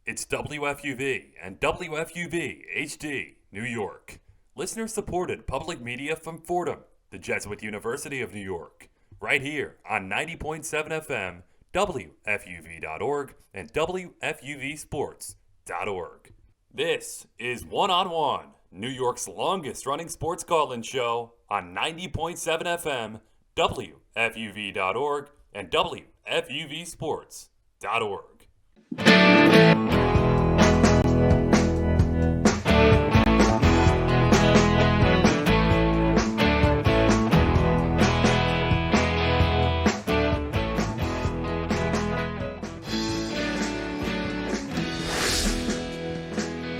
It's WFUV and WFUV HD, New York. Listener-supported public media from Fordham, the Jesuit University of New York. Right here on 90.7 FM, WFUV.org, and WFUVSports.org. This is One on One, New York's longest-running sports call-in show on 90.7 FM, WFUV.org, and WFUVSports.org.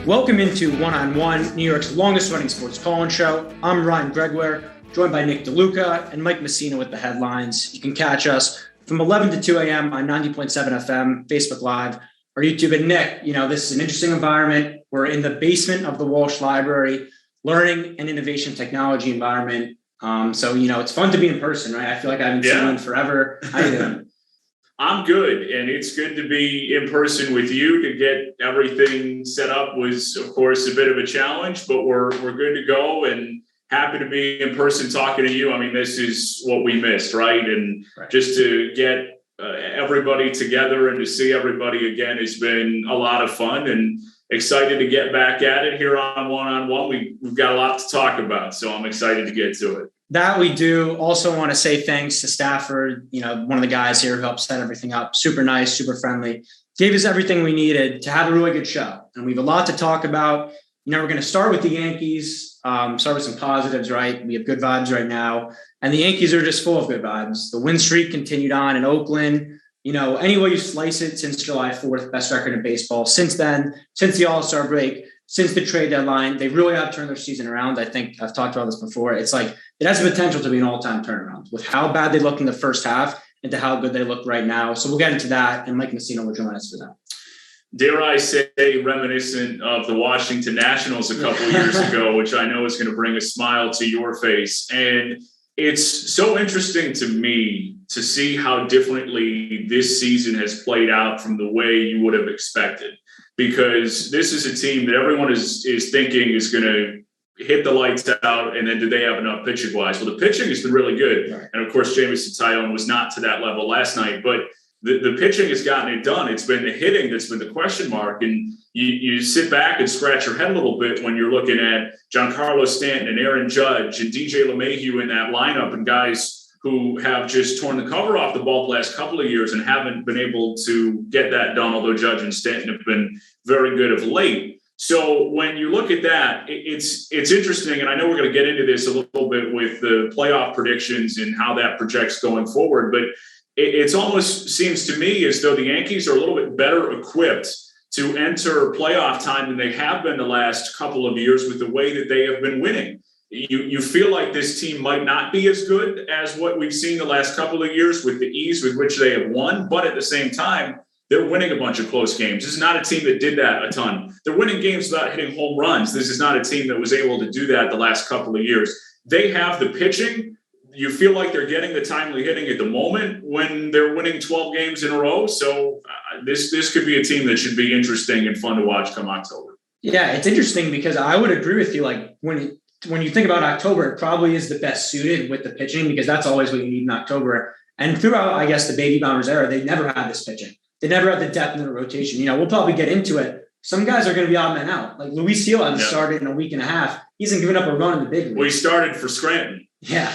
Welcome into One on One, New York's longest-running sports call-in show. I'm Ryan Gregoire, joined by Nick DeLuca and Mike Messina with the headlines. You can catch us from 11 to 2 a.m. on 90.7 FM, Facebook Live, or YouTube. And Nick, this is an interesting environment. We're in the basement of the Walsh Library, learning and innovation technology environment. So it's fun to be in person, right? I feel like I haven't seen you in forever. How you doing? I'm good, and it's good to be in person with you. To get everything set up was, of course, a bit of a challenge, but we're good to go and happy to be in person talking to you. I mean, this is what we missed, right? And just to get everybody together and to see everybody again has been a lot of fun, and excited to get back at it here on One. We've got a lot to talk about, so I'm excited to get to it. That we do. Also want to say thanks to Stafford, one of the guys here who helped set everything up. Super nice, super friendly. Gave us everything we needed to have a really good show. And we have a lot to talk about. We're going to start with the Yankees, start with some positives, right? We have good vibes right now. And the Yankees are just full of good vibes. The win streak continued on in Oakland. Any way you slice it, since July 4th, best record in baseball. Since then, since the All-Star break, since the trade deadline, they really have turned their season around. I think I've talked about this before. It's like it has the potential to be an all-time turnaround with how bad they look in the first half and to how good they look right now. So we'll get into that, and Mike Messina will join us for that. Dare I say, reminiscent of the Washington Nationals a couple of years ago, which I know is going to bring a smile to your face. And it's so interesting to me to see how differently this season has played out from the way you would have expected. Because this is a team that everyone is thinking is going to hit the lights out, and then do they have enough pitching wise? Well, the pitching has been really good. Right. And of course, Jameson Taillon was not to that level last night, but the pitching has gotten it done. It's been the hitting that's been the question mark. And you sit back and scratch your head a little bit when you're looking at Giancarlo Stanton and Aaron Judge and DJ LeMahieu in that lineup, and guys who have just torn the cover off the ball the last couple of years and haven't been able to get that done, although Judge and Stanton have been very good of late. So when you look at that, it's interesting, and I know we're going to get into this a little bit with the playoff predictions and how that projects going forward, but it almost seems to me as though the Yankees are a little bit better equipped to enter playoff time than they have been the last couple of years with the way that they have been winning. You feel like this team might not be as good as what we've seen the last couple of years with the ease with which they have won, but at the same time, they're winning a bunch of close games. This is not a team that did that a ton. They're winning games without hitting home runs. This is not a team that was able to do that the last couple of years. They have the pitching. You feel like they're getting the timely hitting at the moment when they're winning 12 games in a row. So this could be a team that should be interesting and fun to watch come October. Yeah, it's interesting because I would agree with you. Like when you think about October, it probably is the best suited with the pitching because that's always what you need in October. And throughout, I guess, the Baby Bombers era, they never had this pitching. They never had the depth in the rotation. We'll probably get into it. Some guys are going to be odd men out. Like Luis Gil hasn't started in a week and a half. He hasn't given up a run in the big league. Well, he started for Scranton. Yeah.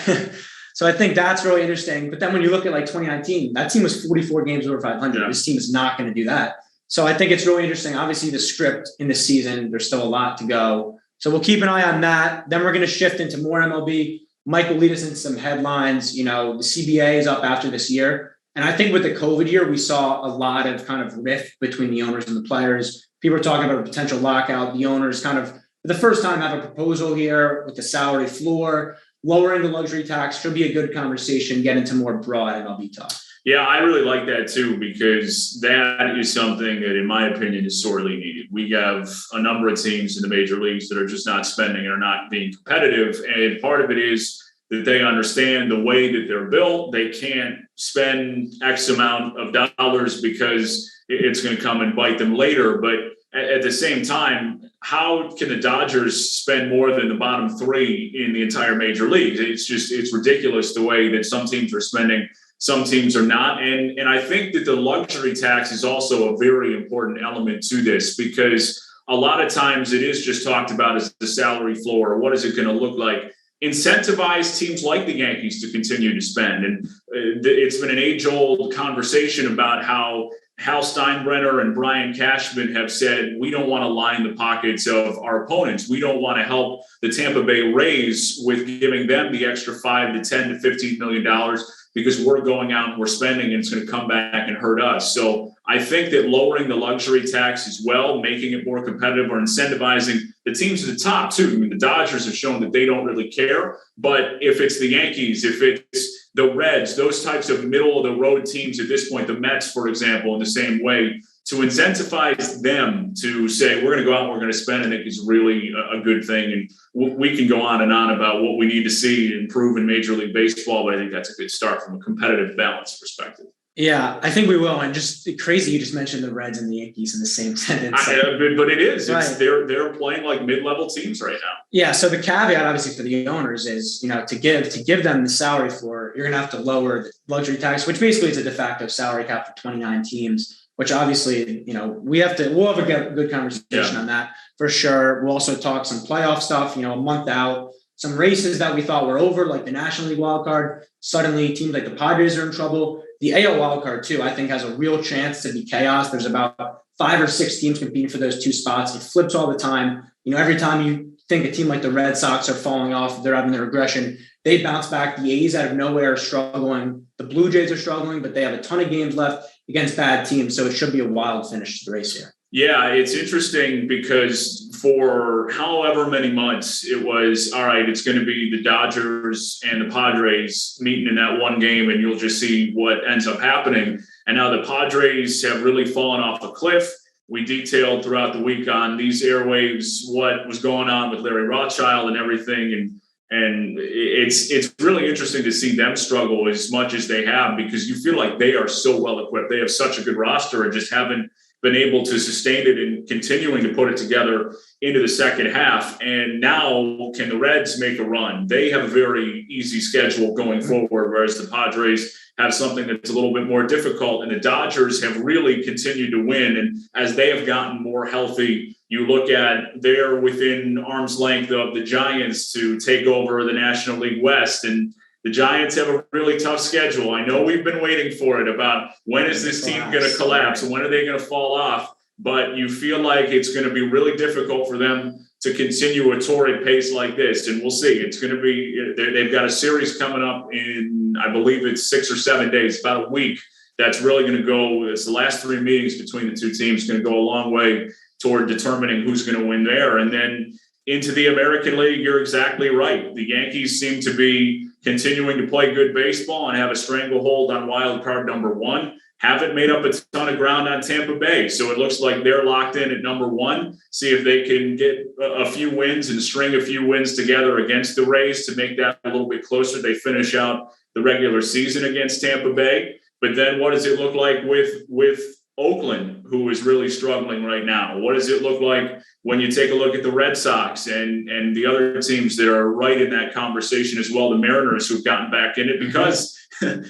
So I think that's really interesting. But then when you look at like 2019, that team was 44 games over 500. Yeah. This team is not going to do that. So I think it's really interesting. Obviously, the script in the season, there's still a lot to go. So we'll keep an eye on that. Then we're going to shift into more MLB. Mike will lead us into some headlines. The CBA is up after this year. And I think with the COVID year, we saw a lot of kind of rift between the owners and the players. People are talking about a potential lockout. The owners kind of, for the first time, have a proposal here with the salary floor, lowering the luxury tax. Should be a good conversation, get into more broad MLB talk. Yeah, I really like that too, because that is something that, in my opinion, is sorely needed. We have a number of teams in the major leagues that are just not spending and are not being competitive. And part of it is that they understand the way that they're built. They can't spend X amount of dollars because it's going to come and bite them later. But at the same time, how can the Dodgers spend more than the bottom three in the entire major league? It's ridiculous the way that some teams are spending, some teams are not. And I think that the luxury tax is also a very important element to this, because a lot of times it is just talked about as the salary floor. What is it going to look like? Incentivize teams like the Yankees to continue to spend. And it's been an age-old conversation about how Hal Steinbrenner and Brian Cashman have said, we don't want to line the pockets of our opponents. We don't want to help the Tampa Bay Rays with giving them the extra $5 to $10 to $15 million, because we're going out and we're spending and it's going to come back and hurt us. So I think that lowering the luxury tax as well, making it more competitive, or incentivizing the teams at the top too. I mean, the Dodgers have shown that they don't really care, but if it's the Yankees, if it's the Reds, those types of middle of the road teams at this point, the Mets, for example, in the same way, to incentivize them to say, we're going to go out and we're going to spend, I think is really a good thing. And we can go on and on about what we need to see improve in Major League Baseball, but I think that's a good start from a competitive balance perspective. Yeah, I think we will. And just crazy, you just mentioned the Reds and the Yankees in the same sentence. But it is. Right. They're playing like mid-level teams right now. Yeah. So the caveat, obviously, for the owners is, to give them the salary floor, you're going to have to lower the luxury tax, which basically is a de facto salary cap for 29 teams. Which obviously, we'll have a good conversation on that for sure. We'll also talk some playoff stuff. A month out, some races that we thought were over, like the National League wild card. Suddenly, teams like the Padres are in trouble. The AL wild card, too, I think has a real chance to be chaos. There's about 5 or 6 teams competing for those 2 spots. It flips all the time. Every time you think a team like the Red Sox are falling off, they're having their regression, they bounce back. The A's out of nowhere are struggling. The Blue Jays are struggling, but they have a ton of games left against bad teams. So it should be a wild finish to the race here. Yeah, it's interesting because for however many months it was, all right, it's going to be the Dodgers and the Padres meeting in that one game, and you'll just see what ends up happening. And now the Padres have really fallen off a cliff. We detailed throughout the week on these airwaves what was going on with Larry Rothschild and everything. And it's really interesting to see them struggle as much as they have, because you feel like they are so well equipped. They have such a good roster and just haven't been able to sustain it and continuing to put it together into the second half. And now can the Reds make a run? They have a very easy schedule going forward, whereas the Padres have something that's a little bit more difficult. And the Dodgers have really continued to win. And as they have gotten more healthy, you look at they're within arm's length of the Giants to take over the National League West. And the Giants have a really tough schedule. I know we've been waiting for it about when is this team going to collapse and when are they going to fall off? But you feel like it's going to be really difficult for them to continue a torrid pace like this. And we'll see. It's going to be, they've got a series coming up in, I believe it's 6 or 7 days, about a week. That's really going to go, it's the last 3 meetings between the two teams, going to go a long way toward determining who's going to win there. And then into the American League, you're exactly right. The Yankees seem to be continuing to play good baseball and have a stranglehold on wild card number 1. Haven't made up a ton of ground on Tampa Bay. So it looks like they're locked in at number 1. See if they can get a few wins and string a few wins together against the Rays to make that a little bit closer. They finish out the regular season against Tampa Bay. But then what does it look like with Oakland, who is really struggling right now? What does it look like when you take a look at the Red Sox and the other teams that are right in that conversation as well, the Mariners, who've gotten back in it because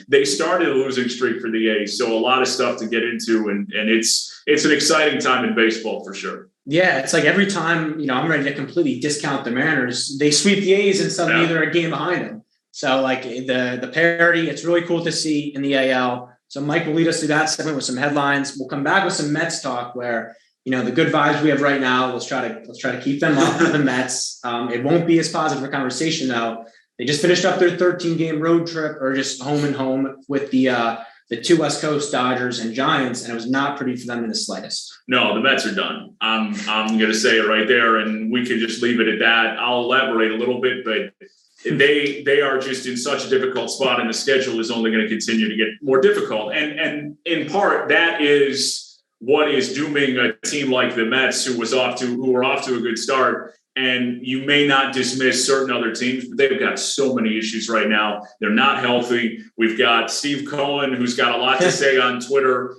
they started a losing streak for the A's. So a lot of stuff to get into, and it's an exciting time in baseball for sure. Yeah, it's like every time, I'm ready to completely discount the Mariners, they sweep the A's and suddenly they're a game behind them. So like the parity, it's really cool to see in the AL. So Mike will lead us through that segment with some headlines. We'll come back with some Mets talk where, the good vibes we have right now, let's try to keep them up for the Mets. It won't be as positive a conversation though. They just finished up their 13-game road trip, or just home and home, with the 2 West Coast Dodgers and Giants, and it was not pretty for them in the slightest. No, the Mets are done. I'm going to say it right there, and we can just leave it at that. I'll elaborate a little bit, but they are just in such a difficult spot, and the schedule is only going to continue to get more difficult. And in part, that is what is dooming a team like the Mets, who were off to a good start. And you may not dismiss certain other teams, but they've got so many issues right now. They're not healthy. We've got Steve Cohen, who's got a lot to say on Twitter.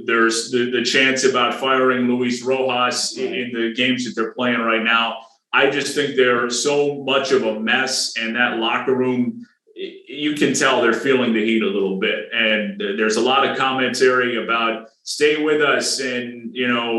There's the chance about firing Luis Rojas in the games that they're playing right now. I just think they're so much of a mess, and that locker room, you can tell they're feeling the heat a little bit. And there's a lot of commentary about stay with us. And,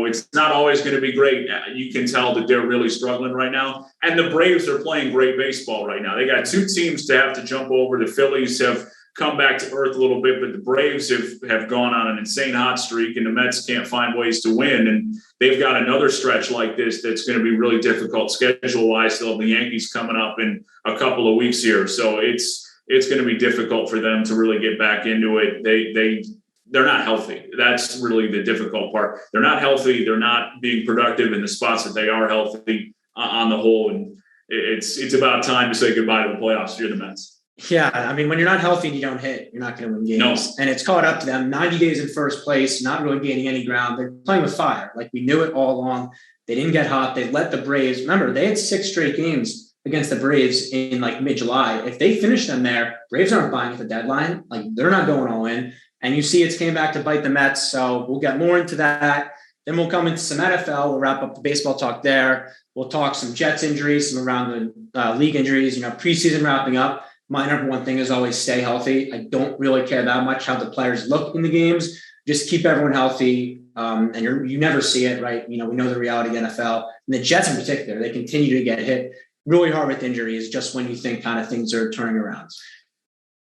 it's not always going to be great. You can tell that they're really struggling right now. And the Braves are playing great baseball right now. They got two teams to have to jump over. The Phillies have come back to earth a little bit, but the Braves have gone on an insane hot streak, and the Mets can't find ways to win. And they've got another stretch like this that's going to be really difficult schedule-wise. They'll have the Yankees coming up in a couple of weeks here. So it's going to be difficult for them to really get back into it. They're not healthy. That's really the difficult part. They're not healthy. They're not being productive in the spots that they are healthy on the whole. And it's about time to say goodbye to the playoffs. You're the Mets. Yeah. I mean, when you're not healthy and you don't hit, you're not going to win games. No. And it's caught up to them. 90 days in first place, not really gaining any ground. They're playing with fire. Like we knew it all along. They didn't get hot. They let the Braves. Remember, they had 6 straight games against the Braves in like mid-July. If they finish them there, Braves aren't buying at the deadline. Like they're not going all in. And you see it's came back to bite the Mets. So we'll get more into that. Then we'll come into some NFL. We'll wrap up the baseball talk there. We'll talk some Jets injuries, some around the league injuries, preseason wrapping up. My number one thing is always stay healthy. I don't really care that much how the players look in the games. Just keep everyone healthy. And you never see it, right? We know the reality of the NFL. And the Jets in particular, they continue to get hit really hard with injuries just when you think kind of things are turning around.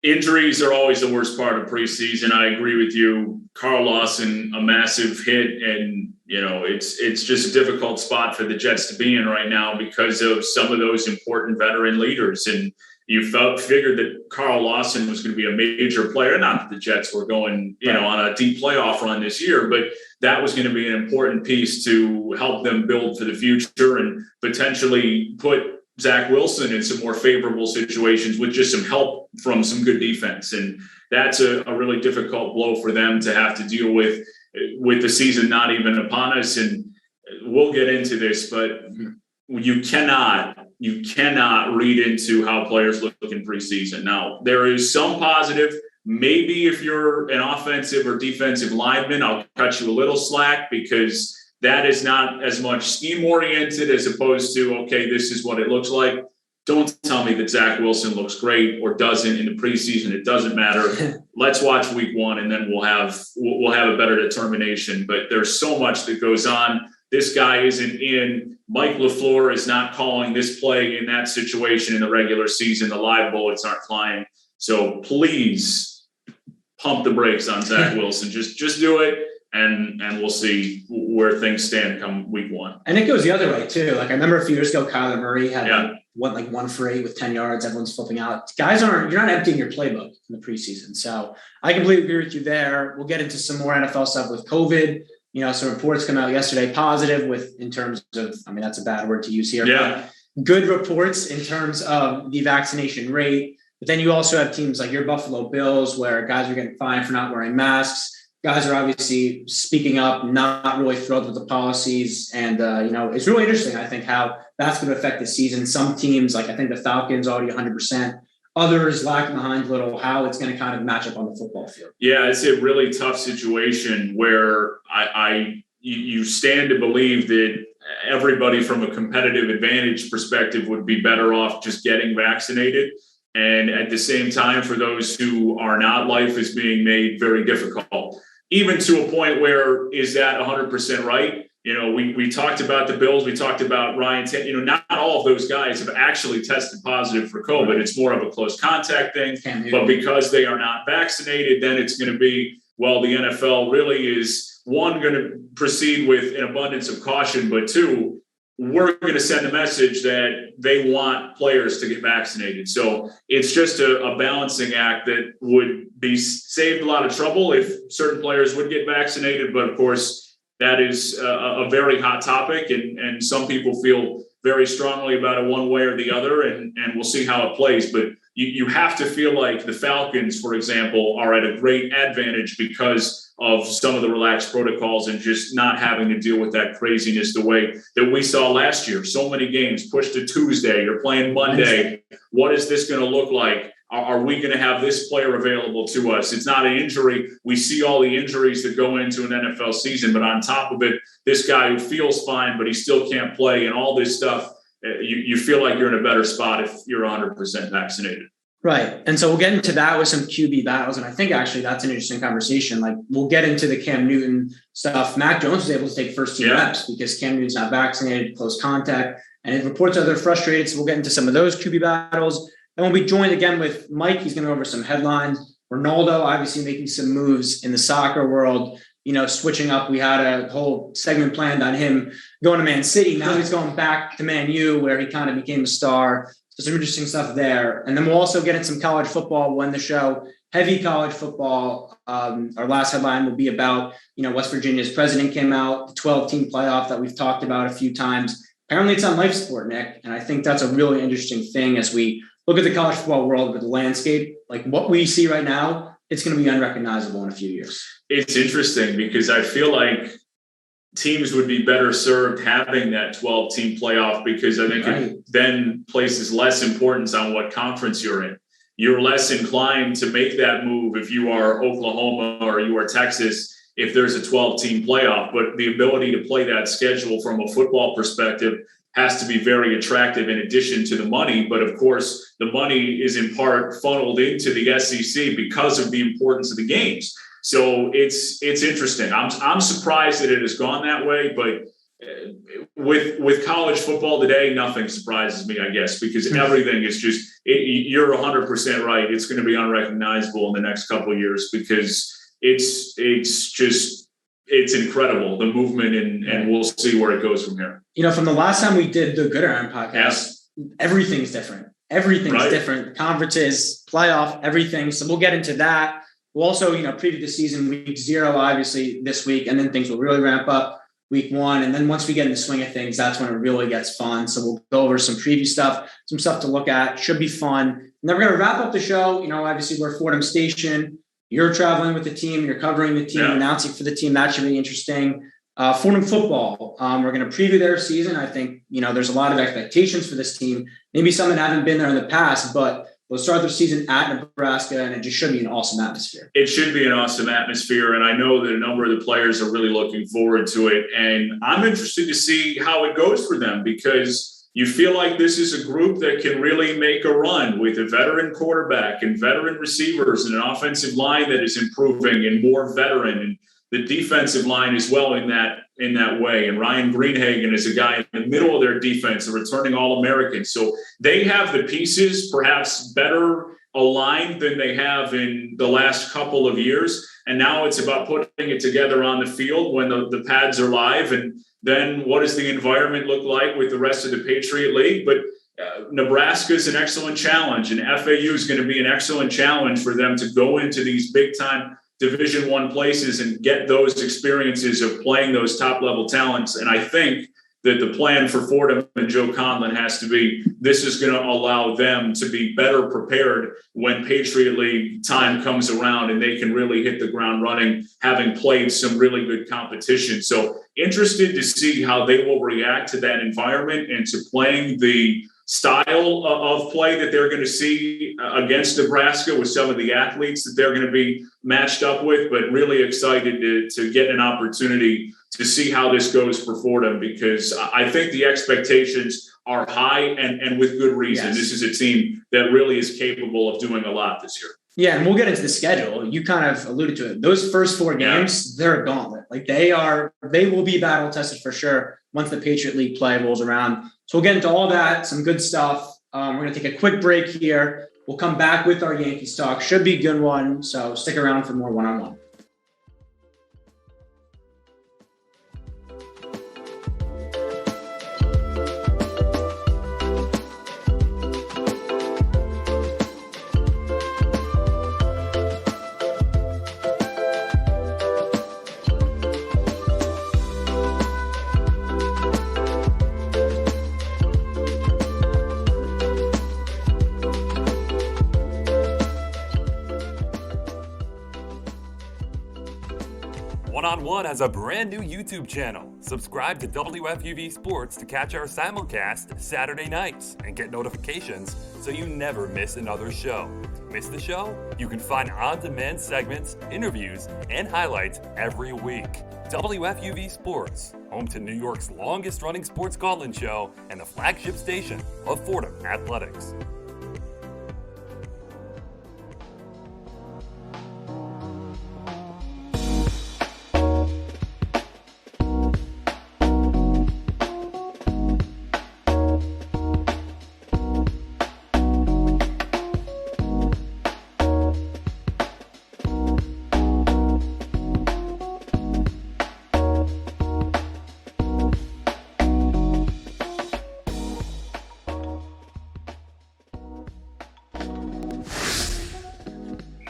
Injuries are always the worst part of preseason. I agree with you. Carl Lawson, a massive hit. And, it's just a difficult spot for the Jets to be in right now because of some of those important veteran leaders. And you figured that Carl Lawson was going to be a major player. Not that the Jets were going, on a deep playoff run this year, but that was going to be an important piece to help them build for the future and potentially put Zach Wilson in some more favorable situations with just some help from some good defense. And that's a really difficult blow for them to have to deal with the season not even upon us. And we'll get into this, but you cannot read into how players look in preseason. Now, there is some positive. Maybe if you're an offensive or defensive lineman, I'll cut you a little slack because that is not as much scheme-oriented as opposed to, okay, this is what it looks like. Don't tell me that Zach Wilson looks great or doesn't in the preseason. It doesn't matter. Let's watch week 1, and then we'll have a better determination. But there's so much that goes on. This guy isn't in. Mike LaFleur is not calling this play in that situation in the regular season. The live bullets aren't flying. So please pump the brakes on Zach Wilson. Just do it. And we'll see where things stand come week 1. And it goes the other way too. Like I remember a few years ago, Kyler Murray had went 1 for 8 with 10 yards. Everyone's flipping out. You're not emptying your playbook in the preseason. So I completely agree with you there. We'll get into some more NFL stuff with COVID. Some reports come out yesterday positive in terms of, that's a bad word to use here. Yeah. But good reports in terms of the vaccination rate. But then you also have teams like your Buffalo Bills where guys are getting fined for not wearing masks. Guys are obviously speaking up, not really thrilled with the policies. And, it's really interesting, I think, how that's going to affect the season. Some teams, like I think the Falcons already 100%. Others lagging behind a little, how it's going to kind of match up on the football field. Yeah, it's a really tough situation where you stand to believe that everybody from a competitive advantage perspective would be better off just getting vaccinated. And at the same time, for those who are not, life is being made very difficult, even to a point where is that 100% right? We talked about the Bills. We talked about Ryan. Not all of those guys have actually tested positive for COVID. Right. It's more of a close contact thing. But because they are not vaccinated, then it's going to be, well, the NFL really is, one, going to proceed with an abundance of caution, but 2, we're going to send a message that they want players to get vaccinated. So it's just a balancing act that would be saved a lot of trouble if certain players would get vaccinated. But of course, that is a very hot topic, and some people feel very strongly about it one way or the other, and we'll see how it plays. But you have to feel like the Falcons, for example, are at a great advantage because of some of the relaxed protocols and just not having to deal with that craziness the way that we saw last year. So many games pushed to Tuesday, you're playing Monday. What is this going to look like? Are we going to have this player available to us? It's not an injury. We see all the injuries that go into an NFL season, but on top of it, this guy who feels fine, but he still can't play and all this stuff, you feel like you're in a better spot if you're 100% vaccinated. Right. And so we'll get into that with some QB battles. And I think actually that's an interesting conversation. Like we'll get into the Cam Newton stuff. Mac Jones was able to take first team reps because Cam Newton's not vaccinated, close contact, and his reports are they're frustrated. So we'll get into some of those QB battles. And we'll be joined again with Mike. He's going to go over some headlines. Ronaldo, obviously making some moves in the soccer world, switching up. We had a whole segment planned on him going to Man City. Now he's going back to Man U, where he kind of became a star. So some interesting stuff there. And then we'll also get in some college football when the show, heavy college football. Our last headline will be about, West Virginia's president came out, the 12-team playoff that we've talked about a few times. Apparently it's on life support, Nick. And I think that's a really interesting thing as we look at the college football world with the landscape. Like what we see right now, it's going to be unrecognizable in a few years. It's interesting because I feel like teams would be better served having that 12-team playoff because I think it then places less importance on what conference you're in. You're less inclined to make that move if you are Oklahoma or you are Texas if there's a 12-team playoff. But the ability to play that schedule from a football perspective has to be very attractive in addition to the money. But of course, the money is in part funneled into the SEC because of the importance of the games. So it's interesting. I'm surprised that it has gone that way, but with college football today, nothing surprises me, I guess, because everything is just, you're 100% right. It's going to be unrecognizable in the next couple of years because it's incredible, the movement, and we'll see where it goes from here. From the last time we did the Good Iron podcast, everything's different. Everything's different. Conferences, playoff, everything. So we'll get into that. We'll also, preview the season week 0, obviously this week, and then things will really ramp up week 1. And then once we get in the swing of things, that's when it really gets fun. So we'll go over some preview stuff, some stuff to look at. Should be fun. And then we're going to wrap up the show. Obviously we're Fordham Station. You're traveling with the team. You're covering the team, announcing for the team. That should be interesting. Fordham football. We're going to preview their season. I think, there's a lot of expectations for this team. Maybe some that haven't been there in the past, but they'll start their season at Nebraska, and it just should be an awesome atmosphere. It should be an awesome atmosphere, and I know that a number of the players are really looking forward to it. And I'm interested to see how it goes for them because you feel like this is a group that can really make a run with a veteran quarterback and veteran receivers and an offensive line that is improving and more veteran, and the defensive line as well in that way. And Ryan Greenhagen is a guy in the middle of their defense, a returning All-American. So they have the pieces perhaps better aligned than they have in the last couple of years. And now it's about putting it together on the field when the pads are live. And then what does the environment look like with the rest of the Patriot League? But Nebraska is an excellent challenge, and FAU is going to be an excellent challenge for them to go into these big-time Division I places and get those experiences of playing those top-level talents. And I think that the plan for Fordham and Joe Conlon has to be, this is going to allow them to be better prepared when Patriot League time comes around and they can really hit the ground running, having played some really good competition. So interested to see how they will react to that environment and to playing the style of play that they're going to see against Nebraska with some of the athletes that they're going to be matched up with, but really excited to get an opportunity to see how this goes for Fordham, because I think the expectations are high and with good reason. Yes. This is a team that really is capable of doing a lot this year. Yeah, and we'll get into the schedule. You kind of alluded to it. Those first 4 games, they're a gauntlet. Like they will be battle tested for sure once the Patriot League play rolls around. So we'll get into all that, some good stuff. We're going to take a quick break here. We'll come back with our Yankees talk. Should be a good one, so stick around for more one-on-one. One on One has a brand new YouTube channel. Subscribe to WFUV Sports to catch our simulcast Saturday nights and get notifications so you never miss another show. Miss the show? You can find on-demand segments, interviews, and highlights every week. WFUV Sports, home to New York's longest-running sports call-in show and the flagship station of Fordham Athletics.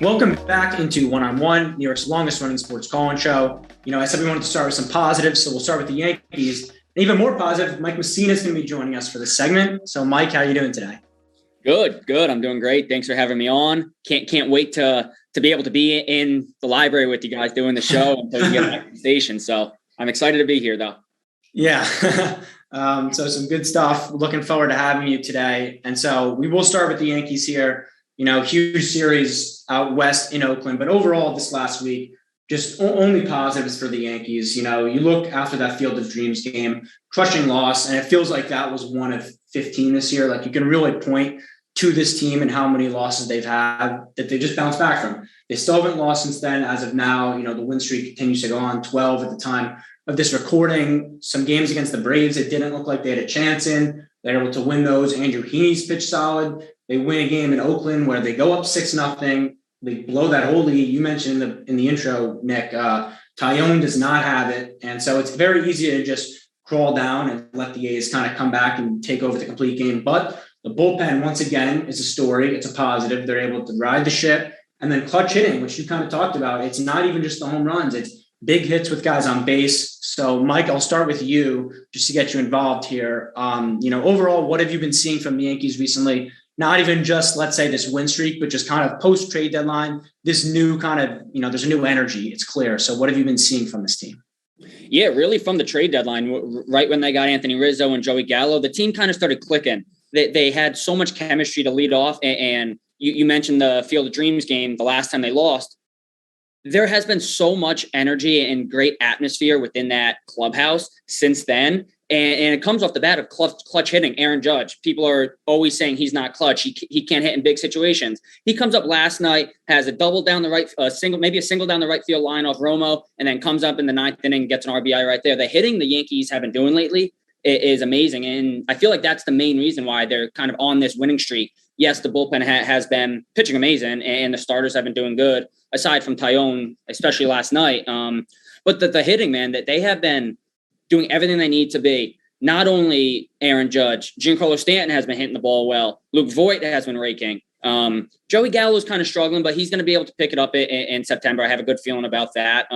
Welcome back into One on One, New York's longest running sports call-in show. I said we wanted to start with some positives, so we'll start with the Yankees. And even more positive, Mike Messina is going to be joining us for this segment. So, Mike, how are you doing today? Good. I'm doing great. Thanks for having me on. Can't wait to be able to be in the library with you guys doing the show until you get back to the station. So I'm excited to be here, though. Yeah. So some good stuff. Looking forward to having you today. And so we will start with the Yankees here. Huge series out west in Oakland, but overall this last week, just only positives for the Yankees. You look after that Field of Dreams game, crushing loss, and it feels like that was one of 15 this year. Like you can really point to this team and how many losses they've had that they just bounced back from. They still haven't lost since then. As of now, the win streak continues to go on, 12 at the time of this recording. Some games against the Braves, it didn't look like they had a chance in. They're able to win those. Andrew Heaney's pitched solid. They win a game in Oakland where they go up 6-0. They blow that whole lead. You mentioned in the intro, Nick, Tyone does not have it. And so it's very easy to just crawl down and let the A's kind of come back and take over the complete game. But the bullpen, once again, is a story. It's a positive. They're able to ride the ship. And then clutch hitting, which you kind of talked about. It's not even just the home runs. It's big hits with guys on base. So, Mike, I'll start with you just to get you involved here. Overall, what have you been seeing from the Yankees recently? Not even just, let's say, this win streak, but just kind of post-trade deadline, this new kind of, there's a new energy. It's clear. So what have you been seeing from this team? Yeah, really from the trade deadline, right when they got Anthony Rizzo and Joey Gallo, the team kind of started clicking. They had so much chemistry to lead off. And you mentioned the Field of Dreams game, the last time they lost. There has been so much energy and great atmosphere within that clubhouse since then. And it comes off the bat of clutch hitting. Aaron Judge, people are always saying he's not clutch. He can't hit in big situations. He comes up last night, has a double down the right, maybe a single down the right field line off Romo, and then comes up in the ninth inning and gets an RBI right there. The hitting the Yankees have been doing lately is amazing. And I feel like that's the main reason why they're kind of on this winning streak. Yes, the bullpen has been pitching amazing, and the starters have been doing good, aside from Tyone, especially last night. But the hitting, man, that they have been doing everything they need to be. Not only Aaron Judge, Giancarlo Stanton has been hitting the ball well. Luke Voit has been raking. Joey Gallo's kind of struggling, but he's going to be able to pick it up in September. I have a good feeling about that.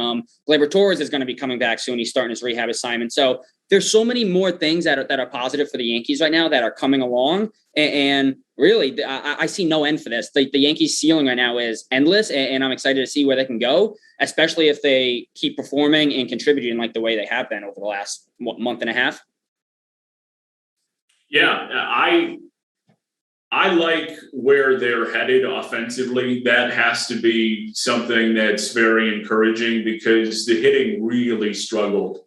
Gleyber Torres is going to be coming back soon. He's starting his rehab assignment. So there's so many more things that are positive for the Yankees right now that are coming along. And really, I see no end for this. The Yankees ceiling right now is endless, and I'm excited to see where they can go, especially if they keep performing and contributing like the way they have been over the last month and a half. Yeah, I like where they're headed offensively. That has to be something that's very encouraging because the hitting really struggled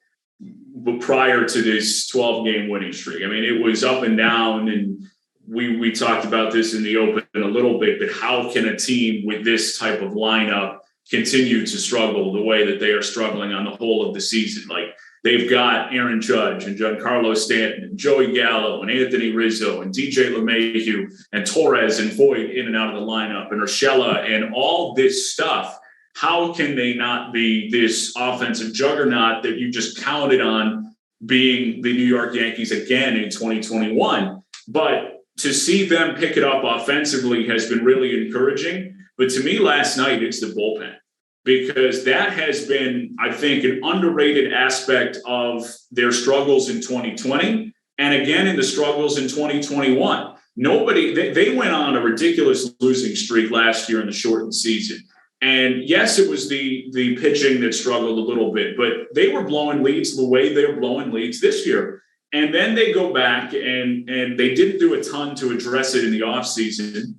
prior to this 12-game winning streak. I mean, it was up and down, and we talked about this in the open a little bit, but how can a team with this type of lineup continue to struggle the way that they are struggling on the whole of the season? Like, they've got Aaron Judge and Giancarlo Stanton and Joey Gallo and Anthony Rizzo and DJ LeMahieu and Torres and Voit in and out of the lineup and Urshela and all this stuff. How can they not be this offensive juggernaut that you just counted on being the New York Yankees again in 2021? But to see them pick it up offensively has been really encouraging. But to me last night, it's the bullpen. Because that has been, I think, an underrated aspect of their struggles in 2020 and again in the struggles in 2021. They went on a ridiculous losing streak last year in the shortened season. And yes, it was the pitching that struggled a little bit, but they were blowing leads the way they were blowing leads this year. And then they go back and they didn't do a ton to address it in the offseason.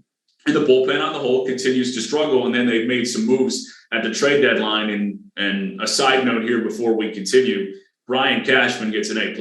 And the bullpen on the whole continues to struggle. And then they've made some moves at the trade deadline. And a side note here before we continue, Brian Cashman gets an A+,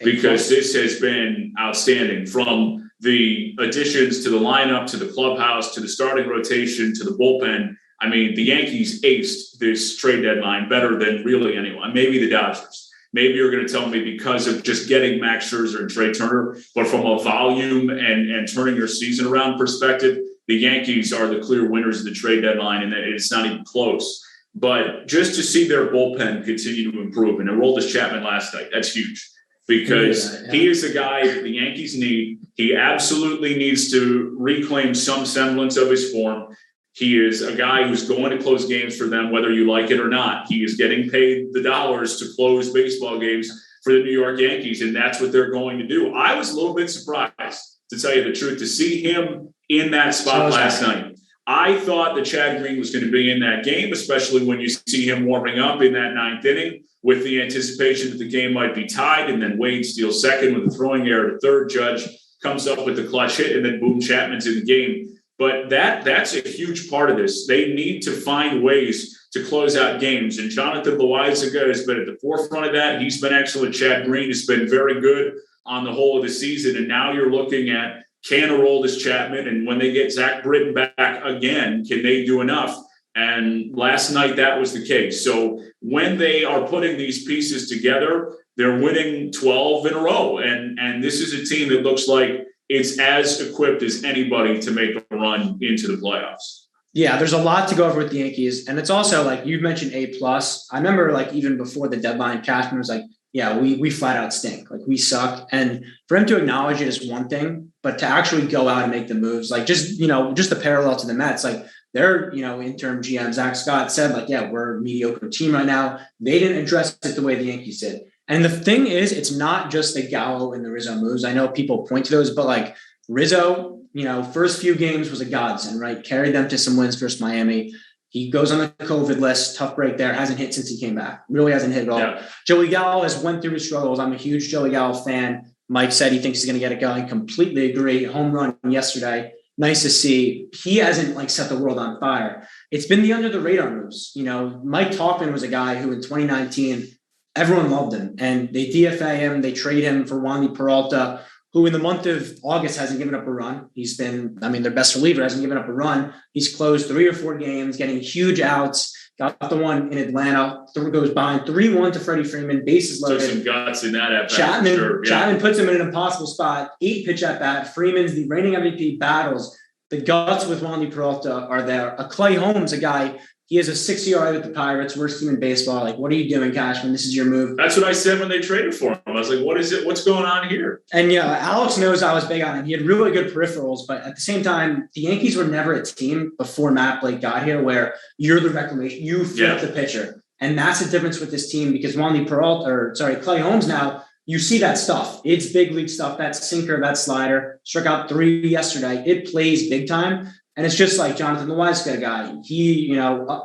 because this has been outstanding, from the additions to the lineup, to the clubhouse, to the starting rotation, to the bullpen. I mean, the Yankees aced this trade deadline better than really anyone, maybe the Dodgers. Maybe you're going to tell me because of just getting Max Scherzer and Trey Turner, but from a volume and turning your season around perspective, the Yankees are the clear winners of the trade deadline, and it's not even close. But just to see their bullpen continue to improve, and Aroldis Chapman last night, that's huge, because he is a guy that the Yankees need. He absolutely needs to reclaim some semblance of his form. He is a guy who's going to close games for them, whether you like it or not. He is getting paid the dollars to close baseball games for the New York Yankees, and that's what they're going to do. I was a little bit surprised, to tell you the truth, to see him in that spot last night. I thought that Chad Green was going to be in that game, especially when you see him warming up in that ninth inning with the anticipation that the game might be tied, and then Wade steals second with a throwing error to third. Judge comes up with the clutch hit, and then boom, Chapman's in the game. But that's a huge part of this. They need to find ways to close out games. And Jonathan Loaizaga has been at the forefront of that. He's been excellent. Chad Green has been very good on the whole of the season. And now you're looking at, can Aroldis Chapman, and when they get Zach Britton back again, can they do enough? And last night that was the case. So when they are putting these pieces together, they're winning 12 in a row. And this is a team that looks like it's as equipped as anybody to make a run into the playoffs. Yeah, there's a lot to go over with the Yankees. And it's also like you mentioned A+. I remember like even before the deadline, Cashman was like, yeah, we flat out stink. Like we suck. And for him to acknowledge it is one thing, but to actually go out and make the moves, like just the parallel to the Mets, like their, interim GM, Zach Scott, said like, yeah, we're a mediocre team right now. They didn't address it the way the Yankees did. And the thing is, it's not just the Gallo and the Rizzo moves. I know people point to those, but like Rizzo, first few games was a godsend, right? Carried them to some wins versus Miami. He goes on the COVID list, tough break there, hasn't hit since he came back. Really hasn't hit at all. Yeah. Joey Gallo has went through his struggles. I'm a huge Joey Gallo fan. Mike said he thinks he's going to get it going. Completely agree. Home run yesterday. Nice to see. He hasn't set the world on fire. It's been the under the radar moves. Mike Tauchman was a guy who in 2019, everyone loved him, and they DFA him. They trade him for Wandy Peralta, who in the month of August hasn't given up a run. He's been, their best reliever hasn't given up a run. He's closed 3 or 4 games, getting huge outs. Got the one in Atlanta, goes behind 3-1 to Freddie Freeman, bases loaded. Took some guts in that at bat. Chapman puts him in an impossible spot. 8-pitch at bat. Freeman's the reigning MVP, battles. The guts with Wandy Peralta are there. A Clay Holmes, a guy. He has a 6 ERA with the Pirates, worst team in baseball. Like, what are you doing, Cashman? This is your move. That's what I said when they traded for him. I was like, what is it? What's going on here? And Alex knows I was big on him. He had really good peripherals, but at the same time, the Yankees were never a team before Matt Blake got here where you're the reclamation, you flip the pitcher. And that's the difference with this team, because Clay Holmes now, you see that stuff. It's big league stuff. That sinker, that slider, struck out 3 yesterday. It plays big time. And it's just like Jonathan Loaizaga guy. He,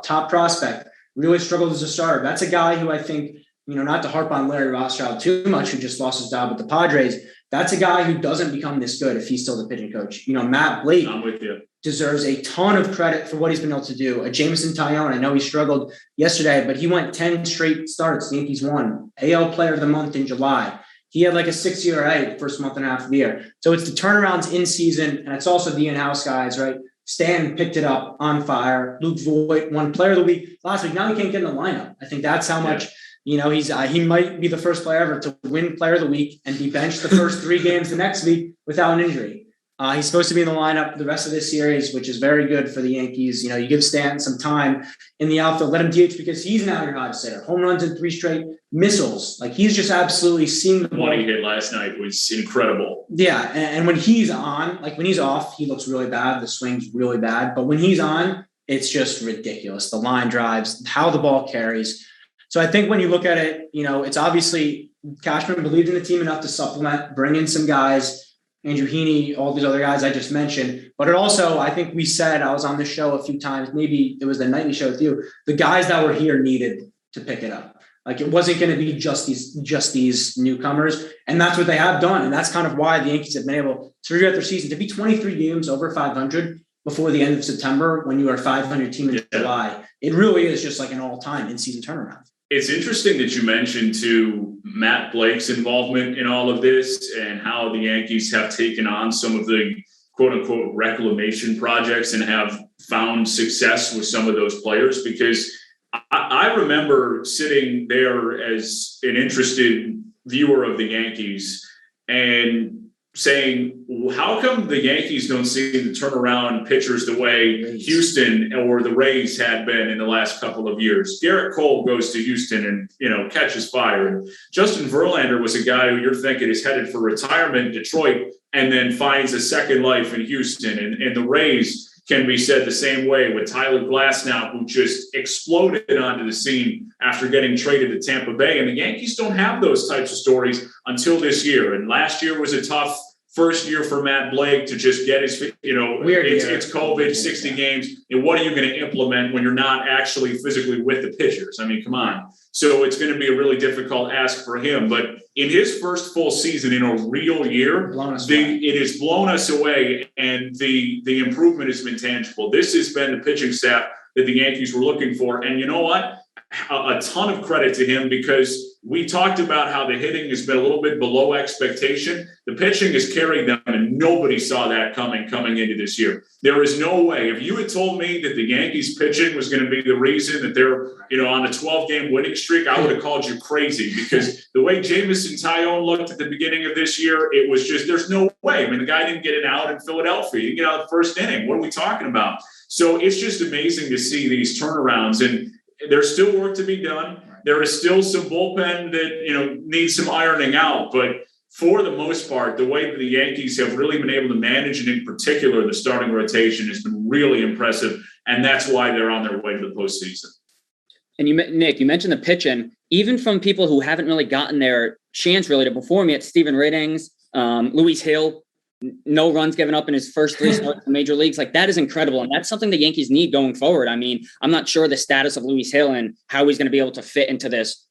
top prospect, really struggled as a starter. That's a guy who I think, not to harp on Larry Rothschild too much, who just lost his job with the Padres. That's a guy who doesn't become this good if he's still the pitching coach. Matt Blake deserves a ton of credit for what he's been able to do. Jameson Taillon, I know he struggled yesterday, but he went 10 straight starts. The Yankees won. AL Player of the Month in July. He had like a 6 ERA the first month and a half of the year. So it's the turnarounds in season, and it's also the in-house guys, right? Stan picked it up on fire. Luke Voigt won Player of the Week last week. Now he can't get in the lineup. I think that's how much, he might be the first player ever to win Player of the Week and be benched the first 3 games the next week without an injury. He's supposed to be in the lineup the rest of this series, which is very good for the Yankees. You give Stanton some time in the outfield, let him DH because he's now your hot hitter. Home runs in 3 straight, missiles. Like he's just absolutely seeing the ball. What he hit last night was incredible. Yeah, and when he's on, like when he's off, he looks really bad. The swing's really bad. But when he's on, it's just ridiculous. The line drives, how the ball carries. So I think when you look at it, it's obviously Cashman believed in the team enough to supplement, bring in some guys. Andrew Heaney, all these other guys I just mentioned. But it also, I think we said, I was on the show a few times, maybe it was the nightly show with you, the guys that were here needed to pick it up. Like it wasn't going to be just these newcomers. And that's what they have done. And that's kind of why the Yankees have been able to throughout their season to be 23 games over 500 before the end of September when you are a 500 team in July. It really is just like an all-time in-season turnaround. It's interesting that you mentioned to Matt Blake's involvement in all of this and how the Yankees have taken on some of the quote-unquote reclamation projects and have found success with some of those players, because I remember sitting there as an interested viewer of the Yankees and saying, how come the Yankees don't seem to turn around pitchers the way Houston or the Rays had been in the last couple of years? Garrett Cole goes to Houston and, catches fire. And Justin Verlander was a guy who you're thinking is headed for retirement in Detroit and then finds a second life in Houston. And the Rays can be said the same way with Tyler Glasnow, who just exploded onto the scene after getting traded to Tampa Bay. And the Yankees don't have those types of stories until this year. And last year was a tough first year for Matt Blake to just get his, it's COVID, 60 games. And what are you going to implement when you're not actually physically with the pitchers? I mean, come on. So it's going to be a really difficult ask for him. But in his first full season in a real year, it has blown us away, and the improvement has been tangible. This has been the pitching staff that the Yankees were looking for. And you know what? A ton of credit to him, because we talked about how the hitting has been a little bit below expectation. The pitching has carried them, and nobody saw that coming into this year. There is no way. If you had told me that the Yankees pitching was going to be the reason that they're, on a 12-game winning streak, I would have called you crazy, because the way Jamison Tyone looked at the beginning of this year, it was just, there's no way. I mean, the guy didn't get an out in Philadelphia. He didn't get out the first inning. What are we talking about? So it's just amazing to see these turnarounds, and there's still work to be done. There is still some bullpen that, needs some ironing out. But for the most part, the way that the Yankees have really been able to manage, and in particular the starting rotation, has been really impressive. And that's why they're on their way to the postseason. And Nick, you mentioned the pitching. Even from people who haven't really gotten their chance really to perform yet, Steven Riddings, Luis Hill, no runs given up in his first 3 starts in the major leagues. Like, that is incredible. And that's something the Yankees need going forward. I mean, I'm not sure the status of Luis Hill and how he's going to be able to fit into this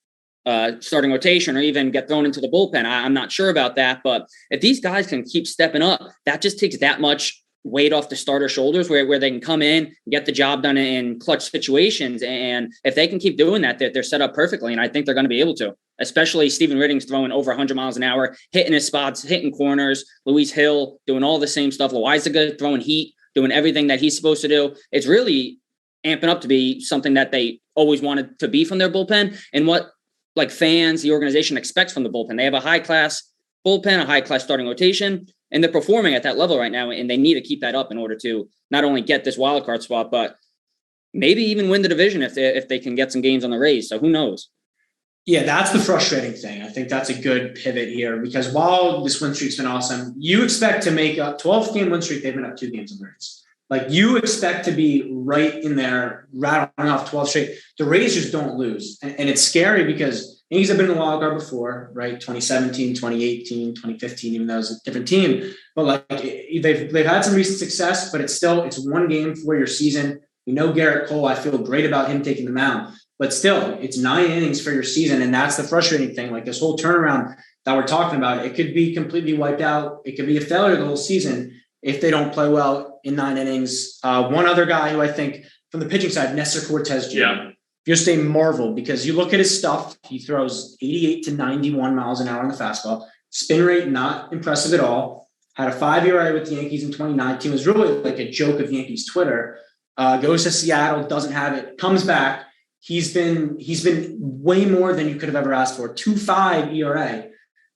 starting rotation or even get thrown into the bullpen. I'm not sure about that. But if these guys can keep stepping up, that just takes that much weight off the starter shoulders where they can come in, get the job done in clutch situations. And if they can keep doing that, they're set up perfectly. And I think they're going to be able to, especially Steven Riddings throwing over 100 miles an hour, hitting his spots, hitting corners, Luis Hill doing all the same stuff, Loaizaga throwing heat, doing everything that he's supposed to do. It's really amping up to be something that they always wanted to be from their bullpen, and what fans, the organization expects from the bullpen. They have a high-class bullpen, a high-class starting rotation, and they're performing at that level right now, and they need to keep that up in order to not only get this wild card spot, but maybe even win the division if they can get some games on the Rays. So who knows? Yeah, that's the frustrating thing. I think that's a good pivot here, because while this win streak's been awesome, you expect to make a 12-game win streak. They've been up 2 games on the Rays. You expect to be right in there, rattling off 12 straight. The Rays just don't lose. And it's scary because Yankees have been in the wild card before, right? 2017, 2018, 2015, even though it was a different team. But they've had some recent success, but it's 1 game for your season. We know Garrett Cole. I feel great about him taking the mound. But still, it's 9 innings for your season, and that's the frustrating thing. This whole turnaround that we're talking about, it could be completely wiped out. It could be a failure the whole season if they don't play well in 9 innings. One other guy who I think from the pitching side, Nestor Cortes Jr. Yeah. Just a marvel, because you look at his stuff. He throws 88 to 91 miles an hour on the fastball. Spin rate, not impressive at all. Had a 5 ERA with the Yankees in 2019. Was really like a joke of Yankees Twitter. Goes to Seattle, doesn't have it, comes back. He's been way more than you could have ever asked for. 2.5 ERA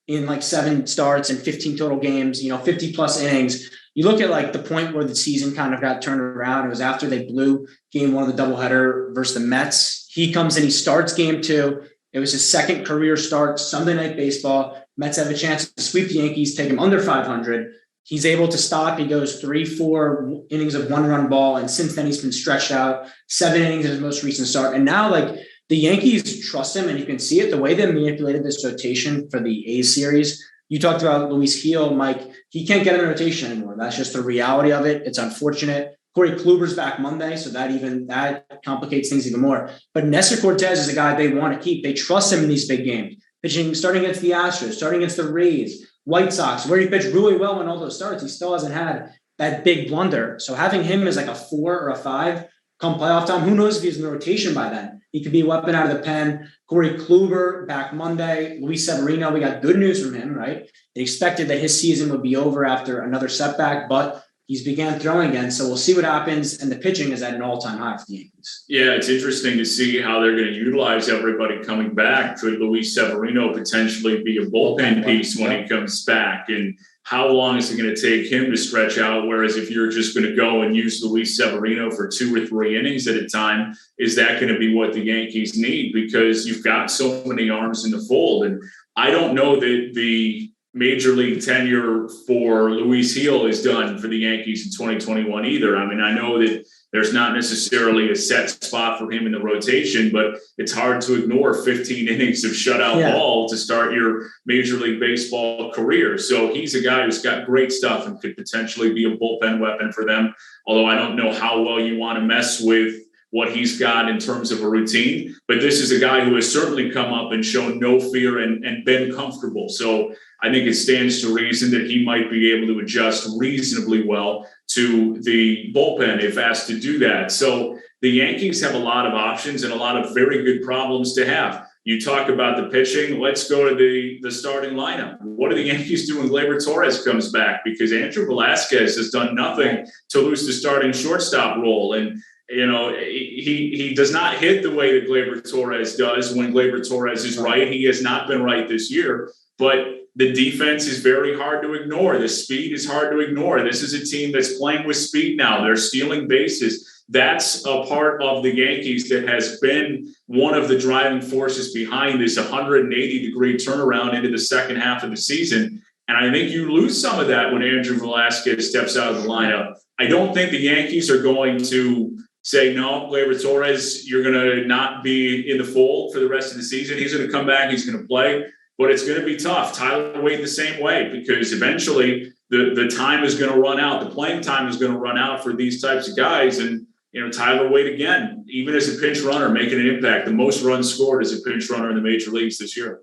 in 7 starts and 15 total games, 50 plus innings. You look at the point where the season kind of got turned around. It was after they blew game 1 of the doubleheader versus the Mets. He comes and he starts game 2. It was his second career start, Sunday Night Baseball. Mets have a chance to sweep the Yankees, take him under 500. He's able to stop. He goes 3-4 innings of 1-run ball. And since then, he's been stretched out 7 innings in his most recent start. And now, the Yankees trust him, and you can see it the way they manipulated this rotation for the A's series. You talked about Luis Heel, Mike. He can't get in the rotation anymore. That's just the reality of it. It's unfortunate. Corey Kluber's back Monday, so that complicates things even more. But Nestor Cortez is a guy they want to keep. They trust him in these big games. Pitching, starting against the Astros, starting against the Rays, White Sox, where he pitched really well in all those starts. He still hasn't had that big blunder. So having him as like a 4 or a 5 come playoff time, who knows if he's in the rotation by then? He could be a weapon out of the pen. Corey Kluber back Monday. Luis Severino, we got good news from him, right? They expected that his season would be over after another setback, but he's began throwing again. So we'll see what happens. And the pitching is at an all-time high for the Yankees. Yeah, it's interesting to see how they're going to utilize everybody coming back. Could Luis Severino potentially be a bullpen piece when he comes back? And how long is it going to take him to stretch out? Whereas if you're just going to go and use Luis Severino for 2 or 3 innings at a time, is that going to be what the Yankees need? Because you've got so many arms in the fold. And I don't know that the major league tenure for Luis Heel is done for the Yankees in 2021 either. I mean, I know that there's not necessarily a set spot for him in the rotation, but it's hard to ignore 15 innings of shutout ball to start your Major League Baseball career. So he's a guy who's got great stuff and could potentially be a bullpen weapon for them. Although I don't know how well you want to mess with what he's got in terms of a routine. But this is a guy who has certainly come up and shown no fear and been comfortable. So I think it stands to reason that he might be able to adjust reasonably well to the bullpen if asked to do that. So the Yankees have a lot of options and a lot of very good problems to have. You talk about the pitching. Let's go to the starting lineup. What do the Yankees do when Gleyber Torres comes back? Because Andrew Velazquez has done nothing to lose the starting shortstop role. And you know, he does not hit the way that Gleyber Torres does when Gleyber Torres is right. He has not been right this year, but the defense is very hard to ignore. The speed is hard to ignore. This is a team that's playing with speed now. They're stealing bases. That's a part of the Yankees that has been one of the driving forces behind this 180-degree turnaround into the second half of the season. And I think you lose some of that when Andrew Velazquez steps out of the lineup. I don't think the Yankees are going to say, no, Gleyber Torres, you're going to not be in the fold for the rest of the season. He's going to come back. He's going to play. But it's going to be tough. Tyler Wade the same way, because eventually the time is going to run out. The playing time is going to run out for these types of guys. And, you know, Tyler Wade, again, even as a pinch runner, making an impact. The most runs scored as a pinch runner in the major leagues this year.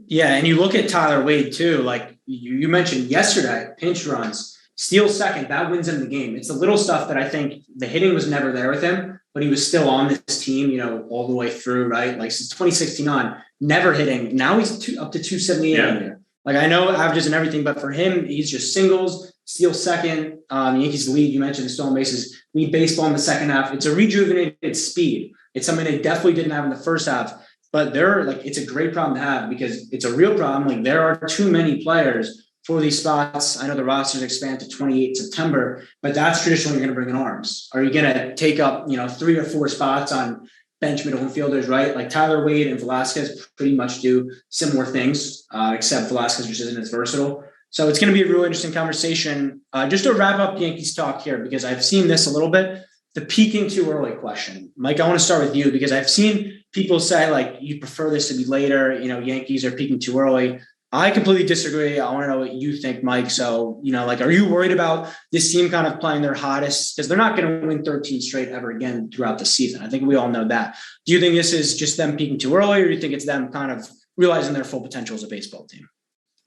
Yeah, and you look at Tyler Wade, too. Like you mentioned yesterday, pinch runs, steal second, that wins him the game. It's the little stuff that I think the hitting was never there with him, but he was still on this team, you know, all the way through, right? Like since 2016 on, never hitting. Now he's up to 278 in there. Like I know averages and everything, but for him, he's just singles, steal second. The Yankees lead, you mentioned the stolen bases, lead baseball in the second half. It's a rejuvenated speed. It's something they definitely didn't have in the first half, but it's a great problem to have because it's a real problem. Like there are too many players for these spots. I know the rosters expand to 28 September, but that's traditionally you're going to bring in arms. Are you going to take up, 3 or 4 spots on bench middle infielders, right? Like Tyler Wade and Velazquez pretty much do similar things, except Velazquez just isn't as versatile. So it's going to be a really interesting conversation. Just to wrap up Yankees talk here, because I've seen this a little bit, the peaking too early question. Mike, I want to start with you because I've seen people say like, you prefer this to be later, Yankees are peaking too early. I completely disagree. I want to know what you think, Mike. So, are you worried about this team kind of playing their hottest? Because they're not going to win 13 straight ever again throughout the season. I think we all know that. Do you think this is just them peaking too early, or do you think it's them kind of realizing their full potential as a baseball team?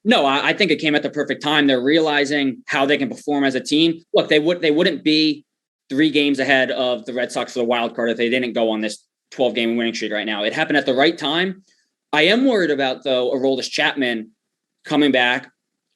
No, I think it came at the perfect time. They're realizing how they can perform as a team. Look, they wouldn't be 3 games ahead of the Red Sox for the wild card if they didn't go on this 12-game winning streak right now. It happened at the right time. I am worried about, though, Aroldis Chapman coming back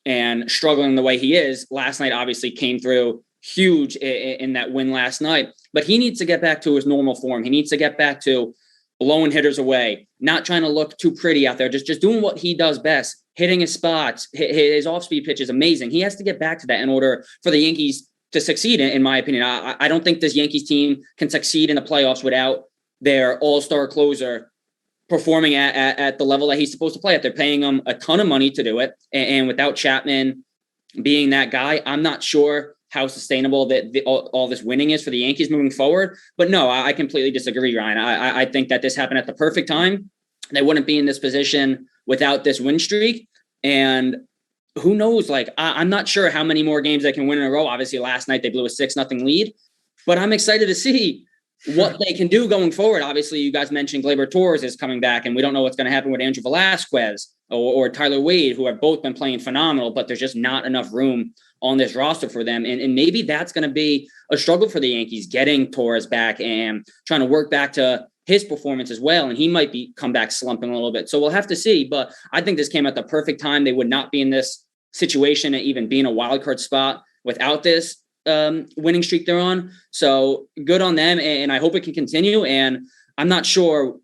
and struggling the way he is. Last night obviously came through huge in that win last night, but he needs to get back to his normal form. He needs to get back to blowing hitters away, not trying to look too pretty out there, just doing what he does best, hitting his spots. His off-speed pitch is amazing. He has to get back to that in order for the Yankees to succeed, in my opinion. I don't think this Yankees team can succeed in the playoffs without their all-star closer performing at the level that he's supposed to play at. They're paying him a ton of money to do it. And without Chapman being that guy, I'm not sure how sustainable that all this winning is for the Yankees moving forward. But no, I completely disagree, Ryan. I think that this happened at the perfect time. They wouldn't be in this position without this win streak. And who knows, like, I'm not sure how many more games they can win in a row. Obviously, last night they blew a 6-0 lead, but I'm excited to see what they can do going forward. Obviously, you guys mentioned Gleyber Torres is coming back, and we don't know what's going to happen with Andrew Velasquez or Tyler Wade, who have both been playing phenomenal, but there's just not enough room on this roster for them. And maybe that's going to be a struggle for the Yankees, getting Torres back and trying to work back to his performance as well. And he might be come back slumping a little bit. So we'll have to see. But I think this came at the perfect time. They would not be in this situation and even be in a wild card spot without this winning streak they're on. So good on them. And I hope it can continue. And I'm not sure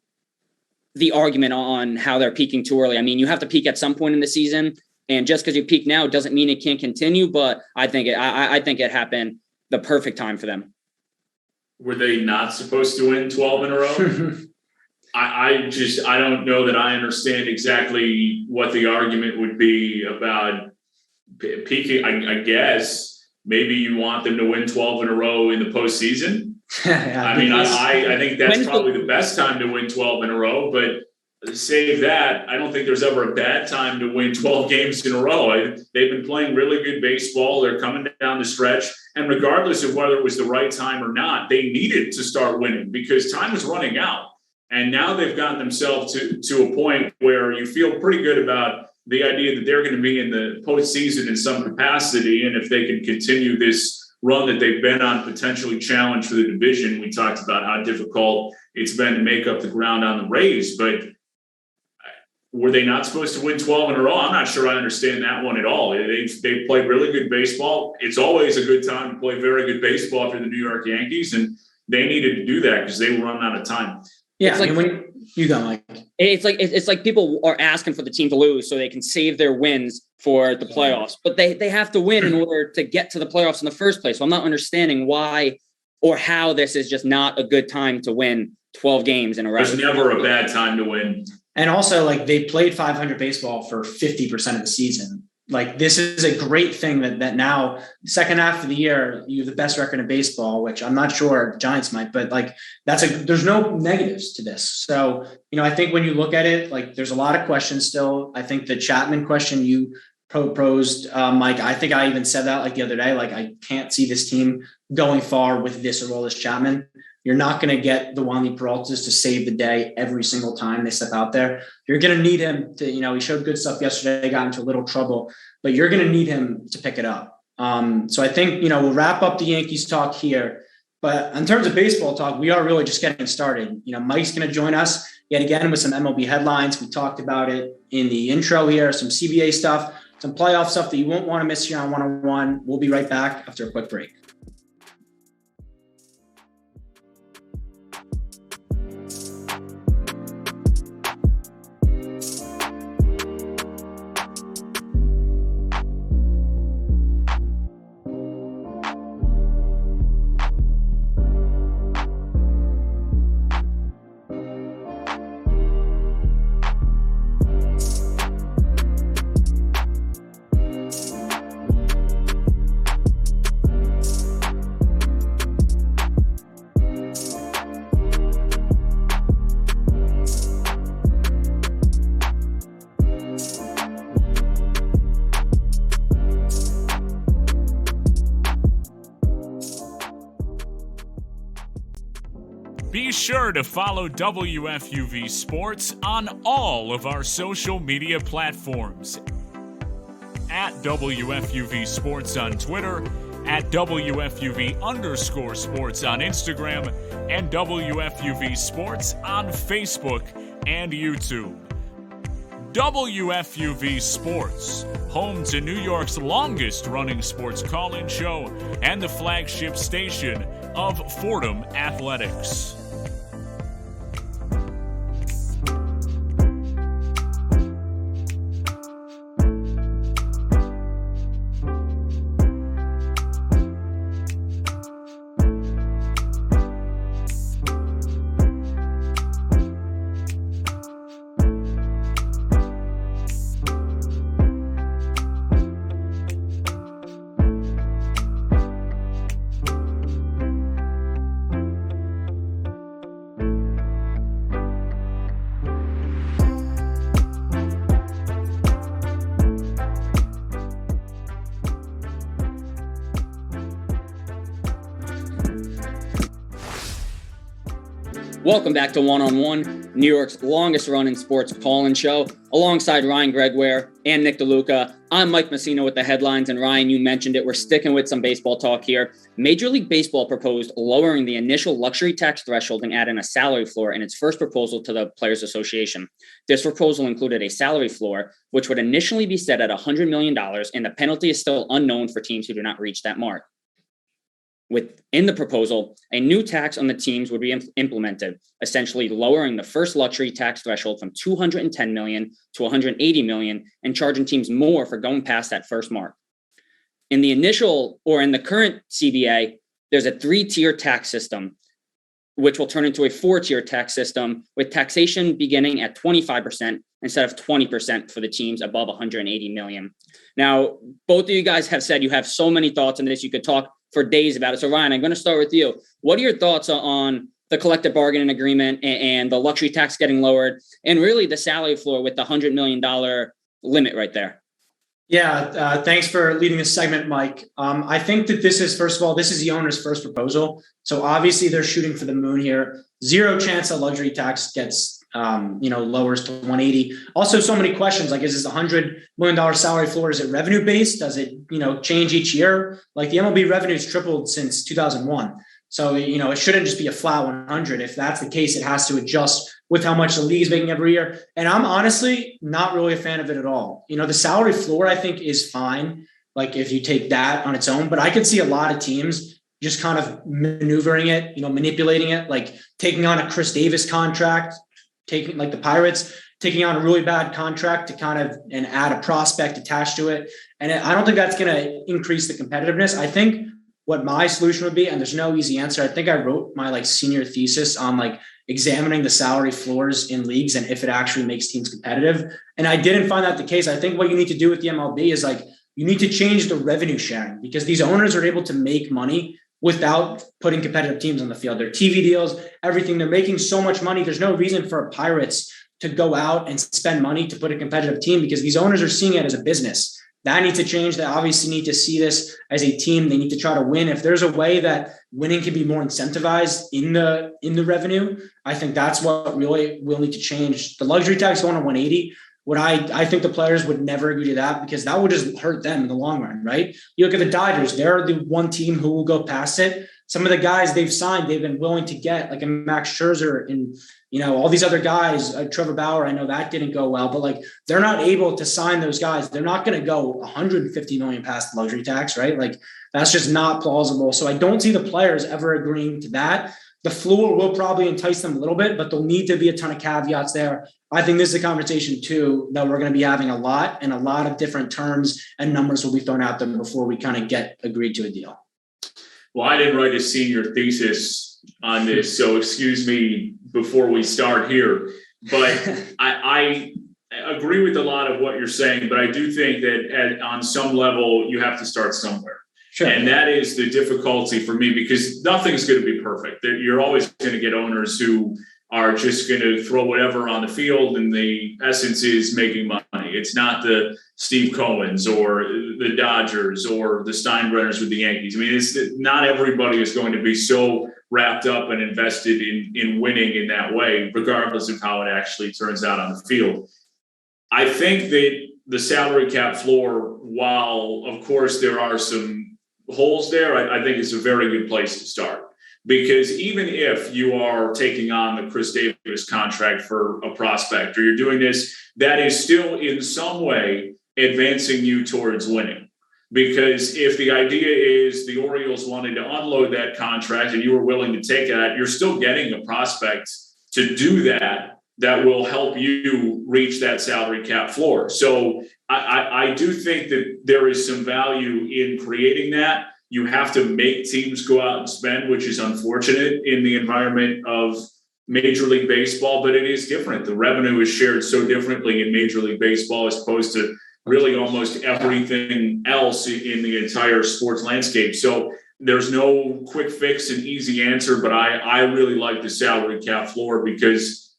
the argument on how they're peaking too early. I mean, you have to peak at some point in the season. And just because you peak now doesn't mean it can't continue. But I think it happened the perfect time for them. Were they not supposed to win 12 in a row? I don't know that I understand exactly what the argument would be about peaking. I guess maybe you want them to win 12 in a row in the postseason. I think that's probably the best time to win 12 in a row, but save that. I don't think there's ever a bad time to win 12 games in a row. They've been playing really good baseball. They're coming down the stretch. And regardless of whether it was the right time or not, they needed to start winning because time was running out. And now they've gotten themselves to a point where you feel pretty good about the idea that they're going to be in the postseason in some capacity. And if they can continue this run that they've been on, potentially challenge for the division. We talked about how difficult it's been to make up the ground on the Rays, but were they not supposed to win 12 in a row? I'm not sure I understand that one at all. They've played really good baseball. It's always a good time to play very good baseball for the New York Yankees, and they needed to do that because they were running out of time. Yeah, it's like when you go, Mike. It's like people are asking for the team to lose so they can save their wins for the playoffs, but they have to win in order to get to the playoffs in the first place. So I'm not understanding why or how this is just not a good time to win 12 games in a row. There's never a bad time to win. And also, like, they played 500 baseball for 50% of the season. Like, this is a great thing that now, second half of the year, you have the best record in baseball, which I'm not sure Giants might, but like, there's no negatives to this. So, I think when you look at it, like, there's a lot of questions still. I think the Chapman question you proposed, Mike, I think I even said that like the other day, like, I can't see this team going far with this Aroldis Chapman. You're not going to get the Wandy Peraltas to save the day every single time they step out there. You're going to need him to, he showed good stuff yesterday, got into a little trouble, but you're going to need him to pick it up. So I think, we'll wrap up the Yankees talk here, but in terms of baseball talk, we are really just getting started. Mike's going to join us yet again with some MLB headlines. We talked about it in the intro here, some CBA stuff, some playoff stuff that you won't want to miss here on 101. We'll be right back after a quick break. Be sure to follow WFUV Sports on all of our social media platforms. At WFUV Sports on Twitter, at WFUV_sports on Instagram, and WFUV Sports on Facebook and YouTube. WFUV Sports, home to New York's longest-running sports call-in show and the flagship station of Fordham Athletics. Welcome back to One on One, New York's longest running sports call-in show, alongside Ryan Gregware and Nick DeLuca. I'm Mike Messina with the headlines, and Ryan, you mentioned it. We're sticking with some baseball talk here. Major League Baseball proposed lowering the initial luxury tax threshold and adding a salary floor in its first proposal to the Players Association. This proposal included a salary floor, which would initially be set at $100 million, and the penalty is still unknown for teams who do not reach that mark. Within the proposal, a new tax on the teams would be implemented, essentially lowering the first luxury tax threshold from $210 million to $180 million and charging teams more for going past that first mark. In the current CBA, there's a 3-tier tax system, which will turn into a 4-tier tax system with taxation beginning at 25% instead of 20% for the teams above $180 million. Now, both of you guys have said you have so many thoughts on this. You could talk for days about it. So Ryan, I'm going to start with you. What are your thoughts on the collective bargaining agreement and the luxury tax getting lowered and really the salary floor with the $100 million limit right there? Yeah, thanks for leading this segment, Mike. I think that this is the owner's first proposal. So obviously they're shooting for the moon here. Zero chance a luxury tax gets lowers to 180. Also, so many questions like, is this $100 million salary floor? Is it revenue based? Does it, change each year? Like the MLB revenue's tripled since 2001. So, it shouldn't just be a flat 100. If that's the case, it has to adjust with how much the league is making every year. And I'm honestly not really a fan of it at all. The salary floor, I think, is fine. Like if you take that on its own, but I could see a lot of teams just kind of maneuvering it, manipulating it, like taking on a Chris Davis contract, taking like the Pirates, taking on a really bad contract to and add a prospect attached to it. And I don't think that's going to increase the competitiveness. I think what my solution would be, and there's no easy answer. I think I wrote my senior thesis on examining the salary floors in leagues and if it actually makes teams competitive. And I didn't find that the case. I think what you need to do with the MLB is you need to change the revenue sharing because these owners are able to make money without putting competitive teams on the field. Their TV deals, everything, they're making so much money. There's no reason for Pirates to go out and spend money to put a competitive team because these owners are seeing it as a business. That needs to change. They obviously need to see this as a team. They need to try to win. If there's a way that winning can be more incentivized in the revenue, I think that's what really will need to change. The luxury tax going to 180, I think the players would never agree to that because that would just hurt them in the long run, right? You look at the Dodgers, they're the one team who will go past it. Some of the guys they've signed, they've been willing to get like a Max Scherzer and, all these other guys, Trevor Bauer, I know that didn't go well, but they're not able to sign those guys. They're not going to go 150 million past the luxury tax, right? That's just not plausible. So I don't see the players ever agreeing to that. The floor will probably entice them a little bit, but there'll need to be a ton of caveats there. I think this is a conversation too that we're going to be having a lot of different terms and numbers will be thrown out there before we kind of get agreed to a deal. Well, I didn't write a senior thesis on this, so excuse me before we start here. But I agree with a lot of what you're saying, but I do think that on some level you have to start somewhere. Sure. And that is the difficulty for me because nothing's going to be perfect. You're always going to get owners who are just going to throw whatever on the field, and the essence is making money. It's not the Steve Cohens or the Dodgers or the Steinbrenners with the Yankees. I mean, not everybody is going to be so wrapped up and invested in winning in that way, regardless of how it actually turns out on the field. I think that the salary cap floor, while of course there are some holes there, I think it's a very good place to start. Because even if you are taking on the Chris Davis contract for a prospect or you're doing this, that is still in some way advancing you towards winning. Because if the idea is the Orioles wanted to unload that contract and you were willing to take that, you're still getting a prospect to do that will help you reach that salary cap floor. So I do think that there is some value in creating that. You have to make teams go out and spend, which is unfortunate in the environment of Major League Baseball, but it is different. The revenue is shared so differently in Major League Baseball as opposed to really almost everything else in the entire sports landscape. So there's no quick fix and easy answer, but I really like the salary cap floor because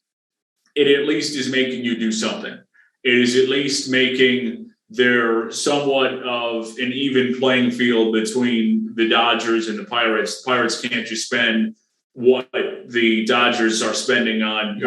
it at least is making you do something. It is at least making there somewhat of an even playing field between the Dodgers and the Pirates. The Pirates can't just spend what the Dodgers are spending on,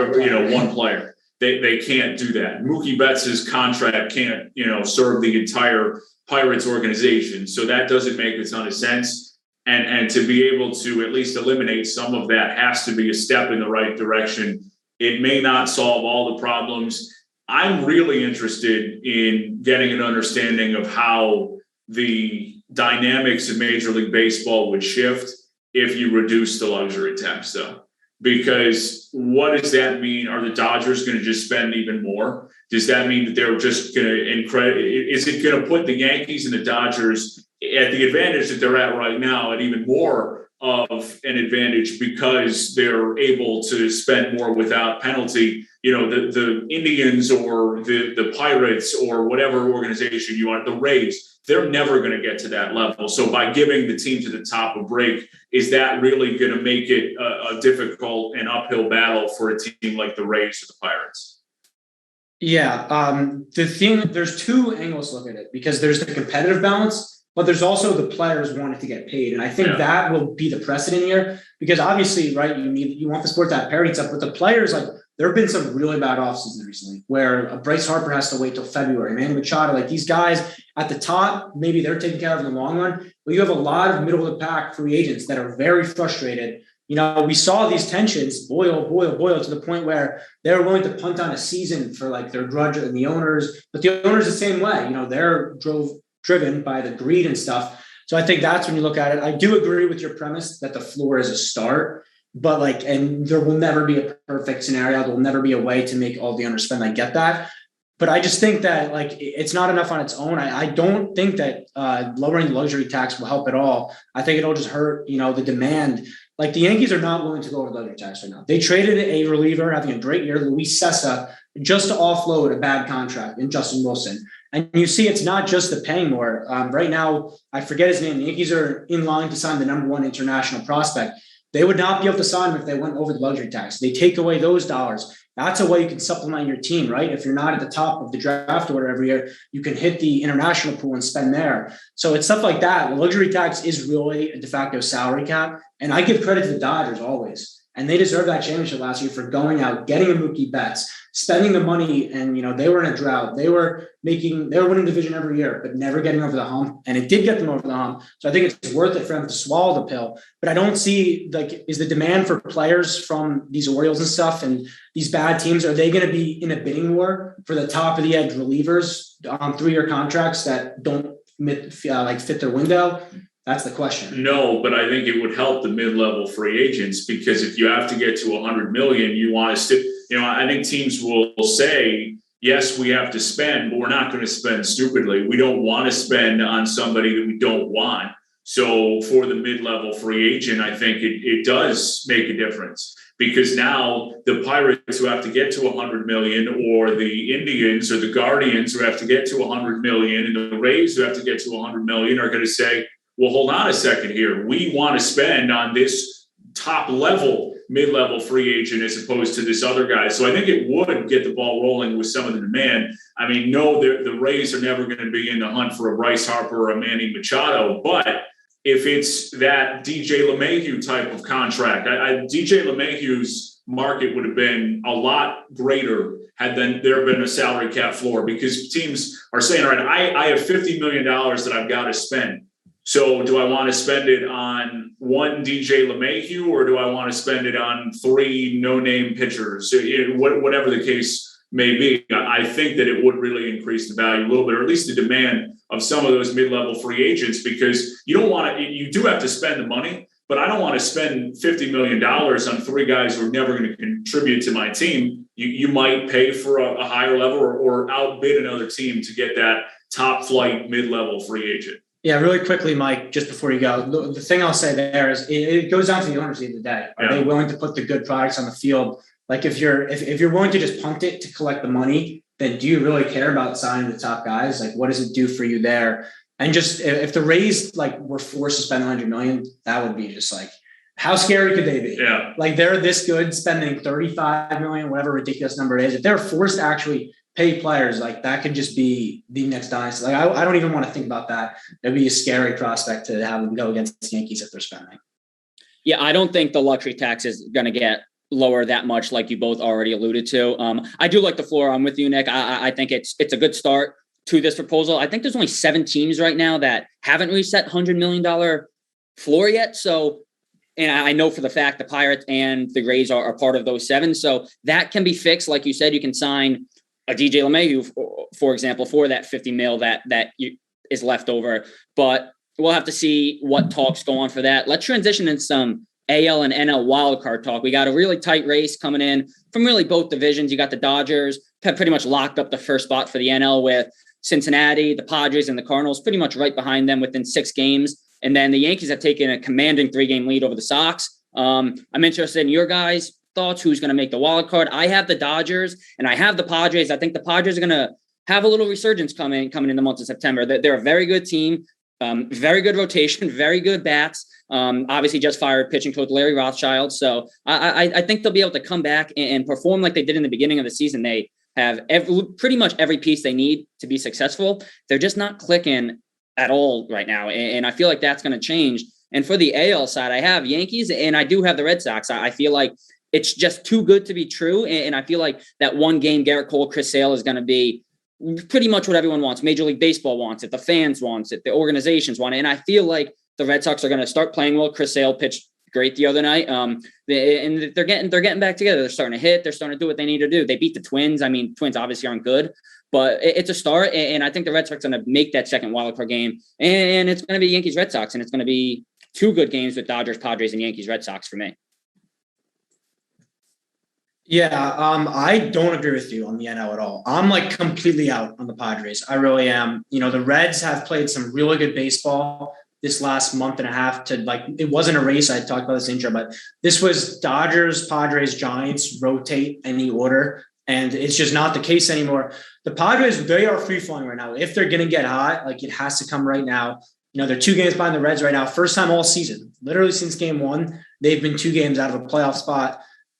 one player. They can't do that. Mookie Betts' contract can't, serve the entire Pirates organization. So that doesn't make a ton of sense. And to be able to at least eliminate some of that has to be a step in the right direction. It may not solve all the problems. I'm really interested in getting an understanding of how the dynamics of Major League Baseball would shift if you reduce the luxury tax, though. Because what does that mean? Are the Dodgers going to just spend even more? Does that mean that they're just going to is it going to put the Yankees and the Dodgers at the advantage that they're at right now at even more of an advantage because they're able to spend more without penalty? The Indians or the Pirates or whatever organization you want, the Rays, they're never going to get to that level. So by giving the team to the top a break, is that really going to make it a difficult and uphill battle for a team like the Rays or the Pirates? Yeah. There's two angles to look at it, because there's the competitive balance, but there's also the players wanting to get paid. And I think that will be the precedent here, because obviously, right, you want the sport to have parity stuff, but the players, like, there have been some really bad offseasons recently where Bryce Harper has to wait till February. Manny Machado, like these guys at the top, maybe they're taken care of in the long run, but you have a lot of middle of the pack free agents that are very frustrated. We saw these tensions boil to the point where they're willing to punt on a season for like their grudge and the owners, but the owners the same way, they're driven by the greed and stuff. So I think that's when you look at it. I do agree with your premise that the floor is a start. But and there will never be a perfect scenario. There will never be a way to make all the owners spend. I get that. But I just think that it's not enough on its own. I don't think that lowering the luxury tax will help at all. I think it'll just hurt, the demand. Like the Yankees are not willing to lower the luxury tax right now. They traded a reliever having a great year, Luis Sessa, just to offload a bad contract in Justin Wilson. And you see, it's not just the paying more. Right now, I forget his name. The Yankees are in line to sign the number one international prospect. They would not be able to sign him if they went over the luxury tax. They take away those dollars. That's a way you can supplement your team, right? If you're not at the top of the draft order every year, you can hit the international pool and spend there. So it's stuff like that. The luxury tax is really a de facto salary cap. And I give credit to the Dodgers always. And they deserved that championship last year for going out, getting a Mookie Betts, spending the money. And, they were in a drought. They were winning division every year, but never getting over the hump. And it did get them over the hump. So I think it's worth it for them to swallow the pill. But I don't see, is the demand for players from these Orioles and stuff and these bad teams, are they going to be in a bidding war for the top of the edge relievers on 3-year contracts that don't fit their window? That's the question. No, but I think it would help the mid-level free agents, because if you have to get to 100 million, you want to I think teams will say, yes, we have to spend, but we're not going to spend stupidly. We don't want to spend on somebody that we don't want. So for the mid-level free agent, I think it does make a difference, because now the Pirates who have to get to 100 million, or the Indians or the Guardians who have to get to 100 million, and the Rays who have to get to 100 million are going to say, well, hold on a second here. We want to spend on this top level, mid-level free agent as opposed to this other guy. So I think it would get the ball rolling with some of the demand. I mean, no, the Rays are never going to be in the hunt for a Bryce Harper or a Manny Machado. But if it's that DJ LeMahieu type of contract, DJ LeMahieu's market would have been a lot greater had there been a salary cap floor, because teams are saying, all right, I have $50 million that I've got to spend. So do I want to spend it on one DJ LeMahieu, or do I want to spend it on 3 no-name pitchers? Whatever the case may be, I think that it would really increase the value a little bit, or at least the demand of some of those mid-level free agents, because you do have to spend the money, but I don't want to spend $50 million on 3 guys who are never going to contribute to my team. You might pay for a higher level or outbid another team to get that top flight mid-level free agent. Yeah, really quickly, Mike, just before you go, the thing I'll say there is it goes down to the owners at the end of the day. Are they willing to put the good products on the field? Like if you're willing to just punt it to collect the money, then do you really care about signing the top guys? Like, what does it do for you there? And just if the Rays were forced to spend $100 million, that would be just how scary could they be? Yeah, they're this good, spending $35 million, whatever ridiculous number it is. If they're forced to actually pay players, that could just be the next dynasty. I don't even want to think about that. It'd be a scary prospect to have them go against the Yankees if they're spending. Yeah, I don't think the luxury tax is going to get lower that much, like you both already alluded to. I do like the floor. I'm with you, Nick. I think it's a good start to this proposal. I think there's only 7 teams right now that haven't reached that $100 million floor yet. So, and I know for the fact the Pirates and the Rays are part of those 7. So that can be fixed. Like you said, you can sign a DJ LeMahieu, for example, for that $50 million that is left over. But we'll have to see what talks go on for that. Let's transition into some AL and NL wildcard talk. We got a really tight race coming in from really both divisions. You got the Dodgers have pretty much locked up the first spot for the NL with Cincinnati, the Padres, and the Cardinals pretty much right behind them within 6 games. And then the Yankees have taken a commanding 3-game lead over the Sox. I'm interested in your guys' thoughts. Who's going to make the wild card? I have the Dodgers and I have the Padres. I think the Padres are going to have a little resurgence coming in the month of September. They're a very good team, very good rotation, very good bats. Obviously just fired pitching coach Larry Rothschild. So I think they'll be able to come back and perform like they did in the beginning of the season. They have pretty much every piece they need to be successful. They're just not clicking at all right now. And I feel like that's going to change. And for the AL side, I have Yankees and I do have the Red Sox. I feel like it's just too good to be true. And I feel like that 1 game Garrett Cole, Chris Sale is going to be pretty much what everyone wants. Major League Baseball wants it. The fans wants it. The organizations want it. And I feel like the Red Sox are going to start playing well. Chris Sale pitched great the other night. And they're getting back together. They're starting to hit. They're starting to do what they need to do. They beat the Twins. I mean, Twins obviously aren't good, but it's a start. And I think the Red Sox are going to make that second wildcard game. And it's going to be Yankees Red Sox. And it's going to be 2 good games with Dodgers, Padres, and Yankees Red Sox for me. Yeah, I don't agree with you on the NL at all. I'm like completely out on the Padres. I really am. You know, the Reds have played some really good baseball this last month and a half to like, it wasn't a race. I talked about this intro, but this was Dodgers, Padres, Giants, rotate any order. And it's just not the case anymore. The Padres, they are free flowing right now. If they're going to get hot, like it has to come right now. You know, they're 2 games behind the Reds right now. First time all season, literally since game 1, they've been 2 games out of a playoff spot.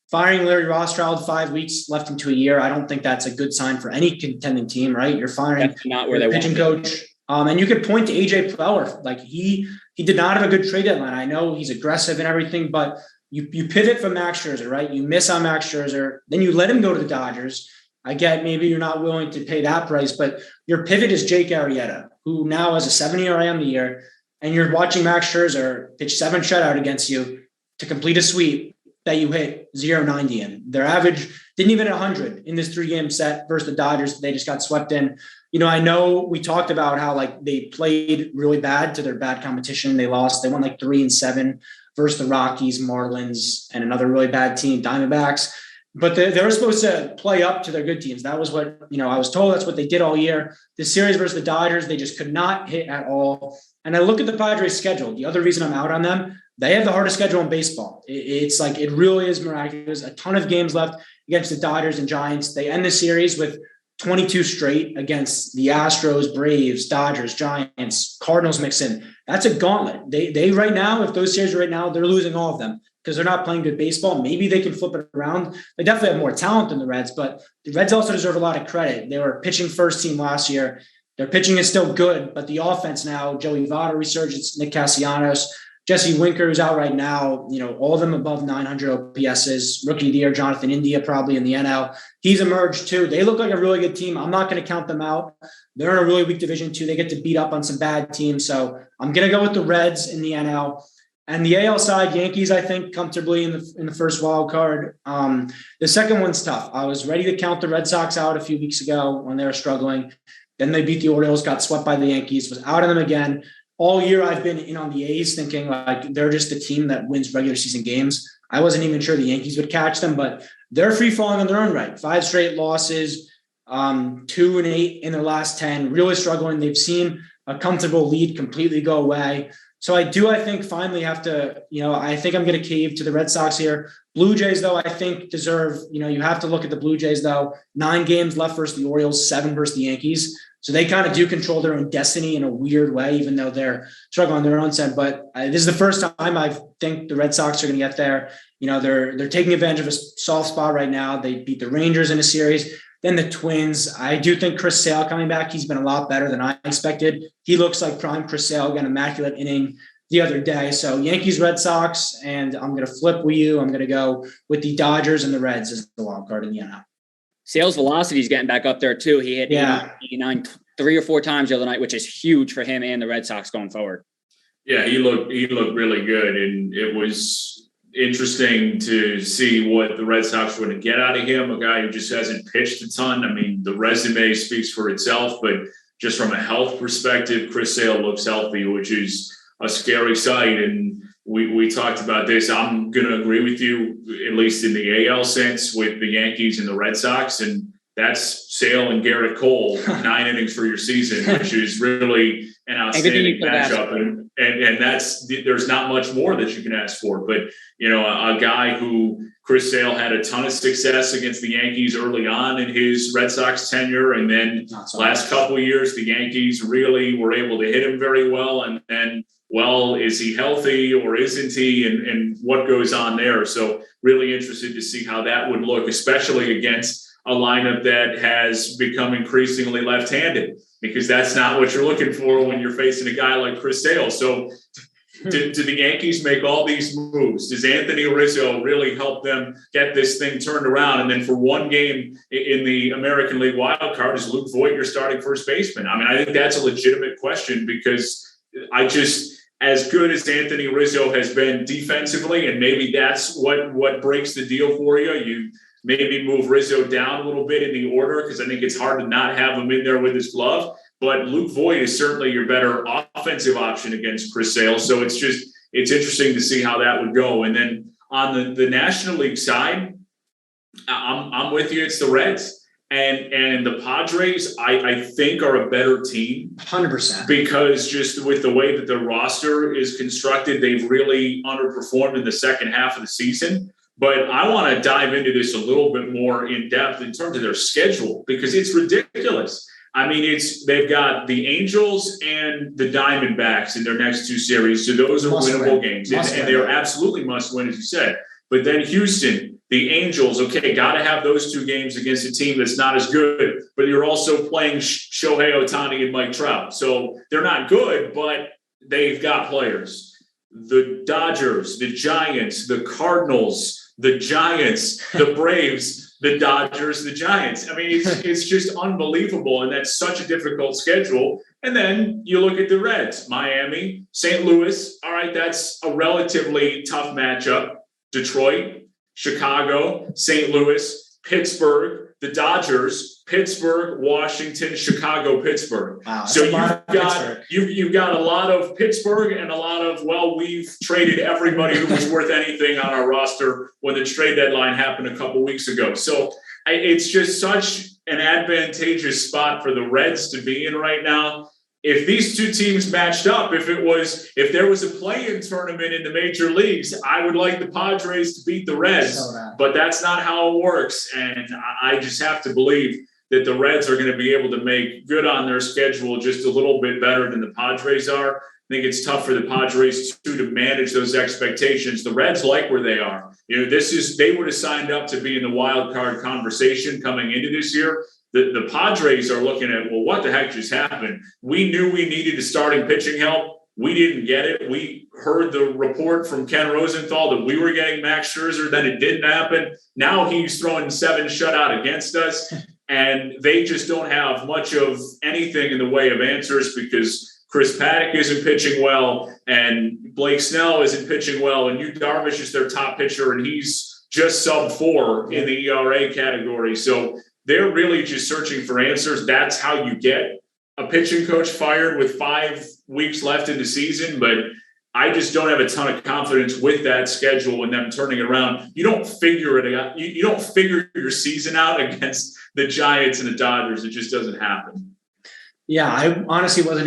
Firing Larry Rothschild 5 weeks left into a year, I don't think that's a good sign for any contending team, right? You're firing that's not where they pitching coach. And you could point to AJ Preller. Like he did not have a good trade deadline. I know he's aggressive and everything, but you pivot from Max Scherzer, right? You miss on Max Scherzer. Then you let him go to the Dodgers. I get maybe you're not willing to pay that price, but your pivot is Jake Arrieta, who now has a 7 ERA on the year. And you're watching Max Scherzer pitch 7 shutout against you to complete a sweep that you hit 0.90 in. Their average didn't even hit 100 in this 3-game set versus the Dodgers. They just got swept in. You know, I know we talked about how like they played really bad to their bad competition. They lost. They went like 3-7 versus the Rockies, Marlins, and another really bad team, Diamondbacks. But they were supposed to play up to their good teams. That was what, you know, I was told that's what they did all year. This series versus the Dodgers, they just could not hit at all. And I look at the Padres schedule. The other reason I'm out on them, they have the hardest schedule in baseball. It's like, it really is miraculous. A ton of games left against the Dodgers and Giants. They end the series with 22 straight against the Astros, Braves, Dodgers, Giants, Cardinals mix in. That's a gauntlet. They right now, if those series are right now, they're losing all of them because they're not playing good baseball. Maybe they can flip it around. They definitely have more talent than the Reds, but the Reds also deserve a lot of credit. They were pitching first team last year. Their pitching is still good, but the offense now, Joey Votto resurgence, Nick Castellanos, Jesse Winker, who's out right now, you know, all of them above 900 OPSs. Rookie of the year, Jonathan India, probably in the NL. He's emerged too. They look like a really good team. I'm not going to count them out. They're in a really weak division too. They get to beat up on some bad teams. So I'm going to go with the Reds in the NL. And the AL side, Yankees, I think, comfortably in the first wild card. The second one's tough. I was ready to count the Red Sox out a few weeks ago when they were struggling. Then they beat the Orioles, got swept by the Yankees, was out on them again. All year I've been in on the A's thinking like they're just a team that wins regular season games. I wasn't even sure the Yankees would catch them, but they're free falling on their own right. 5 straight losses, 2-8 in their last 10, really struggling. They've seen a comfortable lead completely go away. So I think finally have to, you know, I think I'm going to cave to the Red Sox here. Blue Jays, though, I think deserve, you know, you have to look at the Blue Jays, though. 9 games left versus the Orioles, 7 versus the Yankees. So they kind of do control their own destiny in a weird way, even though they're struggling on their own side. But this is the first time I think the Red Sox are going to get there. You know, they're taking advantage of a soft spot right now. They beat the Rangers in a series. Then the Twins. I do think Chris Sale coming back, he's been a lot better than I expected. He looks like prime Chris Sale, again, immaculate inning, the other day. So Yankees, Red Sox, and I'm going to flip with you. I'm going to go with the Dodgers and the Reds as the wild card in the NL. Sales velocity is getting back up there too. He hit 89 3 or 4 times the other night, which is huge for him and the Red Sox going forward. Yeah, he looked really good, and it was interesting to see what the Red Sox were going to get out of him, a guy who just hasn't pitched a ton. I mean, the resume speaks for itself, but just from a health perspective, Chris Sale looks healthy, which is a scary sight. And we talked about this. I'm going to agree with you, at least in the AL sense, with the Yankees and the Red Sox. And that's Sale and Garrett Cole, 9 innings for your season, which is really an outstanding matchup. And that's, there's not much more that you can ask for. But, you know, a guy who Chris Sale had a ton of success against the Yankees early on in his Red Sox tenure. And then last couple of years, the Yankees really were able to hit him very well. And then, well, is he healthy or isn't he? And what goes on there? So really interested to see how that would look, especially against a lineup that has become increasingly left-handed, because that's not what you're looking for when you're facing a guy like Chris Sale. So do the Yankees make all these moves? Does Anthony Rizzo really help them get this thing turned around? And then for one game in the American League wild card, is Luke Voit your starting first baseman? I mean, I think that's a legitimate question, because as good as Anthony Rizzo has been defensively, and maybe that's what breaks the deal for you, you maybe move Rizzo down a little bit in the order, because I think it's hard to not have him in there with his glove. But Luke Voit is certainly your better offensive option against Chris Sale. So it's interesting to see how that would go. And then on the National League side, I'm with you. It's the Reds. And the Padres, I think, are a better team. 100%. Because just with the way that the roster is constructed, they've really underperformed in the second half of the season. But I want to dive into this a little bit more in depth in terms of their schedule, because it's ridiculous. I mean, they've got the Angels and the Diamondbacks in their next 2 series. So those are winnable games. And they are absolutely must win, as you said. But then Houston, the Angels, okay, got to have those 2 games against a team that's not as good. But you're also playing Shohei Ohtani and Mike Trout. So they're not good, but they've got players. The Dodgers, the Giants, the Cardinals, the Giants, the Braves, the Dodgers, the Giants. I mean, it's just unbelievable. And that's such a difficult schedule. And then you look at the Reds, Miami, St. Louis. All right, that's a relatively tough matchup. Detroit, Chicago, St. Louis, Pittsburgh, the Dodgers, Pittsburgh, Washington, Chicago, Pittsburgh. Wow, so you've got a lot of Pittsburgh and a lot of, well, we've traded everybody who was worth anything on our roster when the trade deadline happened a couple weeks ago. So it's just such an advantageous spot for the Reds to be in right now. If these 2 teams matched up, if there was a play-in tournament in the major leagues, I would like the Padres to beat the Reds, but that's not how it works. And I just have to believe that the Reds are going to be able to make good on their schedule just a little bit better than the Padres are. I think it's tough for the Padres too to manage those expectations. The Reds like where they are. You know, they would have signed up to be in the wild card conversation coming into this year. The Padres are looking at, well, what the heck just happened? We knew we needed a starting pitching help. We didn't get it. We heard the report from Ken Rosenthal that we were getting Max Scherzer, then it didn't happen. Now he's throwing 7 shutout against us. And they just don't have much of anything in the way of answers, because Chris Paddock isn't pitching well and Blake Snell isn't pitching well. And Yu Darvish is their top pitcher, and he's just sub-4 in the ERA category. So they're really just searching for answers. That's how you get a pitching coach fired with 5 weeks left in the season. But I just don't have a ton of confidence with that schedule and them turning it around. You don't figure it out. You don't figure your season out against the Giants and the Dodgers. It just doesn't happen. Yeah, I honestly I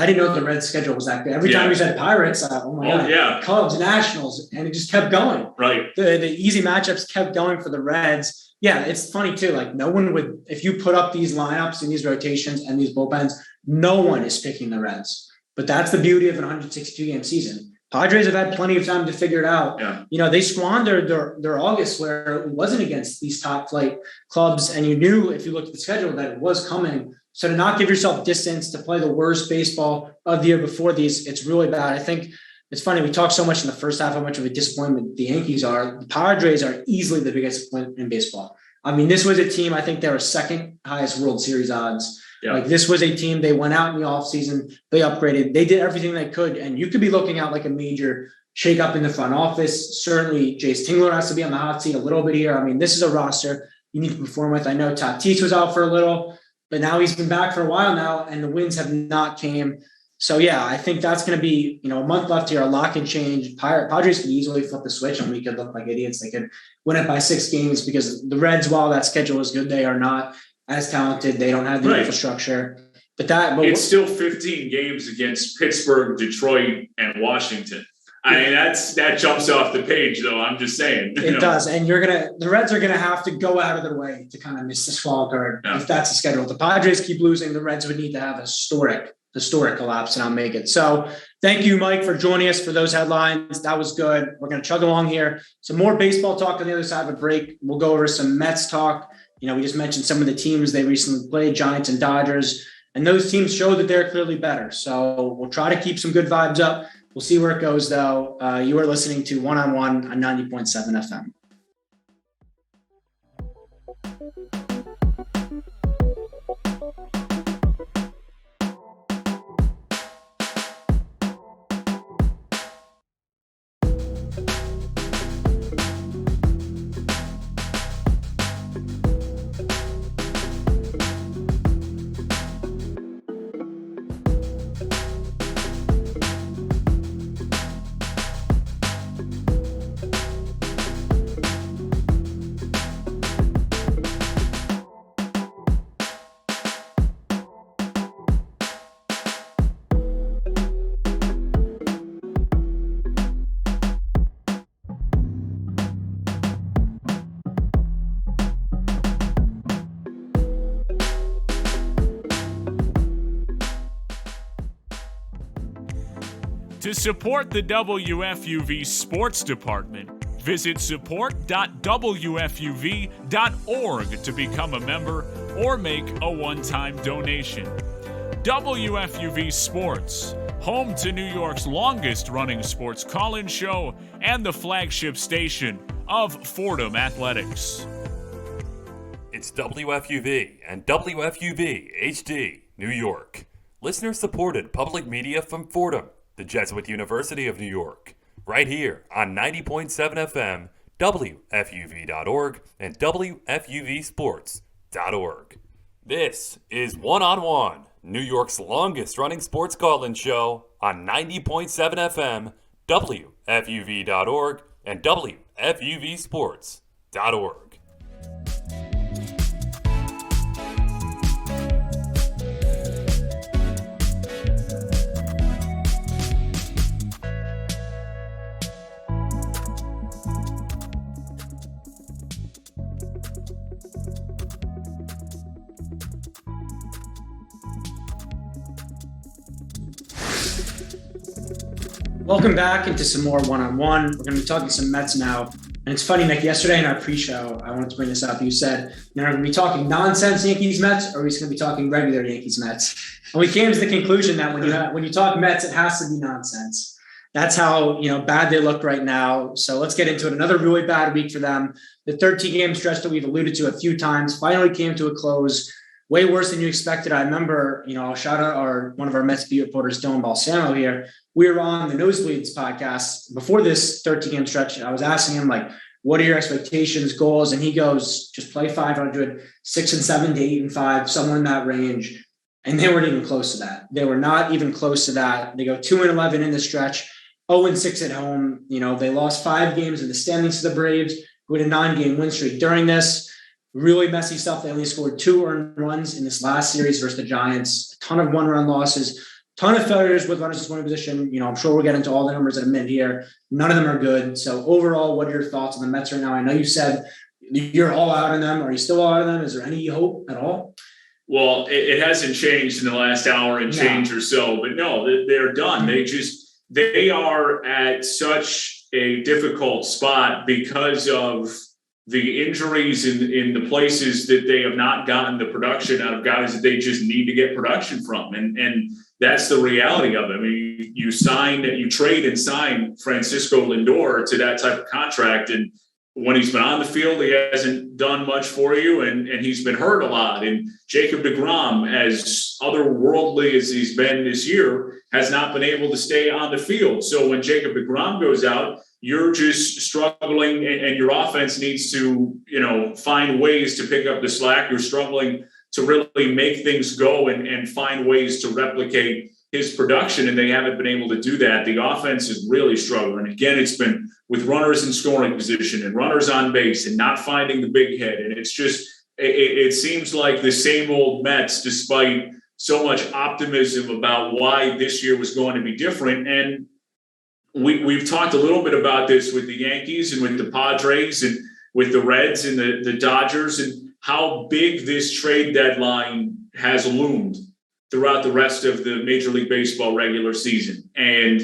didn't know the Reds schedule was that good. Every time we said Pirates, oh my God, yeah. Cubs, Nationals, and it just kept going. Right. The easy matchups kept going for the Reds. Yeah, it's funny too. Like, no one would, if you put up these lineups and these rotations and these bullpens, no one is picking the Reds. But that's the beauty of an 162-game season. Padres have had plenty of time to figure it out. Yeah. You know, they squandered their August where it wasn't against these top flight clubs, and you knew if you looked at the schedule that it was coming. So to not give yourself distance, to play the worst baseball of the year before these, it's really bad. I think it's funny. We talked so much in the first half how much of a disappointment the Yankees are. The Padres are easily the biggest disappointment in baseball. I mean, this was a team, I think they were second highest World Series odds. Yeah. Like this was a team, they went out in the offseason, they upgraded, they did everything they could. And you could be looking at like a major shakeup in the front office. Certainly, Jace Tingler has to be on the hot seat a little bit here. I mean, this is a roster you need to perform with. I know Tatis was out for a little, but now he's been back for a while now, and the wins have not came. So, yeah, I think that's going to be, a month left here. A lot can change. Padres could easily flip the switch, and we could look like idiots. They could win it by 6 games because the Reds, while that schedule is good, they are not as talented. They don't have the infrastructure. But it's still 15 games against Pittsburgh, Detroit, and Washington. I mean, that jumps off the page, though. I'm just saying. It does. And the Reds are going to have to go out of their way to kind of miss this wild card if that's the schedule. If the Padres keep losing, the Reds would need to have a historic collapse, and I'll make it. So thank you, Mike, for joining us for those headlines. That was good. We're going to chug along here. Some more baseball talk on the other side of a break. We'll go over some Mets talk. We just mentioned some of the teams they recently played, Giants and Dodgers, and those teams show that they're clearly better. So we'll try to keep some good vibes up. We'll see where it goes, though. You are listening to One on One on 90.7 FM. To support the WFUV Sports Department, visit support.wfuv.org to become a member or make a one-time donation. WFUV Sports, home to New York's longest-running sports call-in show and the flagship station of Fordham Athletics. It's WFUV and WFUV HD, New York. Listener-supported public media from Fordham, the Jesuit University of New York, right here on 90.7 FM, WFUV.org, and WFUVSports.org. This is One on One, New York's longest-running sports call-in show on 90.7 FM, WFUV.org, and WFUVSports.org. Welcome back into some more one-on-one. We're going to be talking some Mets now. And it's funny, Nick, yesterday in our pre-show, I wanted to bring this up. You said, are we going to be talking nonsense Yankees Mets, or are we just going to be talking regular Yankees Mets? And we came to the conclusion that when you talk Mets, it has to be nonsense. That's how, bad they look right now. So let's get into it. Another really bad week for them. The 13-game stretch that we've alluded to a few times finally came to a close. Way worse than you expected. I remember, I'll shout out one of our Mets beat reporters, Dylan Balsamo here. We were on the Nosebleeds podcast before this 13-game stretch. I was asking him, what are your expectations, goals? And he goes, just play 500, 6 and 7 to 8 and 5, somewhere in that range. And they weren't even close to that. They were not even close to that. They go 2-11 in the stretch, 0-6 at home. They lost 5 games in the standings to the Braves, who had a 9-game win streak during this. Really messy stuff. They only scored 2 earned runs in this last series versus the Giants. A ton of 1-run losses, ton of failures with runners in scoring position. I'm sure we'll get into all the numbers in a minute here. None of them are good. So overall, what are your thoughts on the Mets right now? I know you said you're all out on them. Are you still all out on them? Is there any hope at all? Well, it hasn't changed in the last hour and change or so, but no, they're done. They are at such a difficult spot because of the injuries in the places that they have not gotten the production out of guys that they just need to get production from. And that's the reality of it. I mean, you trade and sign Francisco Lindor to that type of contract. And when he's been on the field, he hasn't done much for you, and he's been hurt a lot. And Jacob deGrom, as otherworldly as he's been this year, has not been able to stay on the field. So when Jacob deGrom goes out, you're just struggling, and your offense needs to, find ways to pick up the slack. You're struggling to really make things go and find ways to replicate his production, and they haven't been able to do that. The offense is really struggling. Again, it's been with runners in scoring position and runners on base and not finding the big hit. And it's just, it seems like the same old Mets, despite so much optimism about why this year was going to be different. And we've talked a little bit about this with the Yankees and with the Padres and with the Reds and the Dodgers, and how big this trade deadline has loomed throughout the rest of the Major League Baseball regular season. And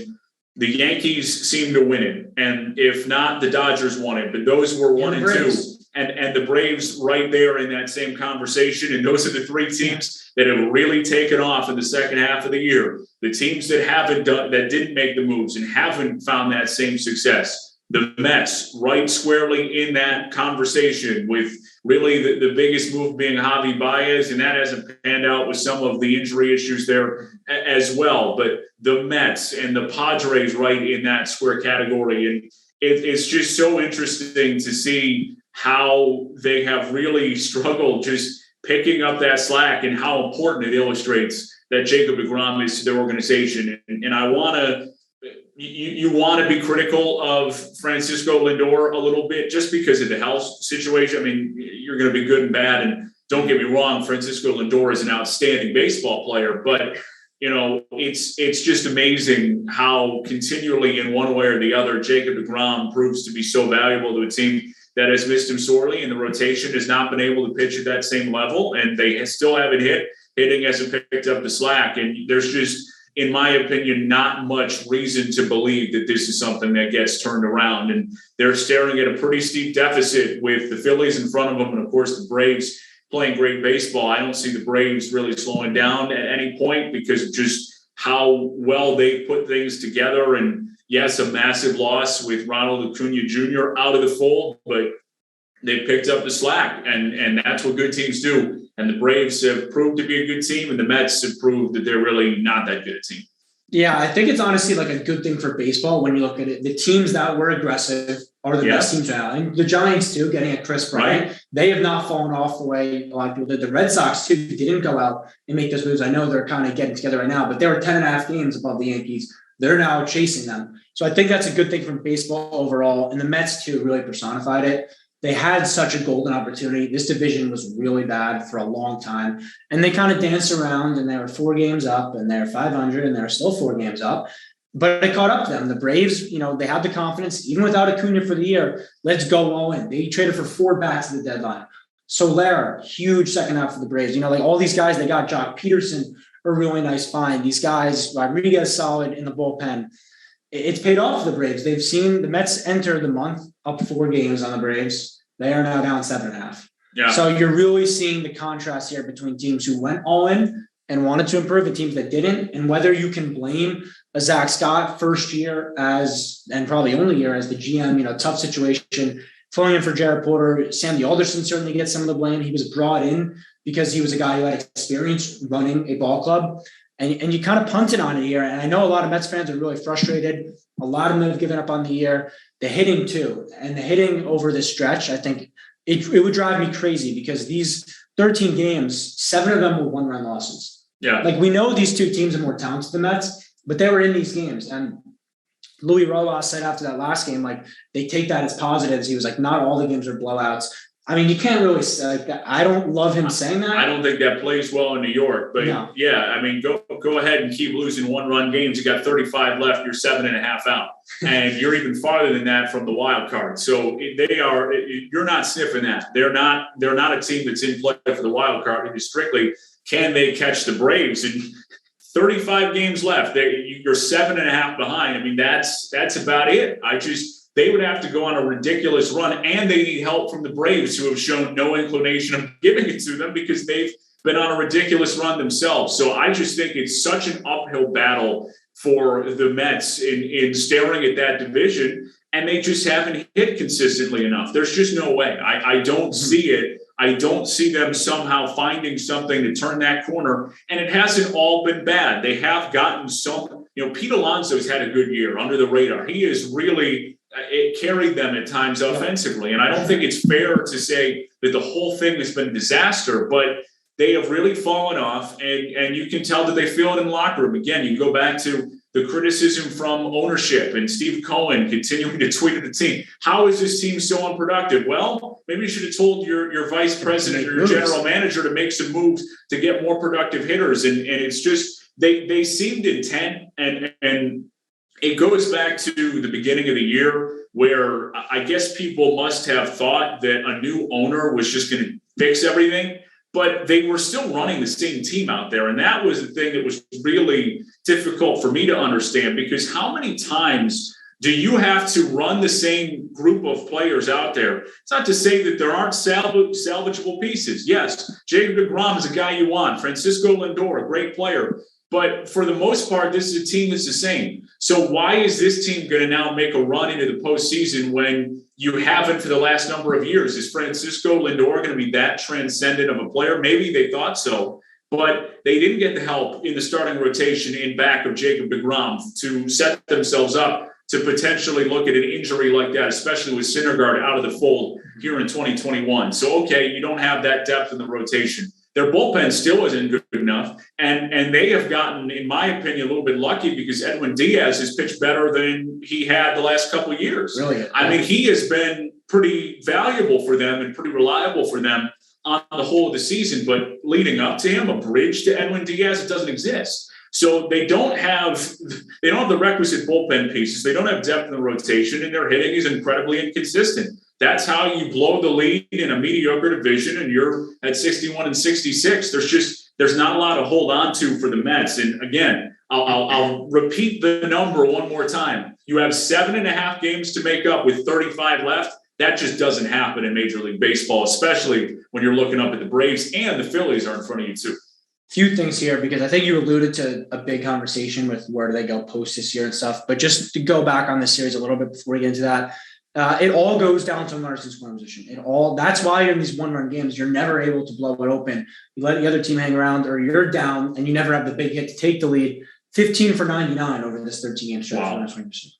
the Yankees seem to win it. And if not, the Dodgers won it. But those were 1 and 2. And the Braves right there in that same conversation. And those are the three teams that have really taken off in the second half of the year. The teams that didn't make the moves and haven't found that same success. The Mets right squarely in that conversation, with really the biggest move being Javi Baez, and that hasn't panned out with some of the injury issues there as well. But the Mets and the Padres right in that square category. And it's just so interesting to see how they have really struggled just picking up that slack, and how important it illustrates that Jacob deGrom is to their organization. And I want to, you want to be critical of Francisco Lindor a little bit, just because of the health situation. I mean, you're going to be good and bad. And don't get me wrong, Francisco Lindor is an outstanding baseball player, but it's just amazing how continually, in one way or the other, Jacob deGrom proves to be so valuable to a team that has missed him sorely, and the rotation has not been able to pitch at that same level, and they still haven't hitting hasn't picked up the slack. And there's just, in my opinion, not much reason to believe that this is something that gets turned around. And they're staring at a pretty steep deficit with the Phillies in front of them, and of course the Braves playing great baseball. I don't see the Braves really slowing down at any point, because of just how well they put things together. And yes, a massive loss with Ronald Acuna Jr. out of the fold, but they picked up the slack, and that's what good teams do. And the Braves have proved to be a good team, and the Mets have proved that they're really not that good a team. Yeah, I think it's honestly like a good thing for baseball when you look at it. The teams that were aggressive are the best teams rallying. The Giants, too, getting at Chris Bryant. Right. They have not fallen off the way a lot of people did. The Red Sox, too, didn't go out and make those moves. I know they're kind of getting together right now, but they were 10.5 games above the Yankees. They're now chasing them. So I think that's a good thing for baseball overall. And the Mets, too, really personified it. They had such a golden opportunity. This division was really bad for a long time. And they kind of danced around, and they were 4 games up, and they're 500, and they're still 4 games up. But it caught up to them. The Braves, they had the confidence, even without Acuna for the year, let's go all in. They traded for 4 bats at the deadline. Soler, huge second half for the Braves. Like all these guys, they got Jock Peterson, a really nice find. These guys, Rodriguez, solid in the bullpen. It's paid off for the Braves. They've seen the Mets enter the month up 4 games on the Braves. They are now down 7.5. Yeah. So you're really seeing the contrast here between teams who went all in and wanted to improve and teams that didn't. And whether you can blame a Zach Scott first year and probably only year as the GM, tough situation, filling in for Jared Porter. Sandy Alderson certainly gets some of the blame. He was brought in because he was a guy who had experience running a ball club. And you kind of punted on it here. And I know a lot of Mets fans are really frustrated. A lot of them have given up on the year. The hitting too. And the hitting over this stretch, I think it would drive me crazy, because these 13 games, 7 of them were 1-run losses. Yeah. Like, we know these two teams are more talented than the Mets, but they were in these games. And Louis Rojas said after that last game, they take that as positives. He was like, not all the games are blowouts. I mean, you can't really say that. I don't love him saying that. I don't think that plays well in New York. But no. Yeah, I mean, go ahead and keep losing 1-run games. You got 35 left. You're 7.5 out, and you're even farther than that from the wild card. So you're not sniffing that. They're not a team that's in play for the wild card. It is strictly, can they catch the Braves? And 35 games left. You're 7.5 behind. I mean, that's about it. they would have to go on a ridiculous run, and they need help from the Braves, who have shown no inclination of giving it to them because they've been on a ridiculous run themselves. So I just think it's such an uphill battle for the Mets in staring at that division, and they just haven't hit consistently enough. There's just no way. I don't see it. I don't see them somehow finding something to turn that corner. And it hasn't all been bad. They have gotten some, Pete Alonso's had a good year under the radar. He has really it carried them at times offensively. And I don't think it's fair to say that the whole thing has been a disaster, but they have really fallen off, and you can tell that they feel it in the locker room. Again, you go back to the criticism from ownership and Steve Cohen continuing to tweet at the team. How is this team so unproductive? Well, maybe you should have told your vice president or your general manager to make some moves to get more productive hitters. And it's just they seemed intent, and it goes back to the beginning of the year where I guess people must have thought that a new owner was just going to fix everything. But they were still running the same team out there. And that was the thing that was really difficult for me to understand, because how many times do you have to run the same group of players out there? It's not to say that there aren't salvageable pieces. Yes, Jacob deGrom is a guy you want. Francisco Lindor, a great player. But for the most part, this is a team that's the same. So why is this team going to now make a run into the postseason when you haven't for the last number of years? Is Francisco Lindor going to be that transcendent of a player? Maybe they thought so, but they didn't get the help in the starting rotation in back of Jacob deGrom to set themselves up to potentially look at an injury like that, especially with Syndergaard out of the fold here in 2021. So, okay, you don't have that depth in the rotation. Their bullpen still isn't good enough, and they have gotten, in my opinion, a little bit lucky because Edwin Diaz has pitched better than he had the last couple of years. Really? I mean, he has been pretty valuable for them and pretty reliable for them on the whole of the season. But leading up to him, a bridge to Edwin Diaz, it doesn't exist. So they don't have the requisite bullpen pieces. They don't have depth in the rotation, and their hitting is incredibly inconsistent. That's how you blow the lead in a mediocre division, and you're at 61 and 66. There's not a lot to hold on to for the Mets. And again, I'll repeat the number one more time. You have 7.5 games to make up with 35 left. That just doesn't happen in Major League Baseball, especially when you're looking up at the Braves and the Phillies are in front of you too. Few things here, because I think you alluded to a big conversation with where do they go post this year and stuff. But just to go back on this series a little bit before we get into that, it all goes down to runners in scoring position. That's why you're in these one-run games. You're never able to blow it open. You let the other team hang around, or you're down, and you never have the big hit to take the lead. 15 for 99 over this 13-game stretch. Wow.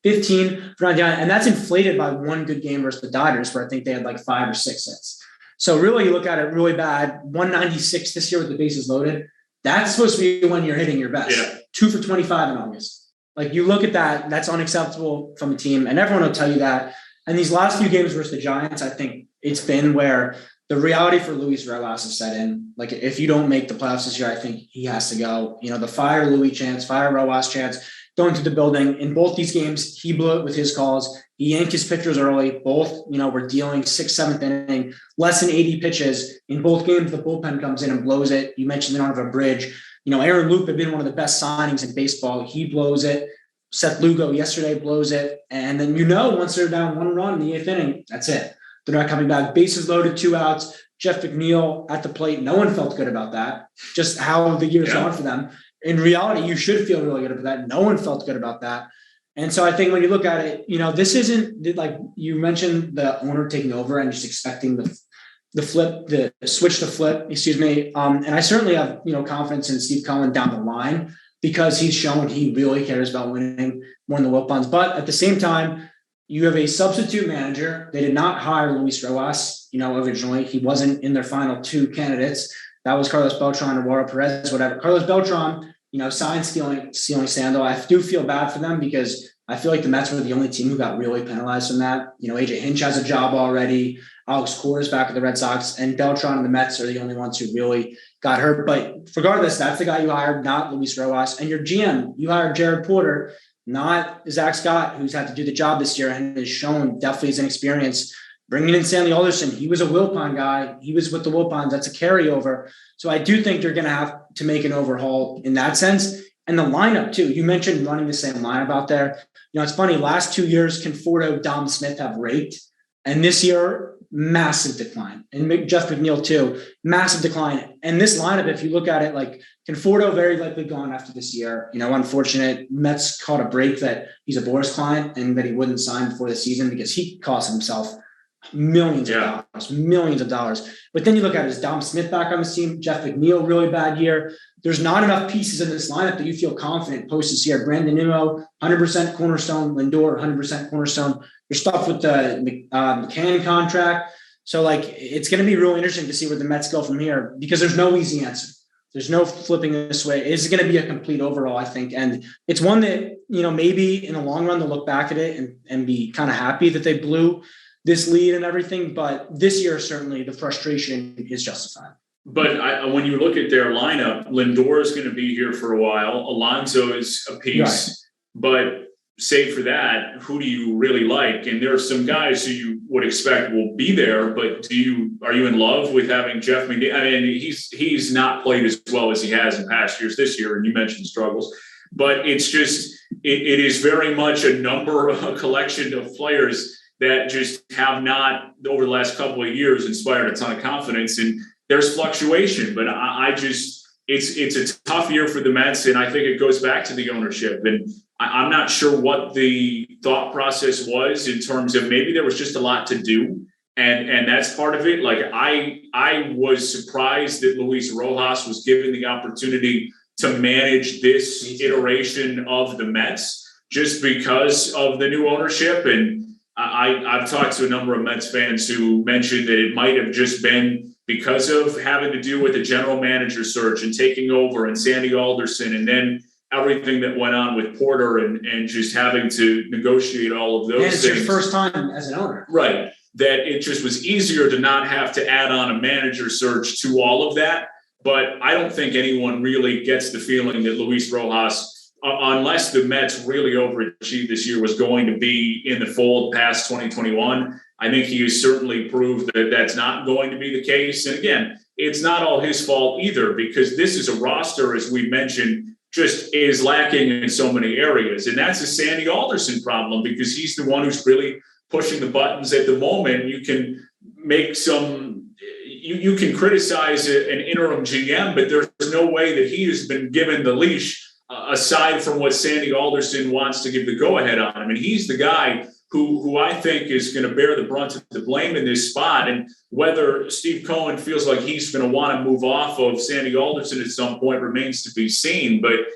15 for 99, and that's inflated by one good game versus the Dodgers, where I think they had like 5 or 6 hits. So really, you look at it really bad. 196 this year with the bases loaded. That's supposed to be when you're hitting your best. Yeah. 2 for 25 in August. Like, you look at that, that's unacceptable from a team, and everyone will tell you that. And these last few games versus the Giants, I think it's been where the reality for Luis Rojas has set in. Like, if you don't make the playoffs this year, I think he has to go. The fire Luis chance, fire Rojas chance, going to the building. In both these games, he blew it with his calls. He yanked his pitchers early. Both, were dealing 6th, 7th inning, less than 80 pitches. In both games, the bullpen comes in and blows it. You mentioned they don't have a bridge. Aaron Loop had been one of the best signings in baseball. He blows it. Seth Lugo yesterday blows it. And then, once they're down 1 run in the 8th inning, that's it. They're not coming back. Bases loaded, 2 outs. Jeff McNeil at the plate. No one felt good about that. Just how the year's gone for them. In reality, you should feel really good about that. No one felt good about that. And so I think when you look at it, this isn't like you mentioned the owner taking over and just expecting the switch to flip, and I certainly have, confidence in Steve Cohen down the line, because he's shown he really cares about winning more than the Wilpons. But at the same time, you have a substitute manager. They did not hire Luis Rojas, originally. He wasn't in their final 2 candidates. That was Carlos Beltran or Eduardo Perez, whatever. Carlos Beltran, signed stealing Sando. I do feel bad for them, because I feel like the Mets were the only team who got really penalized from that. AJ Hinch has a job already. Alex Cora is back at the Red Sox, and Beltran and the Mets are the only ones who really got hurt. But regardless, that's the guy you hired, not Luis Rojas. And your GM, you hired Jared Porter, not Zach Scott, who's had to do the job this year and has shown definitely his inexperience. Bringing in Stanley Alderson, he was a Wilpon guy. He was with the Wilpons. That's a carryover. So I do think you're going to have to make an overhaul in that sense. And the lineup too. You mentioned running the same lineup out there. It's funny. Last 2 years, Conforto, Dom Smith have raked, and this year, massive decline. And Jeff McNeil too, massive decline. And this lineup, if you look at it, like Conforto very likely gone after this year. Unfortunate. Mets caught a break that he's a Boris client and that he wouldn't sign before the season because he cost himself millions of dollars. But then you look at it, is Dom Smith back on the team? Jeff McNeil, really bad year. There's not enough pieces in this lineup that you feel confident post this year. Brandon Nimmo, 100% cornerstone. Lindor, 100% cornerstone. You're stuck with the McCann contract. So, it's going to be really interesting to see where the Mets go from here because there's no easy answer. There's no flipping this way. It's going to be a complete overall, I think. And it's one that, maybe in the long run, they'll look back at it and be kind of happy that they blew this lead and everything. But this year, certainly the frustration is justified. But when you look at their lineup, Lindor is going to be here for a while. Alonso is a piece. Right. But save for that, who do you really like? And there are some guys who you would expect will be there, but are you in love with having Jeff McNeil? I mean, he's not played as well as he has in past years this year, and you mentioned struggles. But it's just it is very much a collection of players that just have not, over the last couple of years, inspired a ton of confidence. And there's fluctuation, but it's a tough year for the Mets, and I think it goes back to the ownership. And I'm not sure what the thought process was in terms of maybe there was just a lot to do, and that's part of it. I was surprised that Luis Rojas was given the opportunity to manage this iteration of the Mets just because of the new ownership. And I've talked to a number of Mets fans who mentioned that it might have just been because of having to do with the general manager search and taking over and Sandy Alderson, and then everything that went on with Porter and just having to negotiate all of those things. And it's your first time as an owner. Right. That it just was easier to not have to add on a manager search to all of that. But I don't think anyone really gets the feeling that Luis Rojas, unless the Mets really overachieved this year, was going to be in the fold past 2021. I think he has certainly proved that that's not going to be the case. And again, it's not all his fault either, because this is a roster, as we mentioned, just is lacking in so many areas. And that's a Sandy Alderson problem, because he's the one who's really pushing the buttons at the moment. You can make you can criticize an interim GM, but there's no way that he has been given the leash aside from what Sandy Alderson wants to give the go-ahead on. I mean, he's the guy who I think is going to bear the brunt of the blame in this spot. And whether Steve Cohen feels like he's going to want to move off of Sandy Alderson at some point remains to be seen. But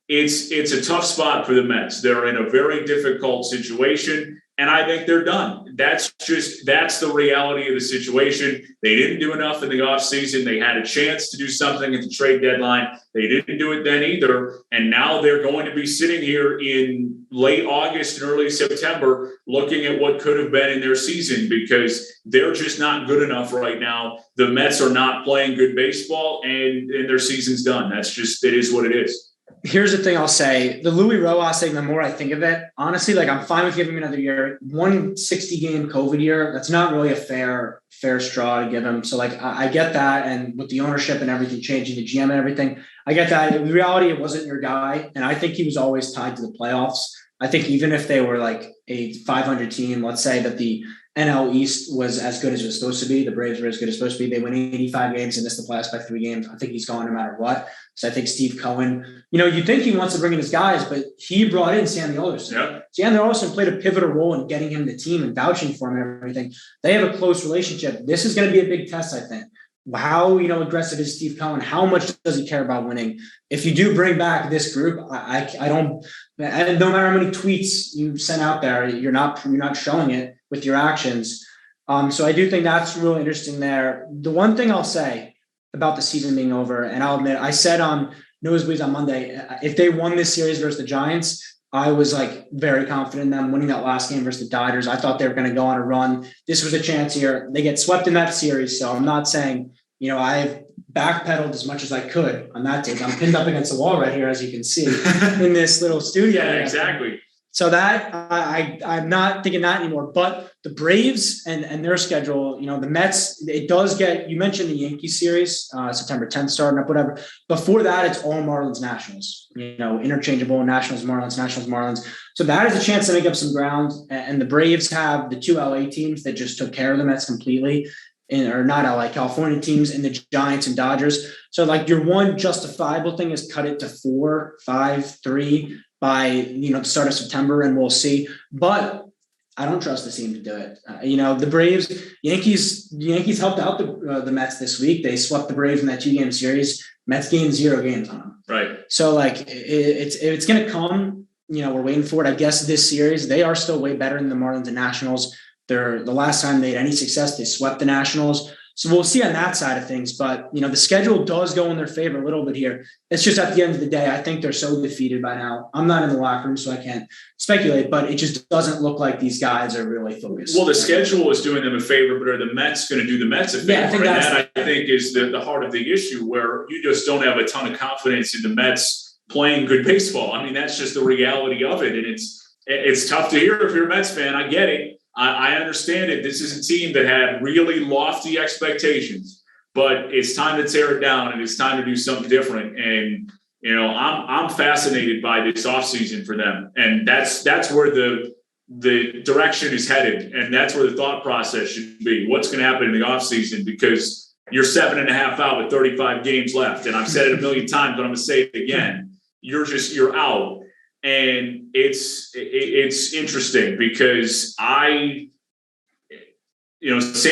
it's a tough spot for the Mets. They're in a very difficult situation, and I think they're done. That's the reality of the situation. They didn't do enough in the offseason. They had a chance to do something at the trade deadline. They didn't do it then either. And now they're going to be sitting here in late August and early September looking at what could have been in their season, because they're just not good enough right now. The Mets are not playing good baseball, and their season's done. It is what it is. Here's the thing I'll say. The Luis Rojas thing, the more I think of it, honestly, I'm fine with giving him another year. 160-game COVID year, that's not really a fair straw to give him. So, I get that. And with the ownership and everything changing, the GM and everything, I get that. In reality, it wasn't your guy. And I think he was always tied to the playoffs. I think even if they were a 500 team, let's say that the NL East was as good as it was supposed to be, the Braves were as good as supposed to be, they win 85 games and miss the playoffs by 3 games. I think he's gone no matter what. So I think Steve Cohen, you think he wants to bring in his guys, but he brought in Sandy Alderson. Yep. Sandy Alderson played a pivotal role in getting him the team and vouching for him and everything. They have a close relationship. This is going to be a big test, I think. How aggressive is Steve Cohen? How much does he care about winning? If you do bring back this group, I don't. And no matter how many tweets you send out there, you're not showing it with your actions. So I do think that's really interesting there. The one thing I'll say about the season being over, and I'll admit, I said on Nosebleeds on Monday, if they won this series versus the Giants, I was very confident in them winning that last game versus the Dodgers. I thought they were going to go on a run. This was a chance here. They get swept in that series. So I'm not saying, I've backpedaled as much as I could on that take. I'm pinned up against the wall right here, as you can see in this little studio. Yeah, exactly. So that I'm not thinking that anymore. But the Braves and their schedule, the Mets, it does get, you mentioned the Yankees series, September 10th starting up, whatever. Before that, it's all Marlins Nationals, interchangeable Nationals, Marlins. So that is a chance to make up some ground. And the Braves have the 2 LA teams that just took care of the Mets completely, or not LA, California teams, and the Giants and Dodgers. So like your one justifiable thing is cut it to 4, 5, 3 by, the start of September, and we'll see. But I don't trust the team to do it. The Braves, Yankees helped out the Mets this week. They swept the Braves in that 2-game series. Mets gained 0 games on them. Right. So like it's going to come, we're waiting for it. I guess this series, they are still way better than the Marlins and Nationals. The last time they had any success, they swept the Nationals. So we'll see on that side of things. But, the schedule does go in their favor a little bit here. It's just at the end of the day, I think they're so defeated by now. I'm not in the locker room, so I can't speculate, but it just doesn't look like these guys are really focused. Well, the schedule is doing them a favor, but are the Mets going to do the Mets a favor? Yeah, I think is the heart of the issue, where you just don't have a ton of confidence in the Mets playing good baseball. I mean, that's just the reality of it. And it's tough to hear if you're a Mets fan. I get it. I understand it. This is a team that had really lofty expectations, but it's time to tear it down, and it's time to do something different. And, I'm fascinated by this offseason for them. And that's where the direction is headed. And that's where the thought process should be. What's going to happen in the offseason? Because you're 7.5 out with 35 games left. And I've said it a million times, but I'm going to say it again. You're out. And it's interesting because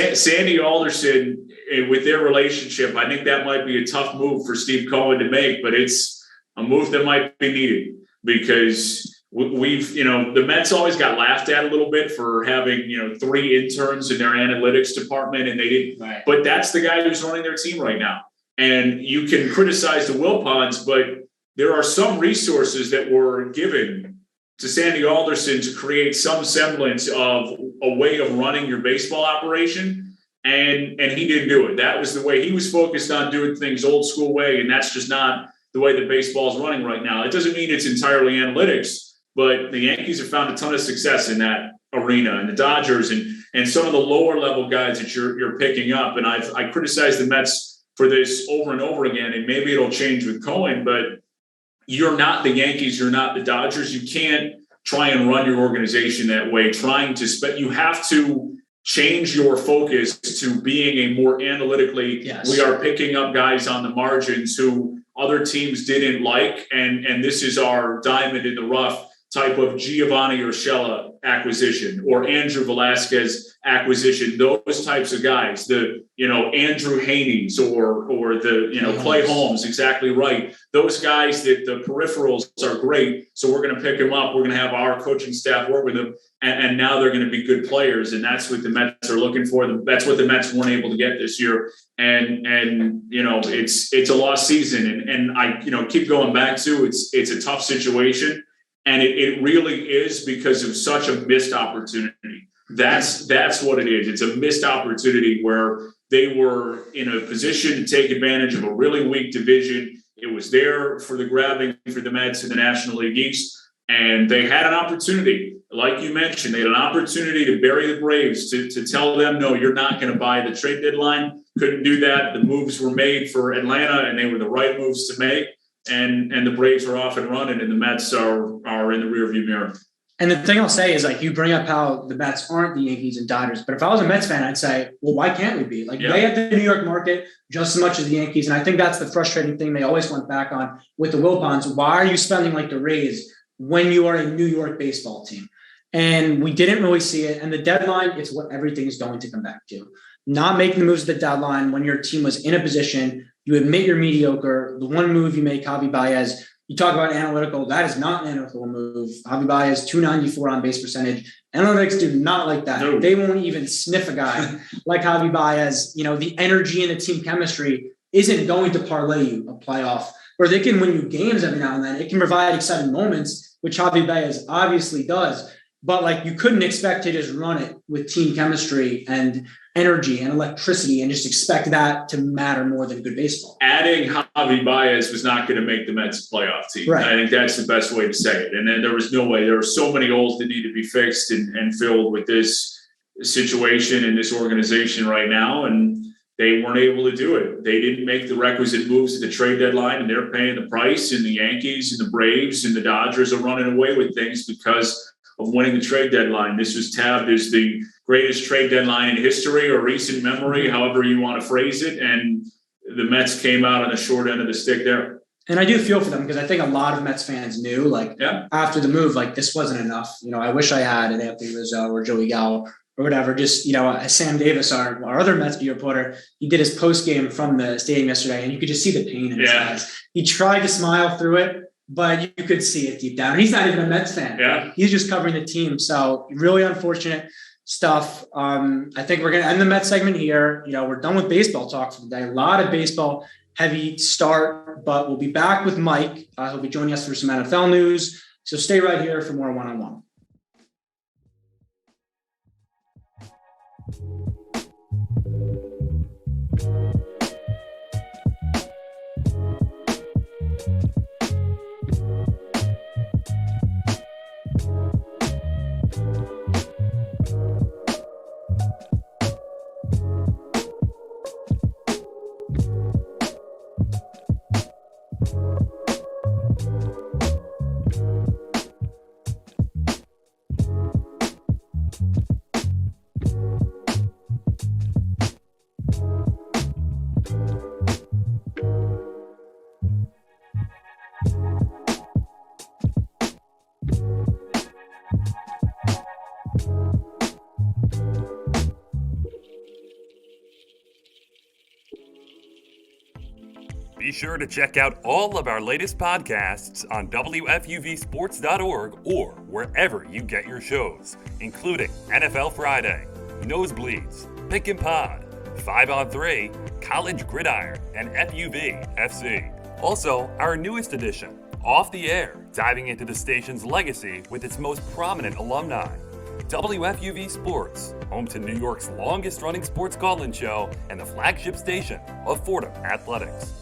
Sandy Alderson, with their relationship, I think that might be a tough move for Steve Cohen to make, but it's a move that might be needed because the Mets always got laughed at a little bit for having, 3 interns in their analytics department, and they didn't, right. But that's the guy who's running their team right now. And you can criticize the Wilpons, but there are some resources that were given to Sandy Alderson to create some semblance of a way of running your baseball operation, and he didn't do it. That was the way he was focused on doing things old school way, and that's just not the way that baseball is running right now. It doesn't mean it's entirely analytics, but the Yankees have found a ton of success in that arena, and the Dodgers and some of the lower level guys that you're picking up. And I criticize the Mets for this over and over again, and maybe it'll change with Cohen, but you're not the Yankees. You're not the Dodgers. You can't try and run your organization that way. You have to change your focus to being a more analytically, yes. We are picking up guys on the margins who other teams didn't like. And this is our diamond in the rough type of Giovanni Urshela acquisition or Andrew Velasquez acquisition, those types of guys, the, Andrew Haney's or the, Clay Holmes, exactly right. Those guys that the peripherals are great. So we're going to pick them up. We're going to have our coaching staff work with them. And now they're going to be good players. And that's what the Mets are looking for. That's what the Mets weren't able to get this year. And it's a lost season. And I, keep going back to it's a tough situation. And it really is because of such a missed opportunity. That's what it is. It's a missed opportunity where they were in a position to take advantage of a really weak division. It was there for the grabbing for the Mets in the National League East. And they had an opportunity, like you mentioned, they had an opportunity to bury the Braves, to tell them, no, you're not going to buy the trade deadline. Couldn't do that. The moves were made for Atlanta, and they were the right moves to make. And the Braves are off and running, and the Mets are in the rearview mirror. And the thing I'll say is, you bring up how the Mets aren't the Yankees and Dodgers, but if I was a Mets fan, I'd say, well, why can't we be? They have the New York market just as much as the Yankees. And I think that's the frustrating thing they always went back on with the Wilpons. Why are you spending like the Rays when you are a New York baseball team? And we didn't really see it. And the deadline, it's what everything is going to come back to. Not making the moves at the deadline when your team was in a position, you admit you're mediocre. The one move you make, Javi Baez, you talk about analytical. That is not an analytical move. Javi Baez, 294 on base percentage. Analytics do not like that. No. They won't even sniff a guy like Javi Baez. The energy and the team chemistry isn't going to parlay you a playoff, or they can win you games every now and then. It can provide exciting moments, which Javi Baez obviously does. But you couldn't expect to just run it with team chemistry and energy and electricity and just expect that to matter more than good baseball. Adding Javi Baez was not going to make the Mets a playoff team. Right. I think that's the best way to say it. And then there was no way. There were so many holes that need to be fixed and filled with this situation in this organization right now. And they weren't able to do it. They didn't make the requisite moves at the trade deadline, and they're paying the price. And the Yankees and the Braves and the Dodgers are running away with things because of winning the trade deadline. This was tabbed as the greatest trade deadline in history or recent memory, however you want to phrase it. And the Mets came out on the short end of the stick there. And I do feel for them because I think a lot of Mets fans knew, after the move, this wasn't enough. I wish I had an Anthony Rizzo or Joey Gallo or whatever. Just, Sam Davis, our other Mets beat reporter, he did his post game from the stadium yesterday, and you could just see the pain in his eyes. He tried to smile through it, but you could see it deep down. And he's not even a Mets fan. Yeah. He's just covering the team. So really unfortunate stuff. I think we're going to end the Mets segment here. We're done with baseball talk for the day. A lot of baseball heavy start, but we'll be back with Mike. He'll be joining us for some NFL news. So stay right here for more one-on-one. Be sure to check out all of our latest podcasts on WFUVsports.org or wherever you get your shows, including NFL Friday, Nosebleeds, Pick and Pod, 5 on 3, College Gridiron, and FUV FC. Also, our newest edition, Off the Air, diving into the station's legacy with its most prominent alumni. WFUV Sports, home to New York's longest-running sports call-in show and the flagship station of Fordham Athletics.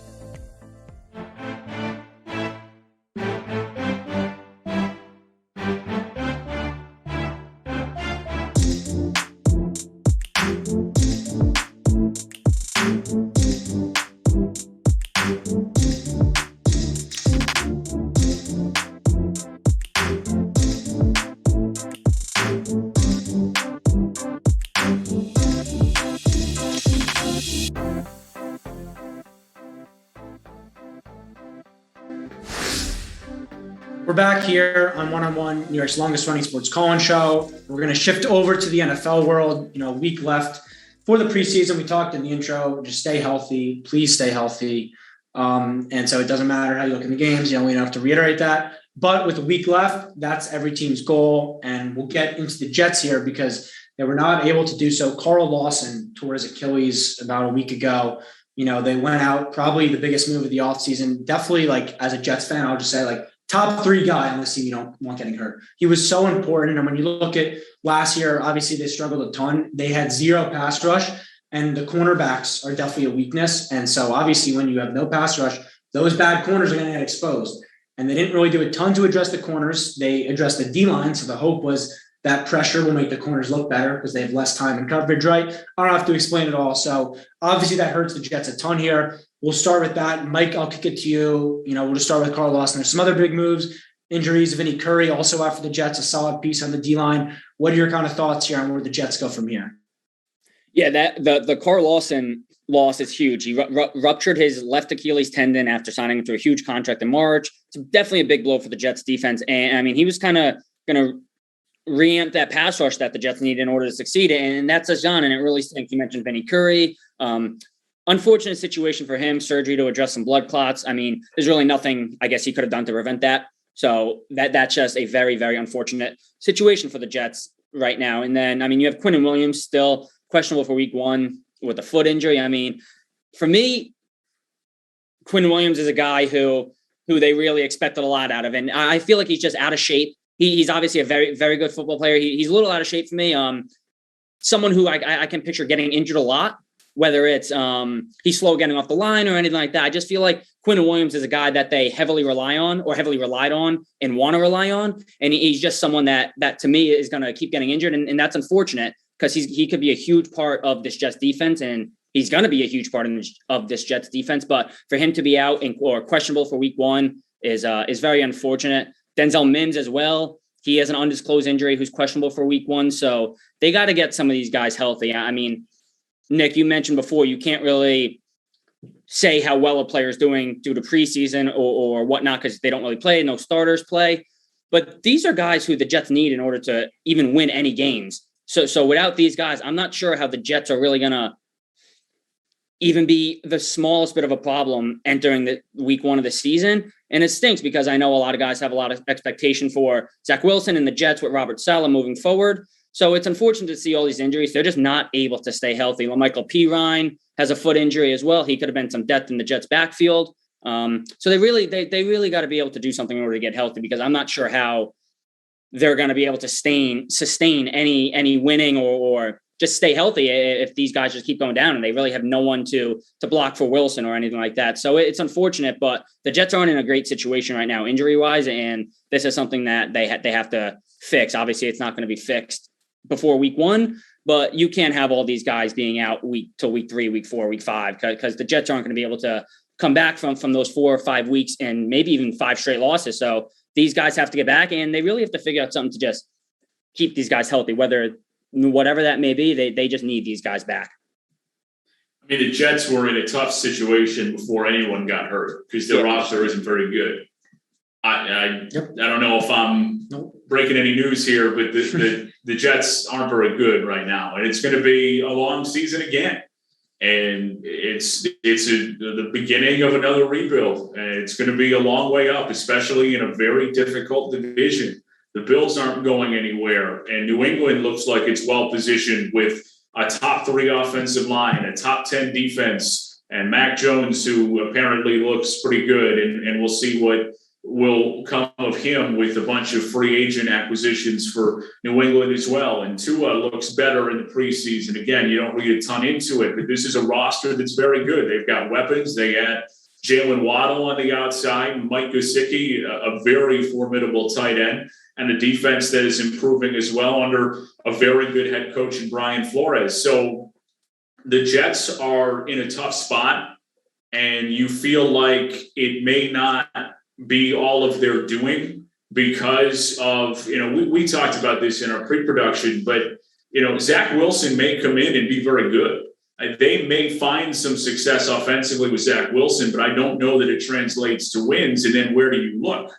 We're back here on One-on-One, New York's longest running sports call-in show. We're going to shift over to the NFL world. A week left for the preseason. We talked in the intro, just stay healthy. Please stay healthy. And so it doesn't matter how you look in the games. We don't have to reiterate that. But with a week left, that's every team's goal. And we'll get into the Jets here because they were not able to do so. Carl Lawson tore his Achilles about a week ago. They went out, probably the biggest move of the offseason. Definitely, as a Jets fan, I'll just say, top 3 guy on this team you don't want getting hurt. He was so important. And when you look at last year, obviously they struggled a ton. They had 0 pass rush, and the cornerbacks are definitely a weakness. And so obviously when you have no pass rush, those bad corners are going to get exposed. And they didn't really do a ton to address the corners. They addressed the D-line. So the hope was that pressure will make the corners look better because they have less time in coverage, right? I don't have to explain it all. So obviously that hurts the Jets a ton here. We'll start with that. Mike, I'll kick it to you. We'll just start with Carl Lawson. There's some other big moves, injuries. Vinny Curry also after the Jets, a solid piece on the D-line. What are your kind of thoughts here on where the Jets go from here? Yeah, the Carl Lawson loss is huge. He ruptured his left Achilles tendon after signing to a huge contract in March. It's definitely a big blow for the Jets defense. And he was kind of going to reamp that pass rush that the Jets need in order to succeed. And that's us done. And it really stinks. You mentioned Vinny Curry. Unfortunate situation for him, surgery to address some blood clots. There's really nothing, I guess, he could have done to prevent that. So that's just a very, very unfortunate situation for the Jets right now. And then, you have Quinnen Williams still questionable for week 1 with a foot injury. For me, Quinnen Williams is a guy who they really expected a lot out of. And I feel like he's just out of shape. He's obviously a very, very good football player. He's a little out of shape for me. someone who I can picture getting injured a lot, whether it's he's slow getting off the line or anything like that. I just feel like Quinn Williams is a guy that they heavily rely on or heavily relied on and want to rely on. And he's just someone that to me is going to keep getting injured. And that's unfortunate because he could be a huge part of this Jets defense, and he's going to be a huge part of this Jets defense. But for him to be out or questionable for week 1 is very unfortunate. Denzel Mims as well. He has an undisclosed injury who's questionable for week 1. So they got to get some of these guys healthy. I mean, Nick, you mentioned before, you can't really say how well a player is doing due to preseason or whatnot because they don't really play, no starters play. But these are guys who the Jets need in order to even win any games. So without these guys, I'm not sure how the Jets are really going to even be the smallest bit of a problem entering the week 1 of the season. And it stinks because I know a lot of guys have a lot of expectation for Zach Wilson and the Jets with Robert Saleh moving forward. So it's unfortunate to see all these injuries. They're just not able to stay healthy. LaMichael Pirine has a foot injury as well. He could have been some depth in the Jets backfield. So they really got to be able to do something in order to get healthy, because I'm not sure how they're going to be able to sustain any winning or just stay healthy if these guys just keep going down and they really have no one to block for Wilson or anything like that. So it's unfortunate, but the Jets aren't in a great situation right now injury wise. And this is something that they have to fix. Obviously it's not going to be fixed before week 1, but you can't have all these guys being out till week 3, week 4, week 5, because the Jets aren't going to be able to come back from those 4 or 5 weeks and maybe even 5 straight losses. So these guys have to get back, and they really have to figure out something to just keep these guys healthy, whatever that may be. They just need these guys back. I mean, the Jets were in a tough situation before anyone got hurt because their roster isn't very good. I don't know if I'm breaking any news here, but the Jets aren't very good right now, and it's going to be a long season again. And it's the beginning of another rebuild, and it's going to be a long way up, especially in a very difficult division. The Bills aren't going anywhere, and New England looks like it's well positioned with a top 3 offensive line, a top 10 defense, and Mac Jones, who apparently looks pretty good, and we'll see what will come of him with a bunch of free agent acquisitions for New England as well. And Tua looks better in the preseason. Again, you don't read a ton into it, but this is a roster that's very good. They've got weapons. They had Jalen Waddle on the outside, Mike Gesicki, a very formidable tight end, and a defense that is improving as well under a very good head coach in Brian Flores. So the Jets are in a tough spot, and you feel like it may not be all of their doing because of, we talked about this in our pre-production, but, Zach Wilson may come in and be very good. They may find some success offensively with Zach Wilson, but I don't know that it translates to wins. And then where do you look?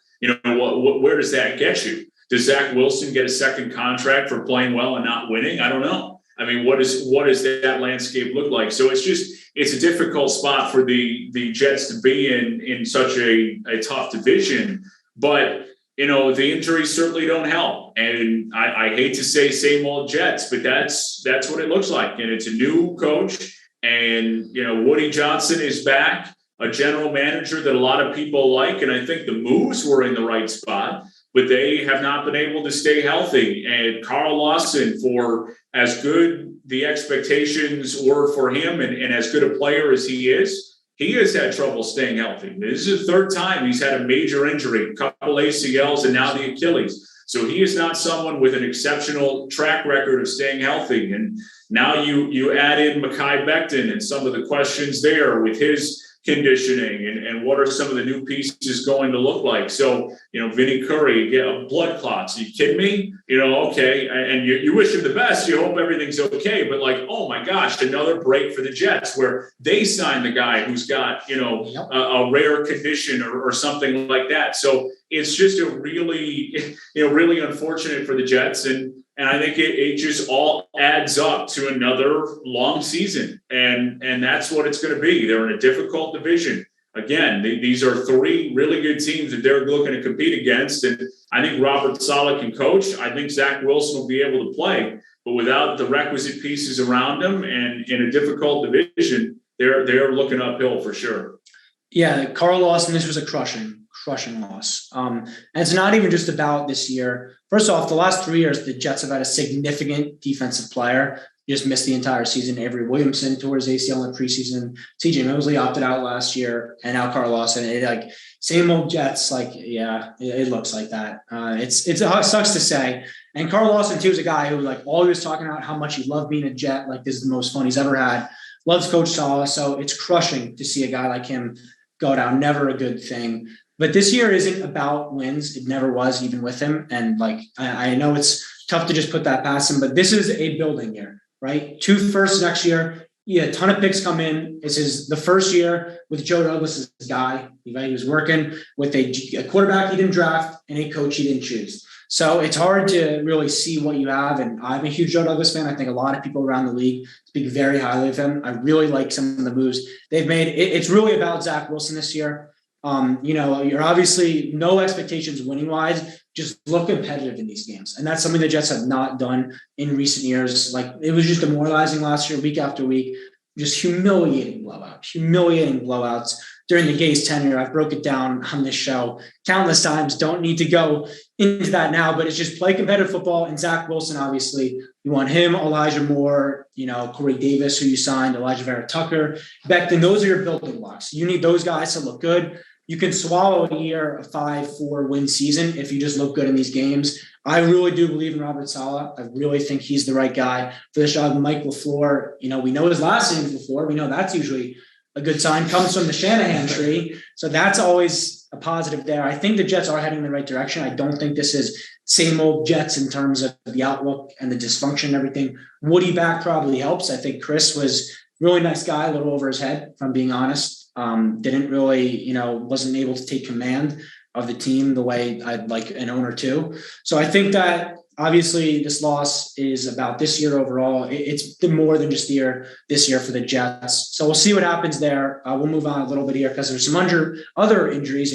Where does that get you? Does Zach Wilson get a second contract for playing well and not winning? I don't know. I mean, what does that landscape look like? So it's a difficult spot for the Jets to be in such a tough division. But, the injuries certainly don't help. And I hate to say same old Jets, but that's what it looks like. And it's a new coach. And, Woody Johnson is back, a general manager that a lot of people like. And I think the moves were in the right spot, but they have not been able to stay healthy. And Carl Lawson, for as good the expectations were for him and as good a player as he has had trouble staying healthy. This is the 3rd time he's had a major injury, a couple ACLs and now the Achilles. So he is not someone with an exceptional track record of staying healthy. And now you add in Mekhi Becton and some of the questions there with his conditioning and what are some of the new pieces going to look like. So, Vinny Curry, blood clots. Are you kidding me? Okay. And you wish him the best. You hope everything's okay. But oh my gosh, another break for the Jets where they signed the guy who's got, a rare condition or something like that. So it's just a really, really unfortunate for the Jets. And I think it just all adds up to another long season. And that's what it's going to be. They're in a difficult division. Again, these are 3 really good teams that they're looking to compete against. And I think Robert Saleh can coach. I think Zach Wilson will be able to play. But without the requisite pieces around them and in a difficult division, they're looking uphill for sure. Yeah, Carl Lawson, this was a crushing loss. And it's not even just about this year. First off, the last 3 years, the Jets have had a significant defensive player just missed the entire season. Avery Williamson tore his ACL in the preseason. TJ Mosley opted out last year, and now Carl Lawson. Same old Jets. It looks like that. It sucks to say. And Carl Lawson too is a guy who always talking about how much he loved being a Jet. This is the most fun he's ever had. Loves Coach Saleh. So it's crushing to see a guy like him go down. Never a good thing. But this year isn't about wins. It never was, even with him. And I know it's tough to just put that past him, but this is a building year, right? 2 firsts next year. Yeah, a ton of picks come in. This is the first year with Joe Douglas' guy. He was working with a quarterback he didn't draft and a coach he didn't choose. So it's hard to really see what you have. And I'm a huge Joe Douglas fan. I think a lot of people around the league speak very highly of him. I really like some of the moves they've made. It's really about Zach Wilson this year. You're obviously no expectations winning wise, just look competitive in these games. And that's something the Jets have not done in recent years. It was just demoralizing last year, week after week, just humiliating blowouts during the Gase tenure. I've broke it down on this show countless times. Don't need to go into that now, but it's just play competitive football. And Zach Wilson, obviously, you want him, Elijah Moore, Corey Davis, who you signed, Elijah Vera Tucker, Becton. Those are your building blocks. You need those guys to look good. You can swallow a 5-4 win season if you just look good in these games. I really do believe in Robert Saleh. I really think he's the right guy for this job. Mike LaFleur, we know his last name is LaFleur. We know that's usually a good sign. Comes from the Shanahan tree. So that's always a positive there. I think the Jets are heading in the right direction. I don't think this is same old Jets in terms of the outlook and the dysfunction and everything. Woody back probably helps. I think Chris was a really nice guy, a little over his head, if I'm being honest. Didn't really, wasn't able to take command of the team the way I'd like an owner to. So I think that obviously this loss is about this year overall. It's more than just this year for the Jets. So we'll see what happens there. We'll move on a little bit here because there's some other injuries,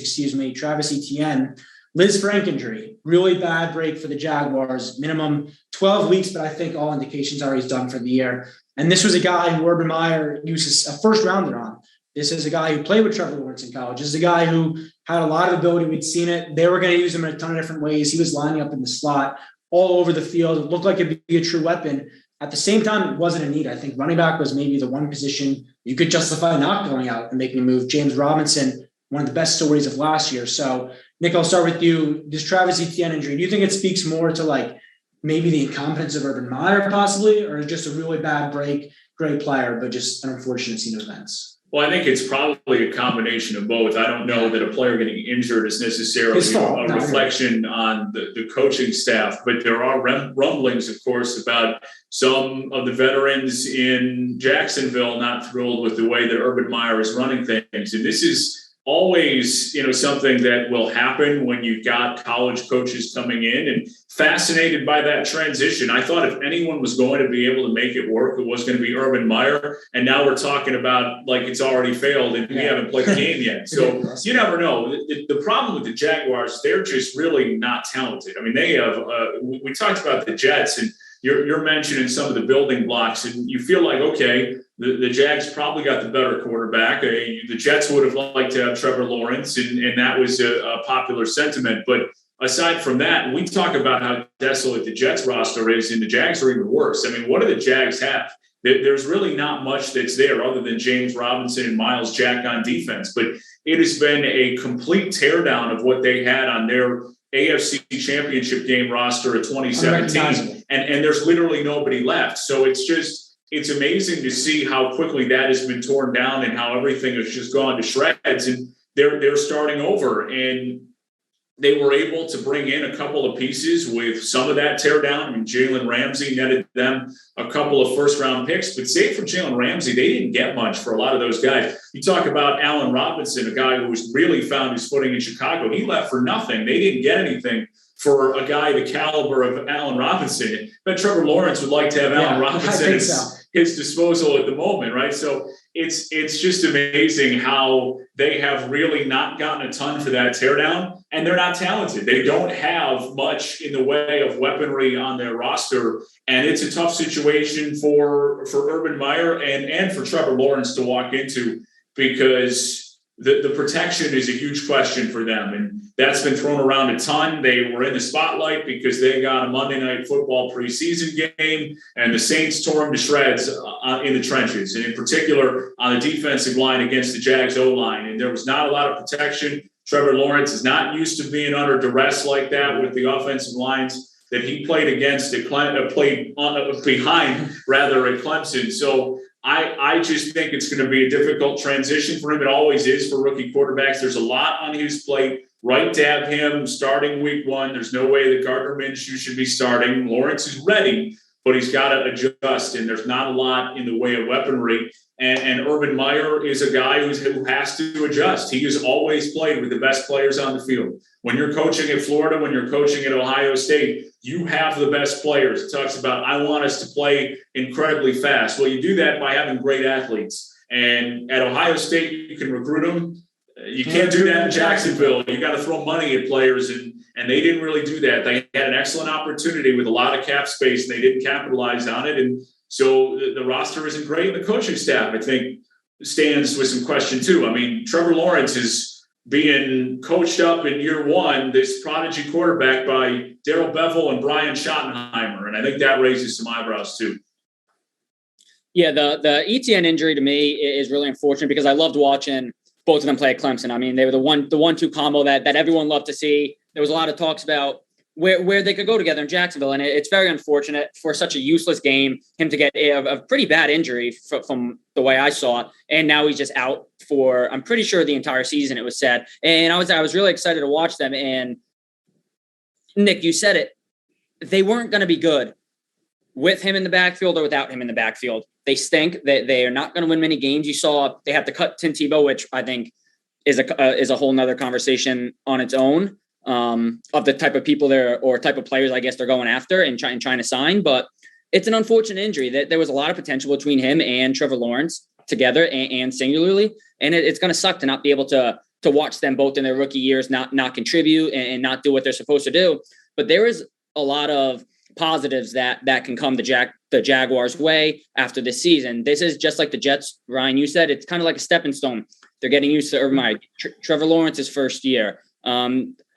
Travis Etienne, Liz Frank injury, really bad break for the Jaguars, minimum 12 weeks, but I think all indications are he's done for the year. And this was a guy who Urban Meyer uses a first rounder on. This is a guy who played with Trevor Lawrence in college. This is a guy who had a lot of ability. We'd seen it. They were going to use him in a ton of different ways. He was lining up in the slot all over the field. It looked like it'd be a true weapon. At the same time, it wasn't a need. I think running back was maybe the one position you could justify not going out and making a move. James Robinson, one of the best stories of last year. So, Nick, I'll start with you. This Travis Etienne injury, do you think it speaks more to maybe the incompetence of Urban Meyer possibly, or just a really bad break, great player, but just an unfortunate scene of events? Well, I think it's probably a combination of both. I don't know that a player getting injured is necessarily a reflection on the coaching staff, but there are rumblings, of course, about some of the veterans in Jacksonville not thrilled with the way that Urban Meyer is running things. And this is always, something that will happen when you've got college coaches coming in, and fascinated by that transition. I thought if anyone was going to be able to make it work, it was going to be Urban Meyer. And now we're talking about it's already failed and we haven't played the game yet. So you never know. The problem with the Jaguars, they're just really not talented. I mean, they have, we talked about the Jets, and you're mentioning some of the building blocks, and you feel like, okay, the Jags probably got the better quarterback. The Jets would have liked to have Trevor Lawrence, and that was a popular sentiment. But aside from that, we talk about how desolate the Jets roster is, and the Jags are even worse. I mean, what do the Jags have? There's really not much that's there other than James Robinson and Miles Jack on defense. But it has been a complete teardown of what they had on their AFC Championship game roster of 2017. And there's literally nobody left. So it's amazing to see how quickly that has been torn down and how everything has just gone to shreds, and they're starting over. And they were able to bring in a couple of pieces with some of that teardown. I mean, Jalen Ramsey netted them a couple of first-round picks, but save for Jalen Ramsey, they didn't get much for a lot of those guys. You talk about Allen Robinson, a guy who was really found his footing in Chicago. He left for nothing. They didn't get anything for a guy the caliber of Allen Robinson. But Trevor Lawrence would like to have Allen Robinson his disposal at the moment, right? So it's just amazing how they have really not gotten a ton for that teardown, and they're not talented. They don't have much in the way of weaponry on their roster, and it's a tough situation for Urban Meyer and for Trevor Lawrence to walk into, because the protection is a huge question for them. And that's been thrown around a ton. They were in the spotlight because they got a Monday Night Football preseason game, and the Saints tore them to shreds in the trenches, and in particular on the defensive line against the Jags O-line. And there was not a lot of protection. Trevor Lawrence is not used to being under duress like that with the offensive lines that he played against, behind rather at Clemson. So I just think it's going to be a difficult transition for him. It always is for rookie quarterbacks. There's a lot on his plate. Right to have him starting week one. There's no way that Gardner Minshew should be starting. Lawrence is ready, but he's got to adjust, and there's not a lot in the way of weaponry. And Urban Meyer is a guy who has to adjust. He has always played with the best players on the field. When you're coaching at Florida, when you're coaching at Ohio State, you have the best players. It talks about, I want us to play incredibly fast. Well, you do that by having great athletes. And at Ohio State, you can recruit them. You can't do that in Jacksonville. You got to throw money at players, and they didn't really do that. They had an excellent opportunity with a lot of cap space, and they didn't capitalize on it. And so the roster isn't great. The coaching staff, I think, stands with some question too. I mean, Trevor Lawrence is being coached up in year one, this prodigy quarterback, by Darrell Bevell and Brian Schottenheimer. And I think that raises some eyebrows too. Yeah, the ETN injury to me is really unfortunate because I loved watching both of them play at Clemson. I mean, they were the 1-2 combo that everyone loved to see. There was a lot of talks about where they could go together in Jacksonville. And it's very unfortunate for such a useless game, him to get a pretty bad injury from the way I saw it. And now he's just out for, I'm pretty sure, the entire season, it was said. And I was really excited to watch them. And Nick, you said it, they weren't going to be good with him in the backfield or without him in the backfield. They stink. They are not going to win many games. You saw they have to cut Tim Tebow, which I think is a whole nother conversation on its own. Of the type of people there or type of players, I guess, they're going after and trying to sign. But it's an unfortunate injury. That there was a lot of potential between him and Trevor Lawrence together and singularly. And it's going to suck to not be able to watch them both in their rookie years, not contribute and not do what they're supposed to do. But there is a lot of positives that can come the Jaguars' way after this season. This is just like the Jets, Ryan, you said, it's kind of like a stepping stone. They're getting used to Urban Meyer. Trevor Lawrence's first year.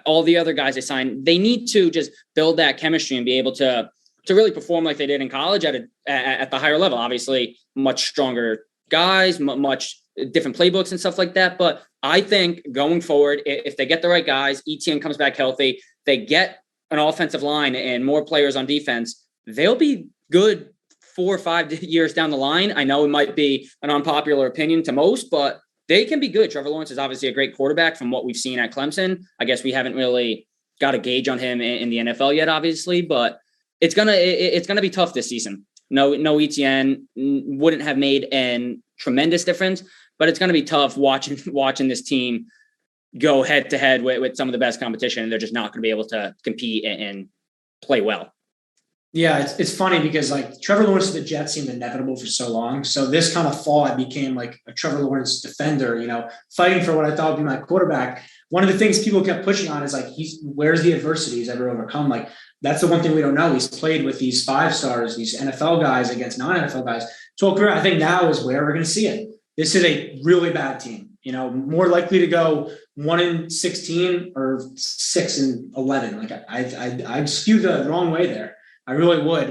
All the other guys they signed, they need to just build that chemistry and be able to really perform like they did in college at the higher level. Obviously, much stronger guys, much different playbooks and stuff like that. But I think going forward, if they get the right guys, ETN comes back healthy, they get an offensive line and more players on defense, they'll be good 4 or 5 years down the line. I know it might be an unpopular opinion to most, but they can be good. Trevor Lawrence is obviously a great quarterback from what we've seen at Clemson. I guess we haven't really got a gauge on him in the NFL yet, obviously, but it's gonna be tough this season. No ETN wouldn't have made a tremendous difference, but it's gonna be tough watching this team go head to head with some of the best competition, and they're just not gonna be able to compete and play well. Yeah, it's funny because like Trevor Lawrence to the Jets seemed inevitable for so long. So this kind of fall, I became like a Trevor Lawrence defender, fighting for what I thought would be my quarterback. One of the things people kept pushing on is like, where's the adversity he's ever overcome? Like, that's the one thing we don't know. He's played with these 5 stars, these NFL guys against non-NFL guys. So I think now is where we're going to see it. This is a really bad team, more likely to go 1-16 or 6-11. Like I skew the wrong way there. I really would.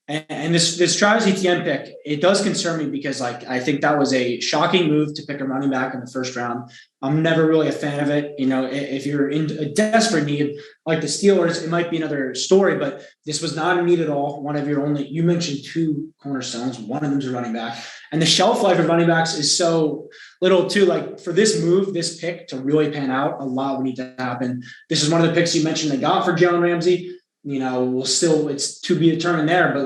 And this Travis Etienne pick, it does concern me because I think that was a shocking move to pick a running back in the first round. I'm never really a fan of it. If you're in a desperate need like the Steelers, it might be another story, but this was not a need at all. You mentioned 2 cornerstones. One of them's a running back, and the shelf life of running backs is so little too. Like for this pick to really pan out, a lot would need to happen. This is one of the picks you mentioned they got for Jalen Ramsey. It's to be determined there, but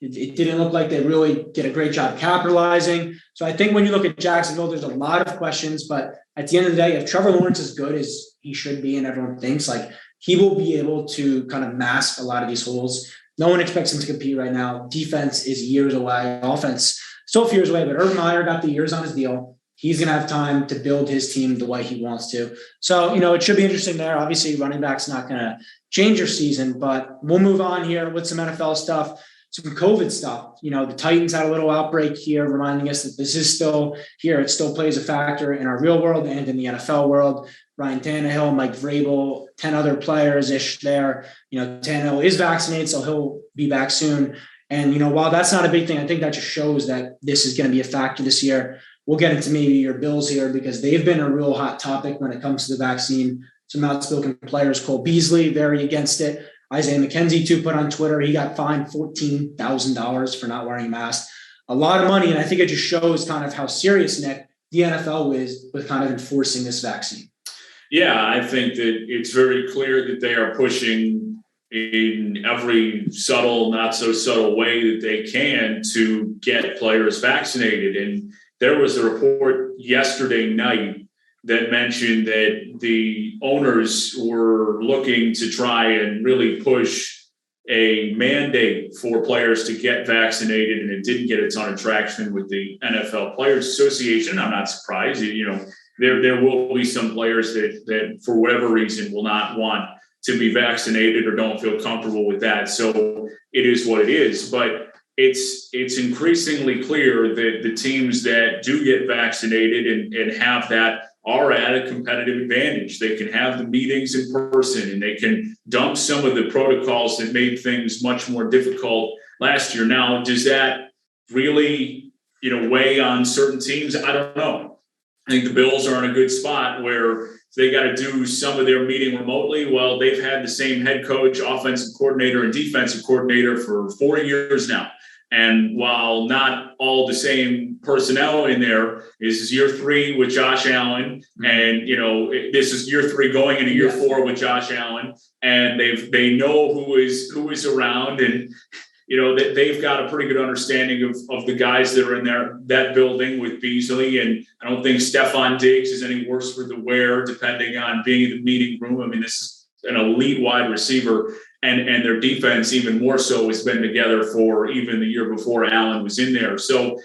it didn't look like they really did a great job capitalizing. So I think when you look at Jacksonville, there's a lot of questions, but at the end of the day, if Trevor Lawrence is good as he should be, and everyone thinks he will be able to kind of mask a lot of these holes. No one expects him to compete right now. Defense is years away. Offense still a few years away, but Urban Meyer got the years on his deal. He's going to have time to build his team the way he wants to. So, it should be interesting there. Obviously, running back's not going to change your season, but we'll move on here with some NFL stuff. some COVID stuff. You know, the Titans had a little outbreak here, reminding us that this is still here. It still plays a factor in our real world and in the NFL world. Ryan Tannehill, Mike Vrabel, 10 other players-ish there. You know, Tannehill is vaccinated, so he'll be back soon. And, you know, while that's not a big thing, I think that just shows that this is going to be a factor this year. We'll get into maybe your Bills here because they've been a real hot topic when it comes to the vaccine. Some outspoken players, Cole Beasley, very against it. Isaiah McKenzie, too, put on Twitter, he got fined $14,000 for not wearing a mask. A lot of money, and I think it just shows kind of how serious, Nick, the NFL is with kind of enforcing this vaccine. Yeah, I think that it's very clear that they are pushing in every subtle, not so subtle way that they can to get players vaccinated. And there was a report yesterday night that mentioned that the owners were looking to try and really push a mandate for players to get vaccinated, and it didn't get a ton of traction with the NFL Players Association. I'm not surprised. You know, there will be some players that for whatever reason will not want to be vaccinated or don't feel comfortable with that. So it is what it is. But it's increasingly clear that the teams that do get vaccinated and have that are at a competitive advantage. They can have the meetings in person and they can dump some of the protocols that made things much more difficult last year. Now, does that really, weigh on certain teams? I don't know. I think the Bills are in a good spot where they got to do some of their meeting remotely. Well, they've had the same head coach, offensive coordinator, and defensive coordinator for 4 years now. And while not all the same personnel in there, this is year 3 with Josh Allen. And, this is year 3 going into year 4 with Josh Allen. And they know who is around. And, they've got a pretty good understanding of the guys that are in that building with Beasley. And I don't think Stephon Diggs is any worse for the wear, depending on being in the meeting room. I mean, this is an elite wide receiver. And their defense, even more so, has been together for even the year before Allen was in there. So,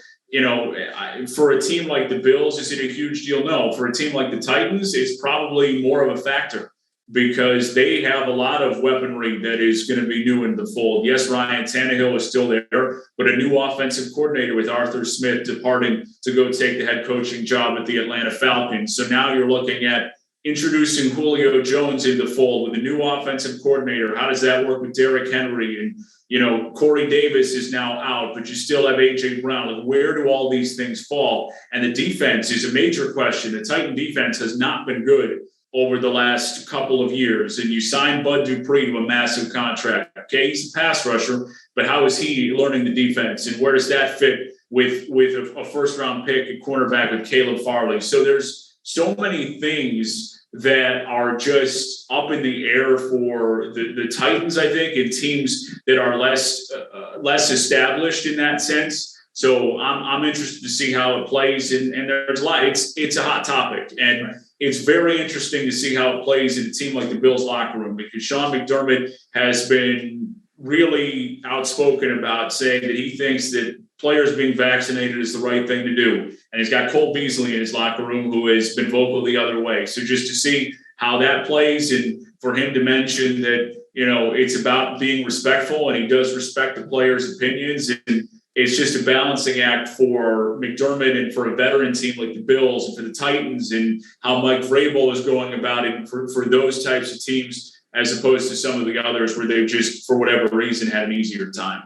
for a team like the Bills, is it a huge deal? No. For a team like the Titans, it's probably more of a factor because they have a lot of weaponry that is going to be new in the fold. Yes, Ryan Tannehill is still there, but a new offensive coordinator with Arthur Smith departing to go take the head coaching job at the Atlanta Falcons. So now you're looking at introducing Julio Jones into the fold with a new offensive coordinator. How does that work with Derrick Henry? And, Corey Davis is now out, but you still have A.J. Brown. Like, where do all these things fall? And the defense is a major question. The Titan defense has not been good over the last couple of years. And you signed Bud Dupree to a massive contract. Okay, he's a pass rusher, but how is he learning the defense? And where does that fit with a first-round pick at cornerback with Caleb Farley? So there's so many things that are just up in the air for the Titans, I think, and teams that are less established in that sense. So I'm interested to see how it plays. And there's a lot. It's a hot topic. And it's very interesting to see how it plays in a team like the Bills locker room because Sean McDermott has been really outspoken about saying that he thinks that players being vaccinated is the right thing to do. And he's got Cole Beasley in his locker room who has been vocal the other way. So just to see how that plays and for him to mention that, it's about being respectful and he does respect the players' opinions. And it's just a balancing act for McDermott and for a veteran team like the Bills and for the Titans and how Mike Vrabel is going about it for those types of teams as opposed to some of the others where they've just, for whatever reason, had an easier time.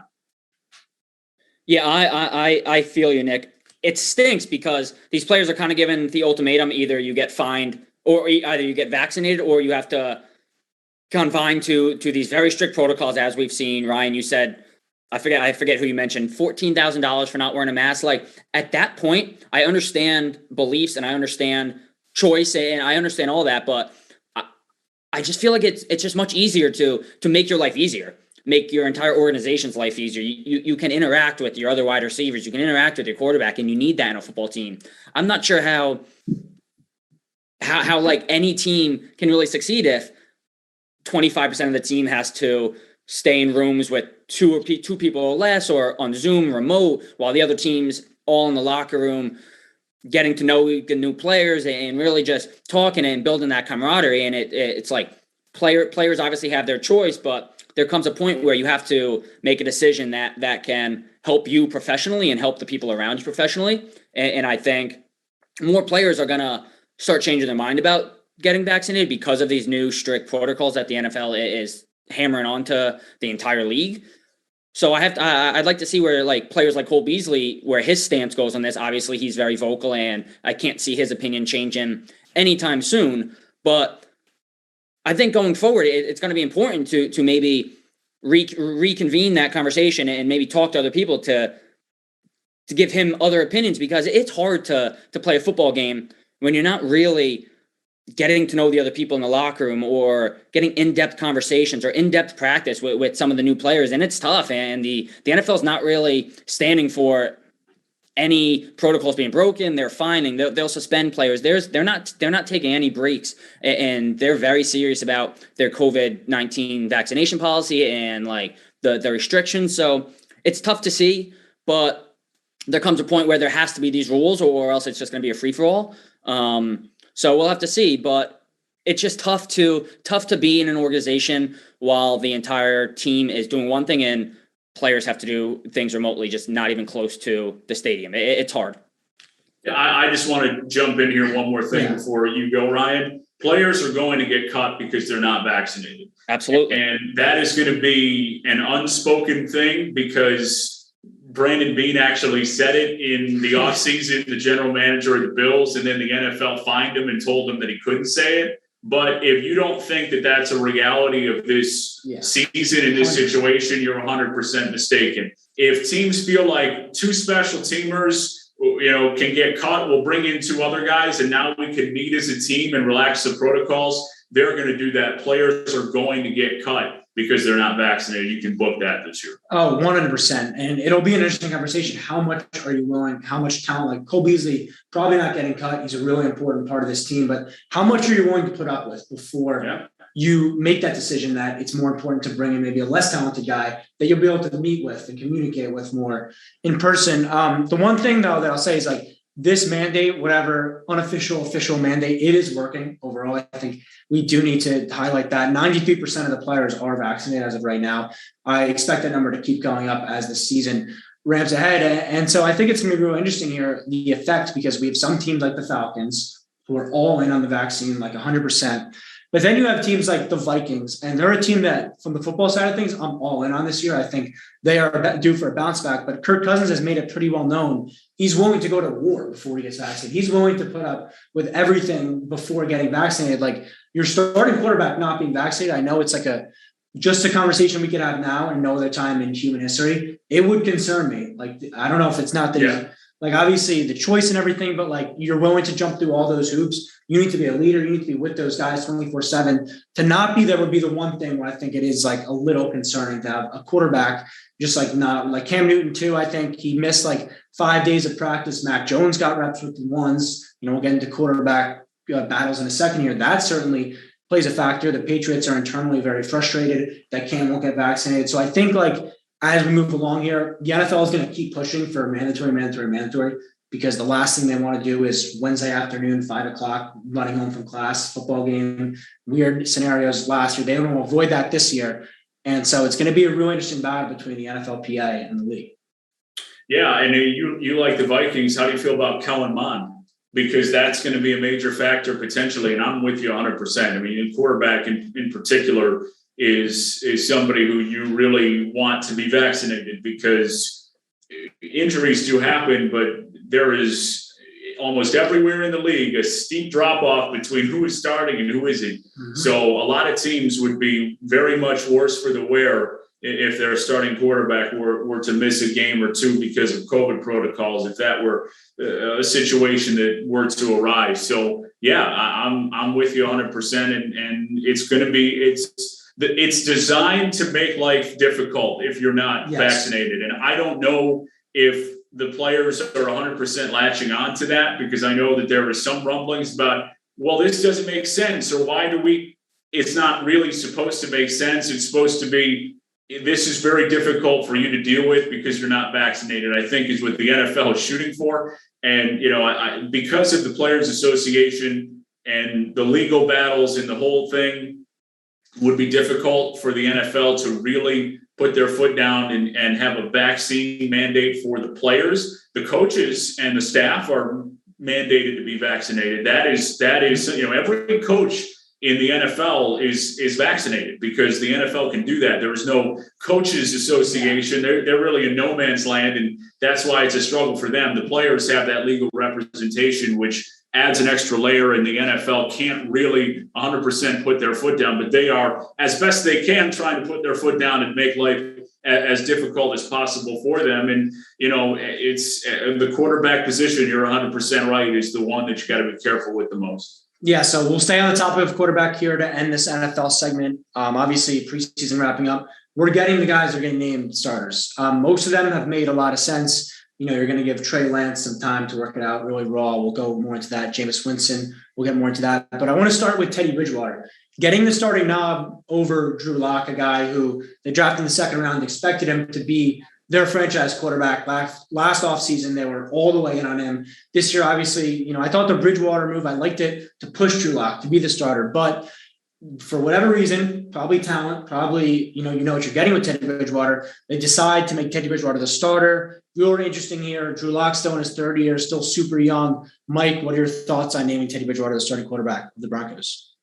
Yeah, I feel you, Nick. It stinks because these players are kind of given the ultimatum: either you get fined, or either you get vaccinated, or you have to confine to these very strict protocols, as we've seen. Ryan, you said, I forget who you mentioned, $14,000 for not wearing a mask. Like at that point, I understand beliefs and I understand choice and I understand all that, but I just feel like it's just much easier to make your life easier. Make your entire organization's life easier. You can interact with your other wide receivers. You can interact with your quarterback, and you need that in a football team. I'm not sure how like any team can really succeed if 25% of the team has to stay in rooms with two people or less, or on Zoom, remote, while the other team's all in the locker room, getting to know the new players and really just talking and building that camaraderie. And it's like players obviously have their choice, but there comes a point where you have to make a decision that can help you professionally and help the people around you professionally. And I think more players are going to start changing their mind about getting vaccinated because of these new strict protocols that the NFL is hammering onto the entire league. So I'd like to see where like players like Cole Beasley, where his stance goes on this. Obviously, he's very vocal, and I can't see his opinion changing anytime soon. But I think going forward, it's going to be important to maybe reconvene that conversation and maybe talk to other people to give him other opinions, because it's hard to play a football game when you're not really getting to know the other people in the locker room or getting in-depth conversations or in-depth practice with some of the new players. And it's tough. And the NFL is not really standing for any protocols being broken. They're fining, they'll suspend players. They're not taking any breaks, and they're very serious about their COVID-19 vaccination policy and like the restrictions. So it's tough to see, but there comes a point where there has to be these rules, or else it's just going to be a free-for-all. So we'll have to see, but it's just tough to be in an organization while the entire team is doing one thing and players have to do things remotely, just not even close to the stadium. It's hard. I just want to jump in here one more thing before you go, Ryan. Players are going to get cut because they're not vaccinated. Absolutely. And that is going to be an unspoken thing, because Brandon Beane actually said it in the offseason, the general manager of the Bills, and then the NFL fined him and told him that he couldn't say it. But if you don't think that that's a reality of this season in this situation, you're 100% mistaken. If teams feel like two special teamers, can get caught, we'll bring in two other guys, and now we can meet as a team and relax the protocols, they're going to do that. Players are going to get cut because they're not vaccinated. You can book that this year. Oh, 100%. And it'll be an interesting conversation. How much are you willing? How much talent? Like Cole Beasley, probably not getting cut. He's a really important part of this team. But how much are you willing to put up with before you make that decision that it's more important to bring in maybe a less talented guy that you'll be able to meet with and communicate with more in person? The one thing, though, that I'll say is like, this mandate, whatever unofficial, official mandate, it is working overall. I think we do need to highlight that 93% of the players are vaccinated as of right now. I expect that number to keep going up as the season ramps ahead. And so I think it's going to be really interesting here, the effect, because we have some teams like the Falcons who are all in on the vaccine, like 100%. But then you have teams like the Vikings, and they're a team that, from the football side of things, I'm all in on this year. I think they are due for a bounce back, but Kirk Cousins has made it pretty well known. He's willing to go to war before he gets vaccinated. He's willing to put up with everything before getting vaccinated. Like, your starting quarterback not being vaccinated, I know it's like just a conversation we could have now and no other time in human history. It would concern me. Like, I don't know if it's not that like, obviously the choice and everything, but like, you're willing to jump through all those hoops. You need to be a leader. You need to be with those guys 24/7. To not be there would be the one thing where I think it is like a little concerning to have a quarterback just like not like Cam Newton too. I think he missed like 5 days of practice. Mac Jones got reps with the ones. We'll get into quarterback battles in a second here. That certainly plays a factor. The Patriots are internally very frustrated that Cam won't get vaccinated. So I think like, as we move along here, the NFL is going to keep pushing for mandatory, because the last thing they want to do is Wednesday afternoon, 5:00, running home from class, football game, weird scenarios last year. They want to avoid that this year. And so it's going to be a really interesting battle between the NFLPA and the league. Yeah, and you like the Vikings. How do you feel about Kellen Mond? Because that's going to be a major factor potentially, and I'm with you 100%. I mean, quarterback in particular is somebody who you really want to be vaccinated, because injuries do happen, but there is almost everywhere in the league a steep drop off between who is starting and who isn't. Mm-hmm. So a lot of teams would be very much worse for the wear if their starting quarterback were to miss a game or two because of COVID protocols, if that were a situation that were to arise. So yeah, I'm with you 100%. And it's going to be, it's designed to make life difficult if you're not vaccinated. And I don't know if the players are 100% latching on to that, because I know that there were some rumblings about, well, this doesn't make sense, or why do it's not really supposed to make sense. It's supposed to be, this is very difficult for you to deal with because you're not vaccinated, I think is what the NFL is shooting for. And, because of the Players Association and the legal battles and the whole thing, would be difficult for the NFL to really put their foot down and have a vaccine mandate for the players. The coaches and the staff are mandated to be vaccinated. That is, every coach in the NFL is vaccinated because the NFL can do that. There is no coaches association. They're really in no man's land. And that's why it's a struggle for them. The players have that legal representation, which adds an extra layer, and the NFL can't really 100% put their foot down, but they are, as best they can, trying to put their foot down and make life as difficult as possible for them. And, it's the quarterback position, you're 100% right, is the one that you got to be careful with the most. Yeah, so we'll stay on the topic of quarterback here to end this NFL segment. Obviously, preseason wrapping up. We're getting the guys who are getting named starters. Most of them have made a lot of sense. You're going to give Trey Lance some time to work it out really raw. We'll go more into that. Jameis Winston, we'll get more into that. But I want to start with Teddy Bridgewater. Getting the starting knob over Drew Lock, a guy who they drafted in the second round, expected him to be their franchise quarterback. Last offseason, they were all the way in on him. This year, obviously, I thought the Bridgewater move, I liked it to push Drew Lock to be the starter. But for whatever reason, probably talent, probably, you know what you're getting with Teddy Bridgewater. They decide to make Teddy Bridgewater the starter. Really interesting here. Drew Lock's still in his third year, still super young. Mike, what are your thoughts on naming Teddy Bridgewater the starting quarterback of the Broncos?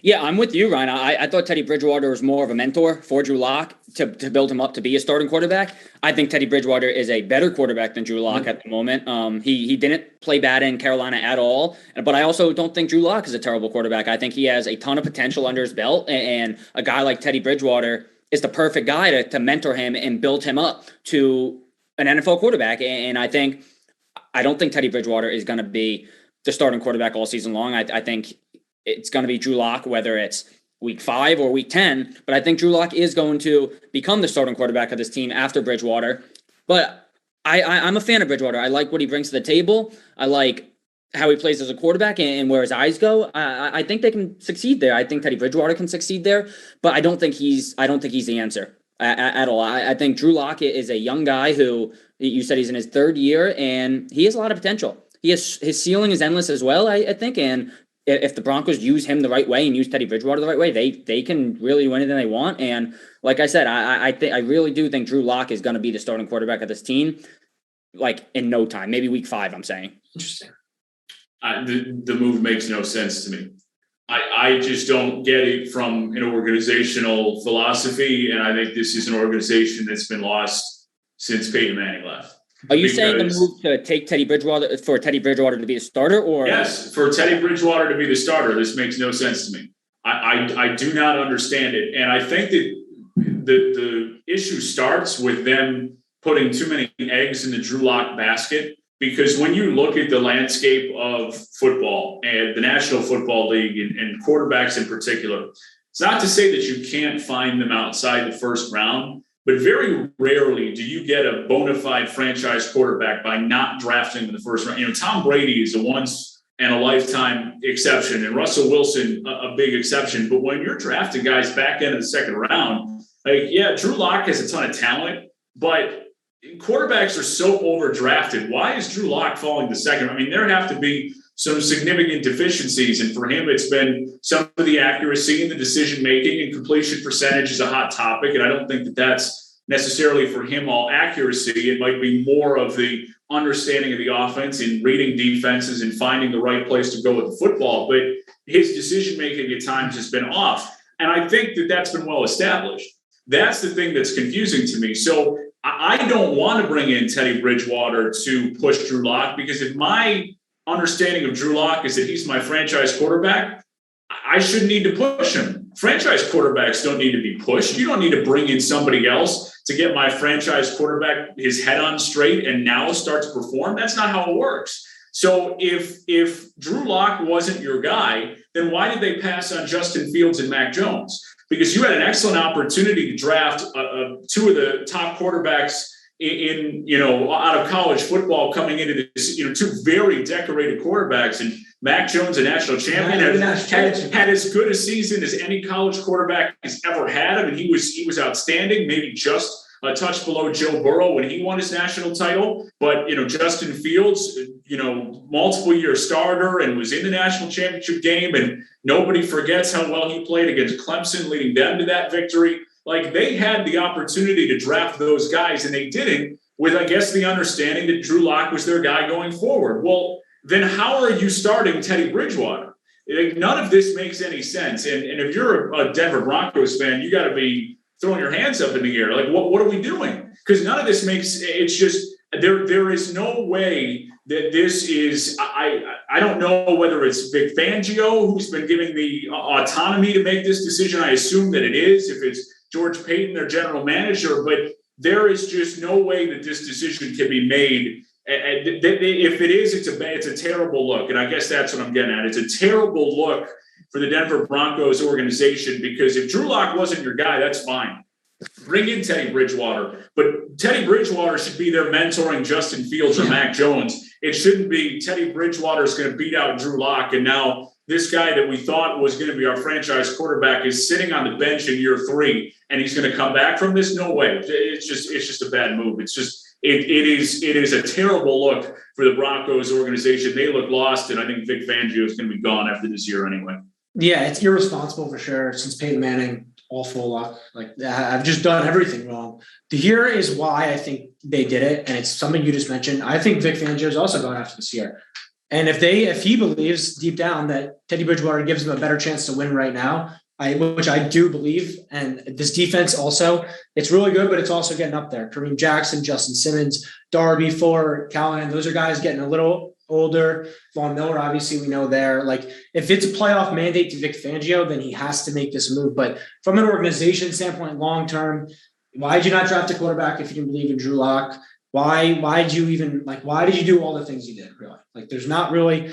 Yeah, I'm with you, Ryan. I thought Teddy Bridgewater was more of a mentor for Drew Lock to build him up to be a starting quarterback. I think Teddy Bridgewater is a better quarterback than Drew Lock at the moment. He didn't play bad in Carolina at all, but I also don't think Drew Lock is a terrible quarterback. I think he has a ton of potential under his belt, and a guy like Teddy Bridgewater is the perfect guy to mentor him and build him up to an NFL quarterback. And I don't think Teddy Bridgewater is going to be the starting quarterback all season long. I think it's going to be Drew Lock, whether it's week 5 or week 10. But I think Drew Lock is going to become the starting quarterback of this team after Bridgewater. But I'm a fan of Bridgewater. I like what he brings to the table. I like how he plays as a quarterback and where his eyes go. I think they can succeed there. I think Teddy Bridgewater can succeed there. But I don't think he's the answer at all. I think Drew Lock is a young guy who, you said he's in his third year, and he has a lot of potential. His ceiling is endless as well, I think, and if the Broncos use him the right way and use Teddy Bridgewater the right way, they can really do anything they want. And like I said, I really do think Drew Lock is going to be the starting quarterback of this team, like in no time, maybe week 5. I'm saying. Interesting. The move makes no sense to me. I just don't get it from an organizational philosophy, and I think this is an organization that's been lost since Peyton Manning left. Are you saying the move to take Teddy Bridgewater to be a starter, or yes, for Teddy Bridgewater to be the starter? This makes no sense to me. I do not understand it, and I think that the issue starts with them putting too many eggs in the Drew Lock basket. Because when you look at the landscape of football and the National Football League and quarterbacks in particular, it's not to say that you can't find them outside the first round. But very rarely do you get a bona fide franchise quarterback by not drafting him in the first round. Tom Brady is a once and a lifetime exception, and Russell Wilson a big exception. But when you're drafting guys back into the second round, Drew Lock has a ton of talent, but quarterbacks are so overdrafted. Why is Drew Lock falling to second? I mean, there have to be some significant deficiencies. And for him, it's been some of the accuracy and the decision-making, and completion percentage is a hot topic. And I don't think that that's necessarily for him all accuracy. It might be more of the understanding of the offense and reading defenses and finding the right place to go with the football. But his decision-making at times has been off. And I think that that's been well established. That's the thing that's confusing to me. So I don't want to bring in Teddy Bridgewater to push Drew Lock, because if my understanding of Drew Lock is that he's my franchise quarterback, I shouldn't need to push him. Franchise quarterbacks don't need to be pushed. You don't need to bring in somebody else to get my franchise quarterback his head on straight and now start to perform. That's not how it works. So if Drew Lock wasn't your guy, then why did they pass on Justin Fields and Mac Jones? Because you had an excellent opportunity to draft two of the top quarterbacks in out of college football coming into this, two very decorated quarterbacks, and Mac Jones, a national champion, had as good a season as any college quarterback has ever had. I mean, he was outstanding, maybe just a touch below Joe Burrow when he won his national title. But, Justin Fields, multiple year starter and was in the national championship game. And nobody forgets how well he played against Clemson, leading them to that victory. Like, they had the opportunity to draft those guys and they didn't, with, I guess, the understanding that Drew Lock was their guy going forward. Well, then how are you starting Teddy Bridgewater? None of this makes any sense. And if you're a Denver Broncos fan, you got to be throwing your hands up in the air. Like, what are we doing? Because none of this makes – it's just there is no way that this is – I don't know whether it's Vic Fangio who's been giving the autonomy to make this decision. I assume that it is, if it's George Payton, their general manager. But there is just no way that this decision can be made. And if it is, it's a terrible look. And I guess that's what I'm getting at. It's a terrible look for the Denver Broncos organization, because if Drew Lock wasn't your guy, that's fine. Bring in Teddy Bridgewater. But Teddy Bridgewater should be there mentoring Justin Fields or Mac Jones. It shouldn't be Teddy Bridgewater is going to beat out Drew Lock. And now this guy that we thought was going to be our franchise quarterback is sitting on the bench in year 3, and he's going to come back from this? No way. It's just a bad move. It's just it is a terrible look for the Broncos organization. They look lost, and I think Vic Fangio is going to be gone after this year anyway. Yeah, it's irresponsible for sure. Since Peyton Manning, awful luck. Like, I've just done everything wrong. Here is why I think they did it, and it's something you just mentioned. I think Vic Fangio is also going after this year. And if he believes deep down that Teddy Bridgewater gives him a better chance to win right now, which I do believe, and this defense also, it's really good, but it's also getting up there. Kareem Jackson, Justin Simmons, Darby, Ford, Callahan, those are guys getting a little older. Von Miller, obviously, we know there. Like, if it's a playoff mandate to Vic Fangio, then he has to make this move. But from an organization standpoint, long term, why did you not draft a quarterback if you didn't believe in Drew Lock? Why did you do all the things you did, really? Like, there's not really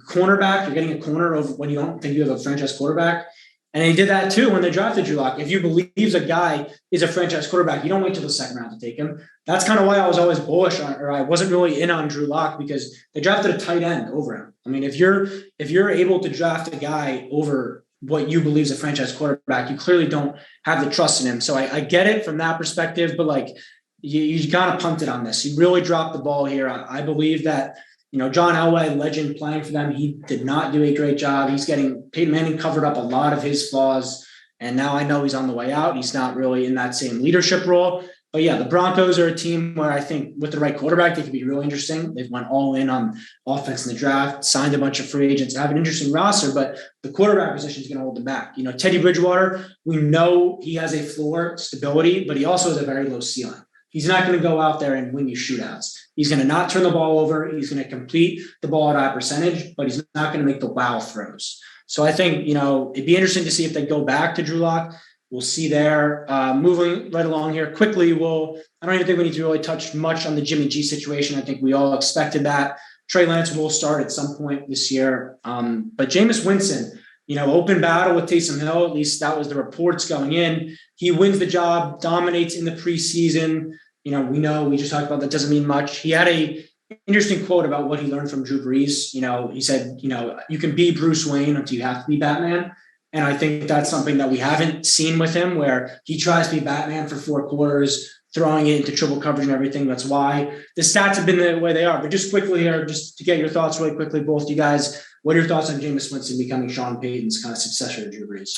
cornerback. You're getting a corner of when you don't think you have a franchise quarterback. And they did that too when they drafted Drew Lock. If you believe a guy is a franchise quarterback, you don't wait till the second round to take him. That's kind of why I was always bullish on, or I wasn't really in on Drew Lock, because they drafted a tight end over him. I mean, if you're able to draft a guy over what you believe is a franchise quarterback, you clearly don't have the trust in him. So I get it from that perspective, but like, you kind of punted on this. You really dropped the ball here. I believe that, John Elway, legend playing for them, he did not do a great job. Peyton Manning covered up a lot of his flaws. And now I know he's on the way out. He's not really in that same leadership role. But yeah, the Broncos are a team where I think with the right quarterback, they could be really interesting. They've went all in on offense in the draft, signed a bunch of free agents, have an interesting roster, but the quarterback position is going to hold them back. Teddy Bridgewater, we know he has a floor stability, but he also has a very low ceiling. He's not going to go out there and win you shootouts. He's going to not turn the ball over. He's going to complete the ball at a high percentage, but he's not going to make the wow throws. So I think, it'd be interesting to see if they go back to Drew Lock. We'll see there. Moving right along here quickly, I don't even think we need to really touch much on the Jimmy G situation. I think we all expected that. Trey Lance will start at some point this year. But Jameis Winston, open battle with Taysom Hill. At least that was the reports going in. He wins the job, dominates in the preseason. We just talked about that doesn't mean much. He had a interesting quote about what he learned from Drew Brees. He said, you can be Bruce Wayne until you have to be Batman. And I think that's something that we haven't seen with him, where he tries to be Batman for 4 quarters, throwing it into triple coverage and everything. That's why the stats have been the way they are. But just quickly here, just to get your thoughts really quickly, both you guys, what are your thoughts on Jameis Winston becoming Sean Payton's kind of successor to Drew Brees?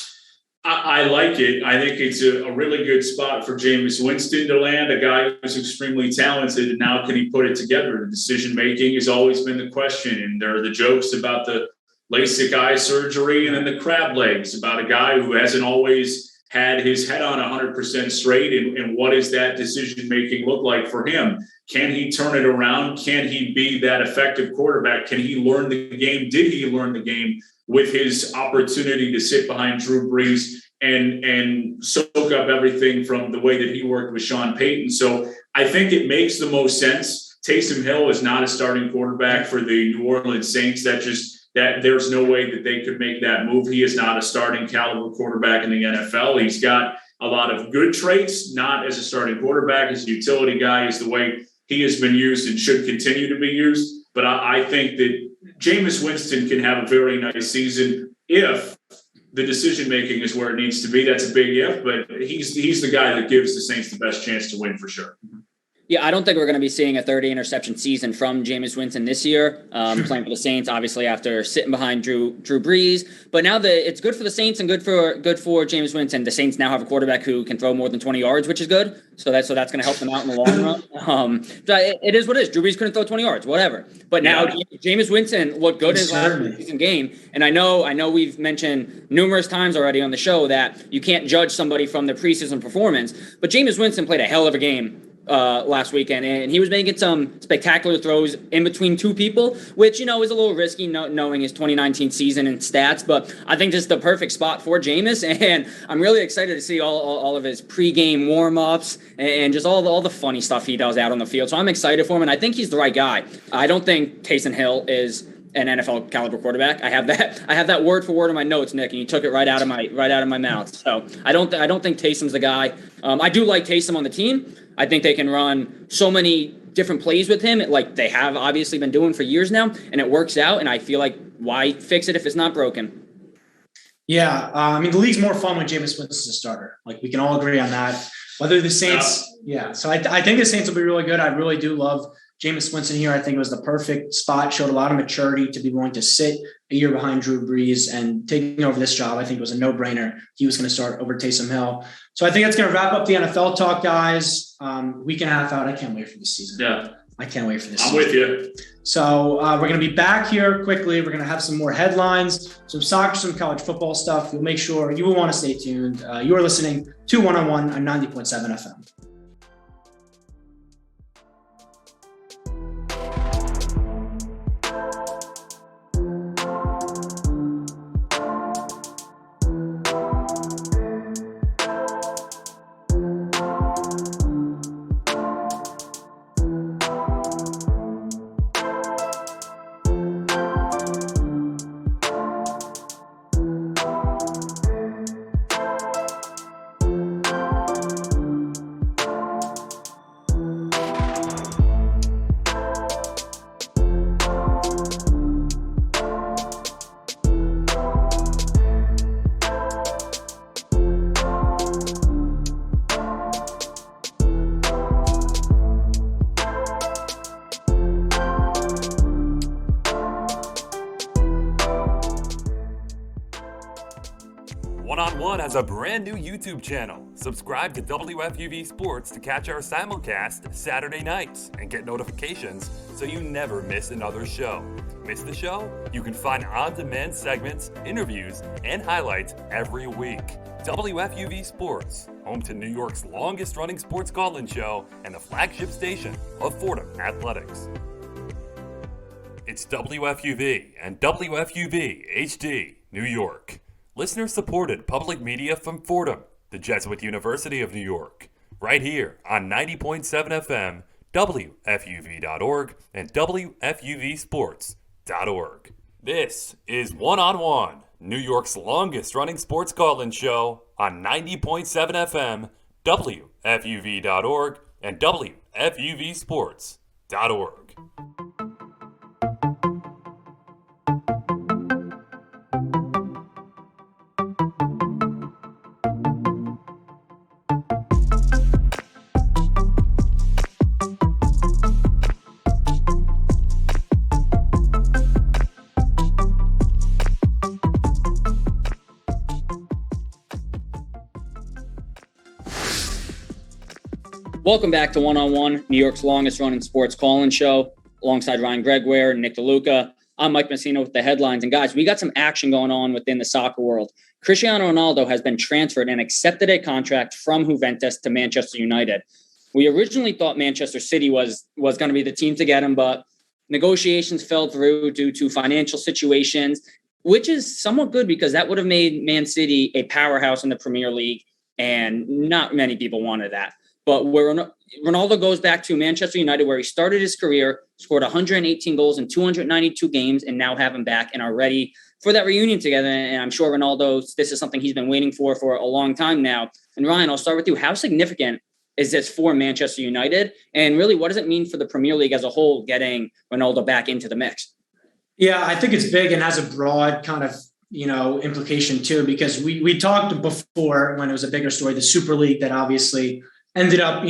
I like it. I think it's a really good spot for Jameis Winston to land, a guy who's extremely talented. And now can he put it together? The decision-making has always been the question. And there are the jokes about the LASIK eye surgery and then the crab legs, about a guy who hasn't always had his head on 100% straight. And what does that decision-making look like for him? Can he turn it around? Can he be that effective quarterback? Can he learn the game? Did he learn the game with his opportunity to sit behind Drew Brees and soak up everything from the way that he worked with Sean Payton? So I think it makes the most sense. Taysom Hill is not a starting quarterback for the New Orleans Saints. That there's no way that they could make that move. He is not a starting caliber quarterback in the NFL. He's got a lot of good traits, not as a starting quarterback, as a utility guy, is the way he has been used and should continue to be used. But I think that Jameis Winston can have a very nice season if the decision making is where it needs to be. That's a big if, but he's the guy that gives the Saints the best chance to win for sure. Yeah, I don't think we're going to be seeing a 30 interception season from Jameis Winston this year, playing for the Saints, obviously after sitting behind Drew Brees. But now that it's good for the Saints and good for Jameis Winston, the Saints now have a quarterback who can throw more than 20 yards, which is good. So that's going to help them out in the long run. It is what it is. Drew Brees couldn't throw 20 yards, whatever. But now Jameis Winston looked good in his last season game. And I know we've mentioned numerous times already on the show that you can't judge somebody from their preseason performance. But Jameis Winston played a hell of a game last weekend, and he was making some spectacular throws in between two people, which, is a little risky knowing his 2019 season and stats, but I think this is the perfect spot for Jameis, and I'm really excited to see all of his pregame warm-ups and just all the funny stuff he does out on the field. So I'm excited for him, and I think he's the right guy. I don't think Taysom Hill is an NFL caliber quarterback. I have that word for word in my notes, Nick, and you took it right out of my mouth. So I don't think Taysom's the guy. I do like Taysom on the team. I think they can run so many different plays with him, like they have obviously been doing for years now, and it works out. And I feel like, why fix it if it's not broken? Yeah, the league's more fun when Jameis Winston's a starter. Like, we can all agree on that. Whether the Saints, So I think the Saints will be really good. I really do love Jameis Winston here. I think it was the perfect spot. Showed a lot of maturity to be willing to sit a year behind Drew Brees and taking over this job. I think it was a no-brainer. He was going to start over Taysom Hill. So I think that's going to wrap up the NFL talk, guys. Week and a half out. I can't wait for this season. Yeah. I can't wait for this I'm season. with you. So we're going to be back here quickly. We're going to have some more headlines, some soccer, some college football stuff. You'll make sure you will want to stay tuned. You are listening to 101 on 90.7 FM. One-on-One has a brand new YouTube channel. Subscribe to WFUV Sports to catch our simulcast Saturday nights and get notifications so you never miss another show. Miss the show? You can find on-demand segments, interviews, and highlights every week. WFUV Sports, home to New York's longest-running sports call-in show and the flagship station of Fordham Athletics. It's WFUV and WFUV HD, New York. Listener-supported public media from Fordham, the Jesuit University of New York. Right here on 90.7 FM, WFUV.org, and WFUVSports.org. This is One-on-One, New York's longest-running sports call-in show on 90.7 FM, WFUV.org, and WFUVSports.org. Welcome back to One-on-One, New York's longest-running sports call-in show, alongside Ryan Gregware and Nick DeLuca. I'm Mike Messina with the headlines. And guys, we got some action going on within the soccer world. Cristiano Ronaldo has been transferred and accepted a contract from Juventus to Manchester United. We originally thought Manchester City was going to be the team to get him, but negotiations fell through due to financial situations, which is somewhat good because that would have made Man City a powerhouse in the Premier League, and not many people wanted that. But where Ronaldo goes back to Manchester United, where he started his career, scored 118 goals in 292 games, and now have him back and are ready for that reunion together. And I'm sure Ronaldo, this is something he's been waiting for a long time now. And Ryan, I'll start with you. How significant is this for Manchester United? And really, what does it mean for the Premier League as a whole, getting Ronaldo back into the mix? Yeah, I think it's big and has a broad kind of implication too, because we talked before when it was a bigger story, the Super League that obviously ended up,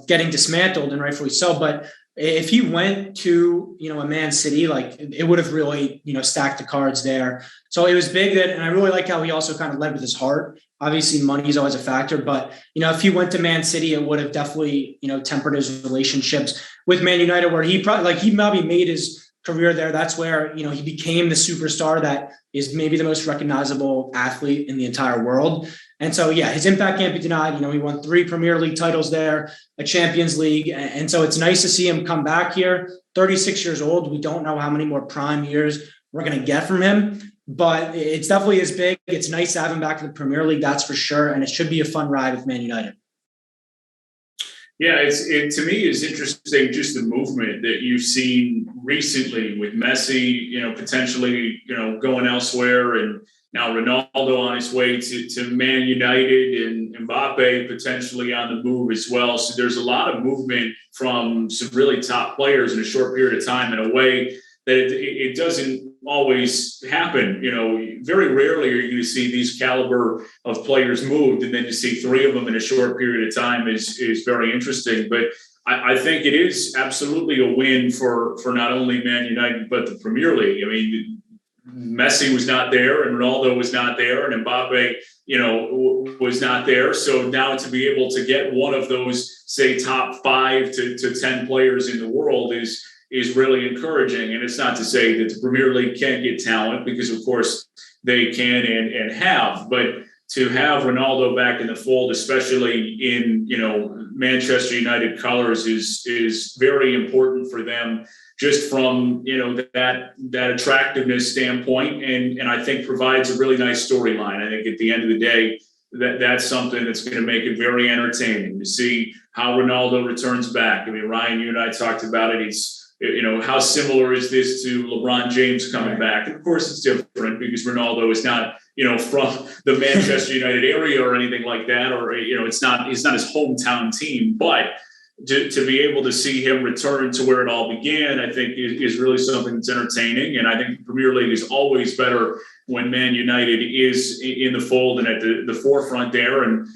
getting dismantled, and rightfully so. But if he went to, a Man City, like it would have really, stacked the cards there. So it was big and I really like how he also kind of led with his heart. Obviously money is always a factor, but, if he went to Man City, it would have definitely, tempered his relationships with Man United, where he probably made his career there. That's where, he became the superstar that is maybe the most recognizable athlete in the entire world. And so, yeah, his impact can't be denied. He won 3 Premier League titles there, a Champions League. And so it's nice to see him come back here, 36 years old. We don't know how many more prime years we're going to get from him, but it's definitely as big. It's nice to have him back in the Premier League, that's for sure. And it should be a fun ride with Man United. Yeah, it to me is interesting, just the movement that you've seen recently with Messi, potentially, going elsewhere, and now Ronaldo on his way to Man United, and Mbappe potentially on the move as well. So there's a lot of movement from some really top players in a short period of time in a way that it doesn't always happen. Very rarely are you going to see these caliber of players moved, and then to see 3 of them in a short period of time is very interesting. But I think it is absolutely a win for not only Man United, but the Premier League. I mean, Messi was not there, and Ronaldo was not there, and Mbappe, was not there. So now to be able to get one of those, say, top 5 to 10 players in the world is really encouraging. And it's not to say that the Premier League can't get talent, because of course they can and have, but to have Ronaldo back in the fold, especially in, Manchester United colors, is very important for them, just from, that attractiveness standpoint. And I think provides a really nice storyline. I think at the end of the day, that's something that's going to make it very entertaining to see how Ronaldo returns back. I mean, Ryan, you and I talked about it. How similar is this to LeBron James coming back? And of course it's different, because Ronaldo is not, from the Manchester United area or anything like that, or, it's not his hometown team, but to be able to see him return to where it all began, I think is really something that's entertaining. And I think the Premier League is always better when Man United is in the fold and at the forefront there. And,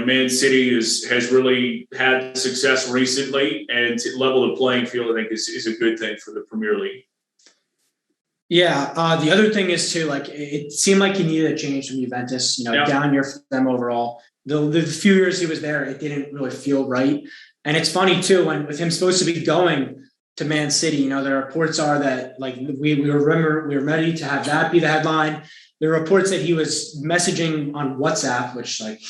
Man City has really had success recently, and to level the playing field, I think is a good thing for the Premier League. Yeah. The other thing is too, like, it seemed like he needed a change from Juventus, down year for them overall. The few years he was there, it didn't really feel right. And it's funny too, with him supposed to be going to Man City, the reports are that, like, we were ready to have that be the headline. There are reports that he was messaging on WhatsApp, which, like,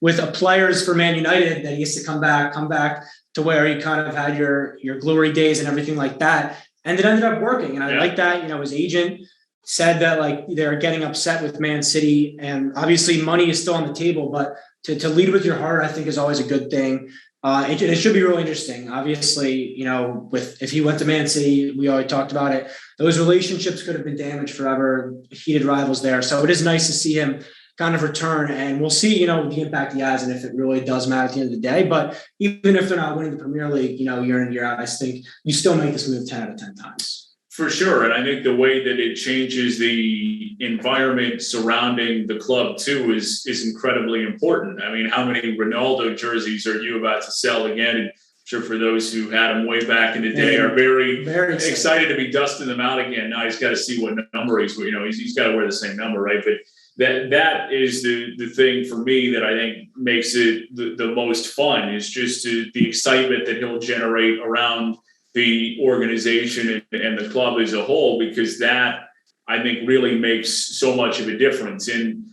with players for Man United, that he has to come back to where you kind of had your glory days and everything like that. And it ended up working. And I like that, his agent said that, like, they're getting upset with Man City, and obviously money is still on the table, but to lead with your heart, I think, is always a good thing. It should be really interesting. Obviously, if he went to Man City, we already talked about it. Those relationships could have been damaged forever, heated rivals there. So it is nice to see him kind of return, and we'll see, the impact he has and if it really does matter at the end of the day. But even if they're not winning the Premier League, year in, year out, I think you still make this move 10 out of 10 times. For sure. And I think the way that it changes the environment surrounding the club too is incredibly important. I mean, how many Ronaldo jerseys are you about to sell again? And I'm sure for those who had him way back in the day are very, very excited to be dusting them out again. Now he's got to see what number he's got to wear the same number, right? But that is the thing for me that I think makes it the most fun, is just the excitement that he'll generate around the organization and the club as a whole, because that, I think, really makes so much of a difference. And,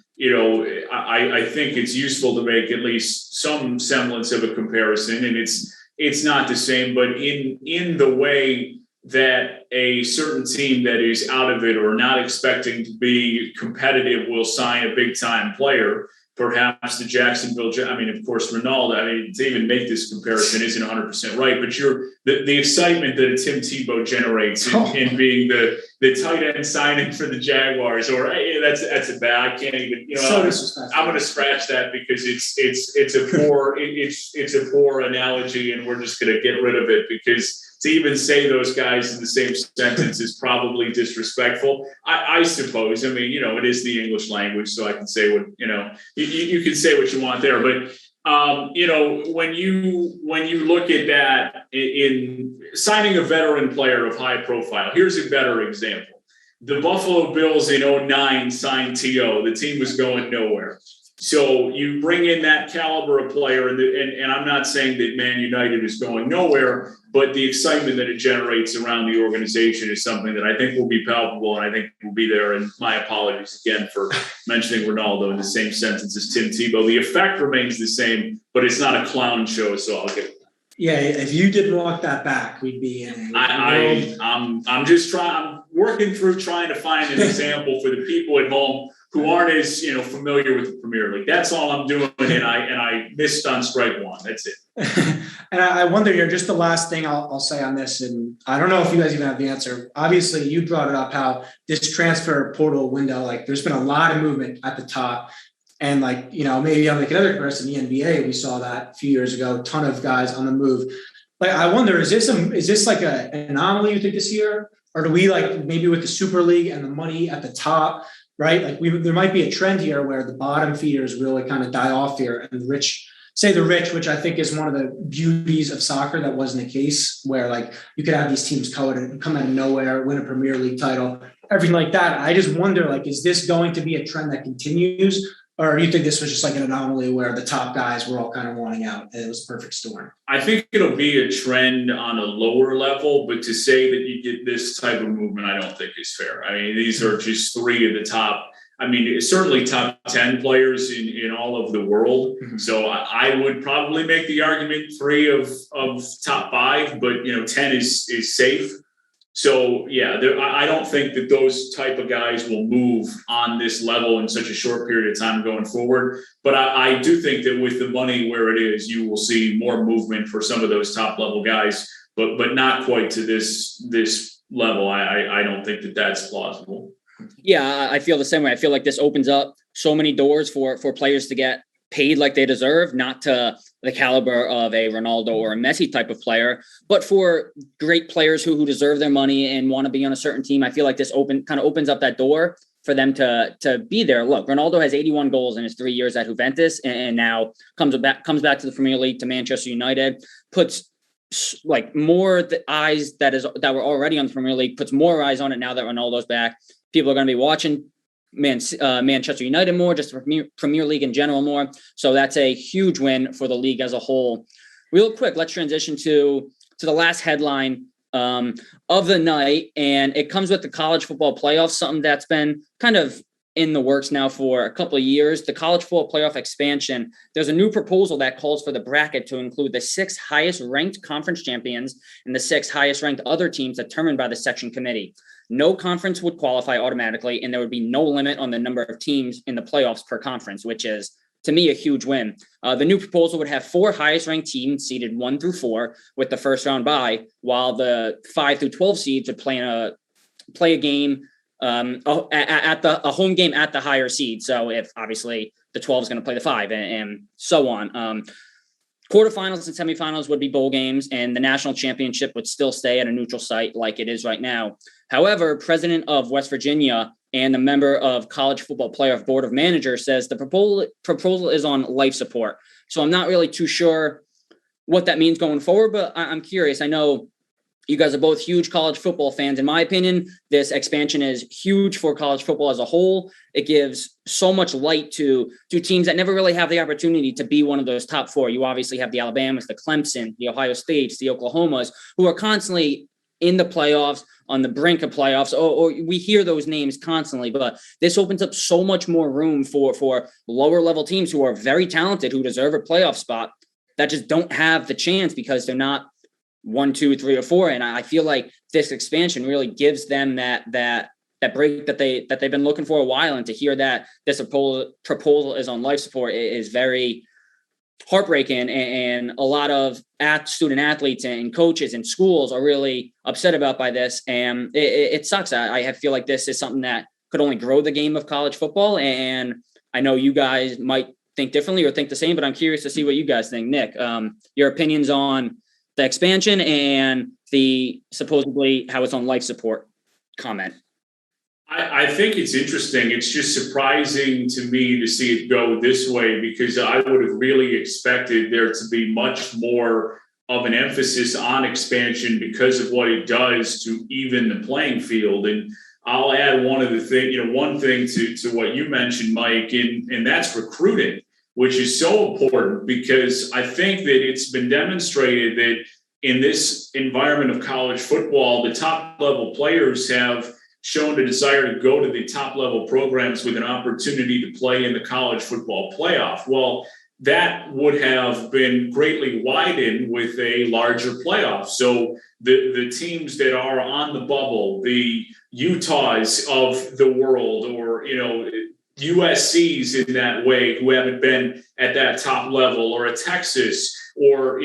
I think it's useful to make at least some semblance of a comparison, and it's not the same, but in the way that a certain team that is out of it or not expecting to be competitive will sign a big time player. Perhaps the Jacksonville, of course, Ronaldo, to even make this comparison isn't 100% right, but the excitement that a Tim Tebow generates in being the the tight end signing for the Jaguars, or hey, that's a bad. I can't even. I'm going to scratch that because it's a poor analogy, and we're just going to get rid of it because to even say those guys in the same sentence is probably disrespectful. I suppose. I mean, it is the English language, so I can say what you can say what you want there, but. When you look at that in signing a veteran player of high profile, here's a better example. The Buffalo Bills in 2009 signed T.O. The team was going nowhere. So you bring in that caliber of player, and I'm not saying that Man United is going nowhere, but the excitement that it generates around the organization is something that I think will be palpable, and I think will be there. And my apologies again for mentioning Ronaldo in the same sentence as Tim Tebow. The effect remains the same, but it's not a clown show, so I'll get. Yeah, if you did walk that back, we'd be in. I'm just trying. I'm working through trying to find an example for the people at home who aren't as familiar with the Premier League. That's all I'm doing, and I missed on strike one. That's it. And I wonder here, just the last thing I'll say on this, and I don't know if you guys even have the answer. Obviously, you brought it up how this transfer portal window, there's been a lot of movement at the top. And maybe I'll make another comparison. In the NBA, we saw that a few years ago, a ton of guys on the move. I wonder, is this like an anomaly you think this year? Or do we maybe with the Super League and the money at the top, right? There might be a trend here where the bottom feeders really kind of die off here and the rich, which I think is one of the beauties of soccer that wasn't the case, where you could have these teams come out of nowhere, win a Premier League title, everything like that. I just wonder, is this going to be a trend that continues? Or do you think this was just an anomaly where the top guys were all kind of wanting out and it was a perfect storm? I think it'll be a trend on a lower level, but to say that you get this type of movement, I don't think is fair. I mean, these are just three of the top. I mean, certainly top 10 players in all of the world. Mm-hmm. So I would probably make the argument three of top five, but 10 is safe. So, yeah, I don't think that those type of guys will move on this level in such a short period of time going forward. But I do think that with the money where it is, you will see more movement for some of those top level guys, but not quite to this level. I don't think that that's plausible. Yeah, I feel the same way. I feel like this opens up so many doors for players to get paid like they deserve, not to the caliber of a Ronaldo or a Messi type of player, but for great players who deserve their money and want to be on a certain team. I feel like this opens up that door for them to be there. Look, Ronaldo has 81 goals in his 3 years at Juventus, and now comes back to the Premier League, to Manchester United, puts more eyes that were already on the Premier League, puts more eyes on it now that Ronaldo's back. People are going to be watching Manchester United more, just the Premier League in general more. So that's a huge win for the league as a whole. Real quick, let's transition to the last headline of the night, and it comes with the college football playoffs, something that's been kind of in the works now for a couple of years. The college football playoff expansion. There's a new proposal that calls for the bracket to include the 6 highest ranked conference champions and the 6 highest ranked other teams determined by the section committee. No conference would qualify automatically, and there would be no limit on the number of teams in the playoffs per conference, which is, to me, a huge win. The new proposal would have 4 highest-ranked teams seeded 1 through 4 with the first round bye, while the 5 through 12 seeds would play a game at a home game at the higher seed. So if obviously the 12 is going to play the 5 and so on. Quarterfinals and semifinals would be bowl games, and the national championship would still stay at a neutral site like it is right now. However, president of West Virginia and a member of College Football Playoff Board of Managers says the proposal is on life support. So I'm not really too sure what that means going forward, but I'm curious. I know you guys are both huge college football fans. In my opinion, this expansion is huge for college football as a whole. It gives so much light to teams that never really have the opportunity to be one of those top 4. You obviously have the Alabamas, the Clemson, the Ohio States, the Oklahomas, who are constantly in the playoffs, on the brink of playoffs, or we hear those names constantly, but this opens up so much more room for lower level teams who are very talented, who deserve a playoff spot, that just don't have the chance because they're not 1, 2, 3, or 4. And I feel like this expansion really gives them that break that they've been looking for a while. And to hear that this proposal is on life support is very, heartbreaking, and a lot of student athletes and coaches and schools are really upset about by this. And it sucks. I feel like this is something that could only grow the game of college football. And I know you guys might think differently or think the same, but I'm curious to see what you guys think. Nick, your opinions on the expansion and the supposedly how it's on life support comment. I think it's interesting. It's just surprising to me to see it go this way, because I would have really expected there to be much more of an emphasis on expansion because of what it does to even the playing field. And I'll add one thing to what you mentioned, Mike, and that's recruiting, which is so important, because I think that it's been demonstrated that in this environment of college football, the top level players have shown a desire to go to the top level programs with an opportunity to play in the college football playoff. Well, that would have been greatly widened with a larger playoff. So the teams that are on the bubble, the Utahs of the world, or, USCs in that way, who haven't been at that top level, or a Texas, or,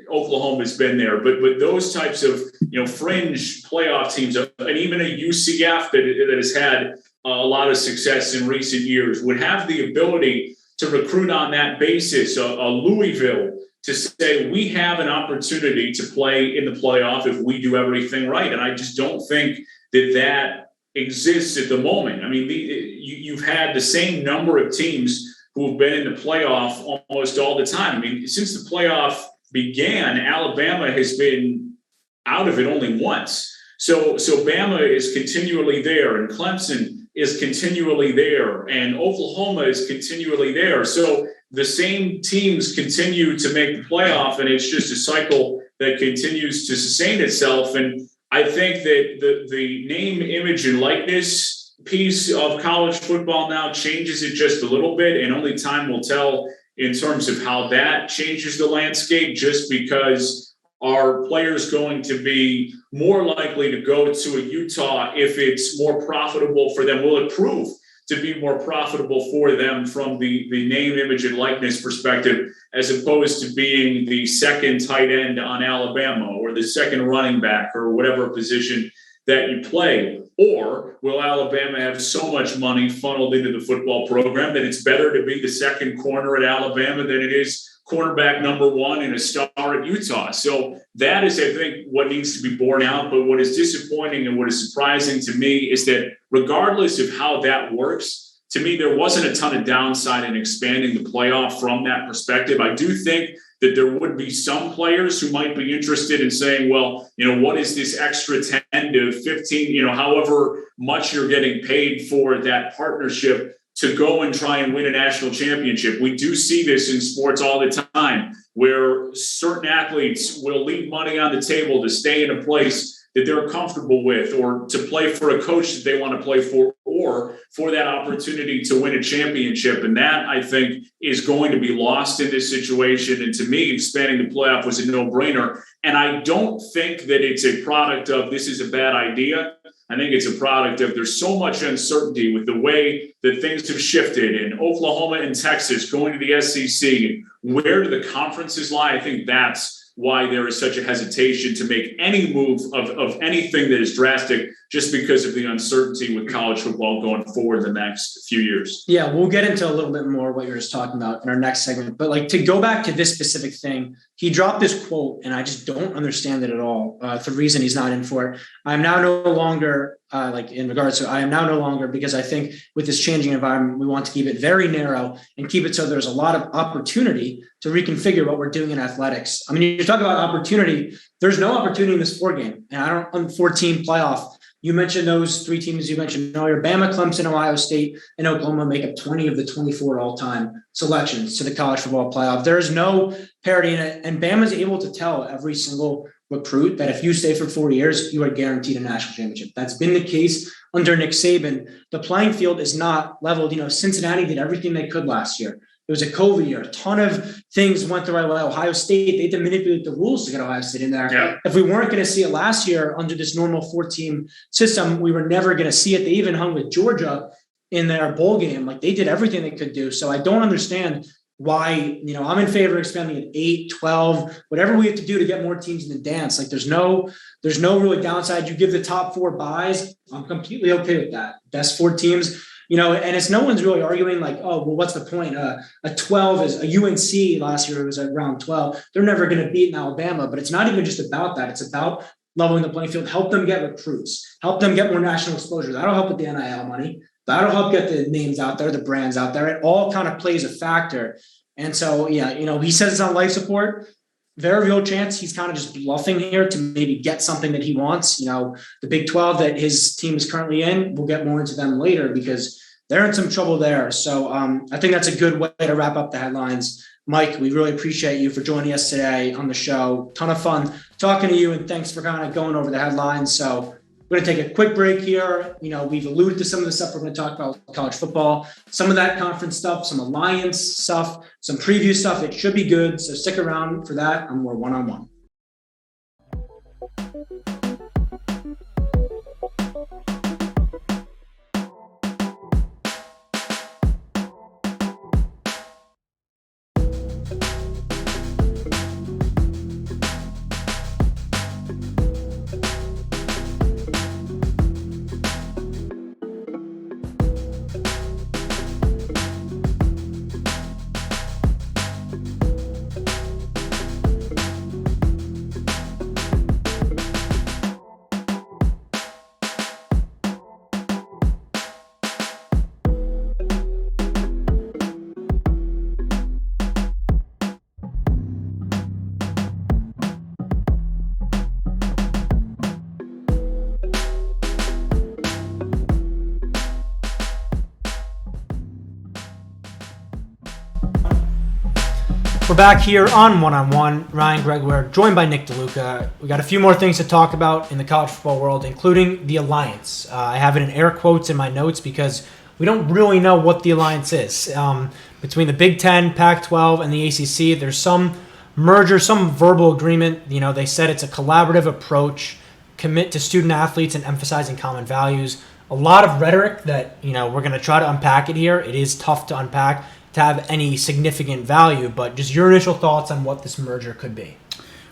Oklahoma's been there, but those types of, fringe playoff teams, and even a UCF that has had a lot of success in recent years, would have the ability to recruit on that basis. A Louisville, to say we have an opportunity to play in the playoff if we do everything right. And I just don't think that exists at the moment. I mean, you've had the same number of teams who have been in the playoff almost all the time. I mean, since the playoff began, Alabama has been out of it only once. So Bama is continually there, and Clemson is continually there, and Oklahoma is continually there. So the same teams continue to make the playoff, and it's just a cycle that continues to sustain itself. And I think that the name, image, and likeness piece of college football now changes it just a little bit, and only time will tell in terms of how that changes the landscape, just because are players going to be more likely to go to a Utah if it's more profitable for them? Will it prove to be more profitable for them from the name, image, and likeness perspective, as opposed to being the second tight end on Alabama, or the second running back, or whatever position that you play? Or will Alabama have so much money funneled into the football program that it's better to be the second corner at Alabama than it is cornerback number one and a star at Utah? So that is, I think, what needs to be borne out. But what is disappointing and what is surprising to me is that regardless of how that works, to me, there wasn't a ton of downside in expanding the playoff from that perspective. I do think that there would be some players who might be interested in saying, well, what is this extra 10 to 15, however much you're getting paid for that partnership to go and try and win a national championship. We do see this in sports all the time, where certain athletes will leave money on the table to stay in a place that they're comfortable with, or to play for a coach that they want to play for, or for that opportunity to win a championship. And that, I think, is going to be lost in this situation. And to me, expanding the playoff was a no-brainer. And I don't think that it's a product of this is a bad idea. I think it's a product of there's so much uncertainty with the way that things have shifted in Oklahoma and Texas going to the SEC. And where do the conferences lie? I think that's why there is such a hesitation to make any move of anything that is drastic, just because of the uncertainty with college football going forward the next few years. Yeah, we'll get into a little bit more what you're just talking about in our next segment. But to go back to this specific thing, he dropped this quote, and I just don't understand it at all. The reason he's not in for it. I'm now no longer because I think with this changing environment, we want to keep it very narrow and keep it so there's a lot of opportunity to reconfigure what we're doing in athletics. I mean, you talk about opportunity. There's no opportunity in this 4-game, and I don't on 14 playoff. You mentioned those 3 teams you mentioned earlier: Bama, Clemson, Ohio State, and Oklahoma make up 20 of the 24 all-time selections to the college football playoff. There is no parity in it, and Bama is able to tell every single recruit that if you stay for 4 years, you are guaranteed a national championship. That's been the case under Nick Saban. The playing field is not leveled. Cincinnati did everything they could last year. It was a COVID year. A ton of things went the right way. Ohio State, they had to manipulate the rules to get Ohio State in there. Yeah. If we weren't going to see it last year under this normal 4-team system, we were never going to see it. They even hung with Georgia in their bowl game. They did everything they could do. So I don't understand why, I'm in favor of expanding at 8, 12, whatever we have to do to get more teams in the dance. Like there's no really downside. You give the top 4 buys. I'm completely okay with that. Best 4 teams, and it's no one's really arguing like, oh, well, what's the point? A 12 is a UNC last year. It was at round 12. They're never going to beat in Alabama, but it's not even just about that. It's about leveling the playing field, help them get recruits, help them get more national exposure. That'll help with the NIL money. That'll help get the names out there, the brands out there. It all kind of plays a factor. And so, he says it's on life support. Very real chance he's kind of just bluffing here to maybe get something that he wants. The Big 12 that his team is currently in, we'll get more into them later because they're in some trouble there. So I think that's a good way to wrap up the headlines. Mike, we really appreciate you for joining us today on the show. Ton of fun talking to you, and thanks for kind of going over the headlines. So we're going to take a quick break here. We've alluded to some of the stuff we're going to talk about with college football, some of that conference stuff, some alliance stuff, some preview stuff. It should be good. So stick around for that and more one-on-one. We're back here on One-on-One. Ryan Gregg, we're joined by Nick DeLuca. We got a few more things to talk about in the college football world, including the alliance. I have it in air quotes in my notes because we don't really know what the alliance is. Between the Big Ten, Pac-12, and the ACC, there's some merger, some verbal agreement. They said it's a collaborative approach, commit to student athletes and emphasizing common values. A lot of rhetoric that, we're going to try to unpack it here. It is tough to unpack to have any significant value, but just your initial thoughts on what this merger could be.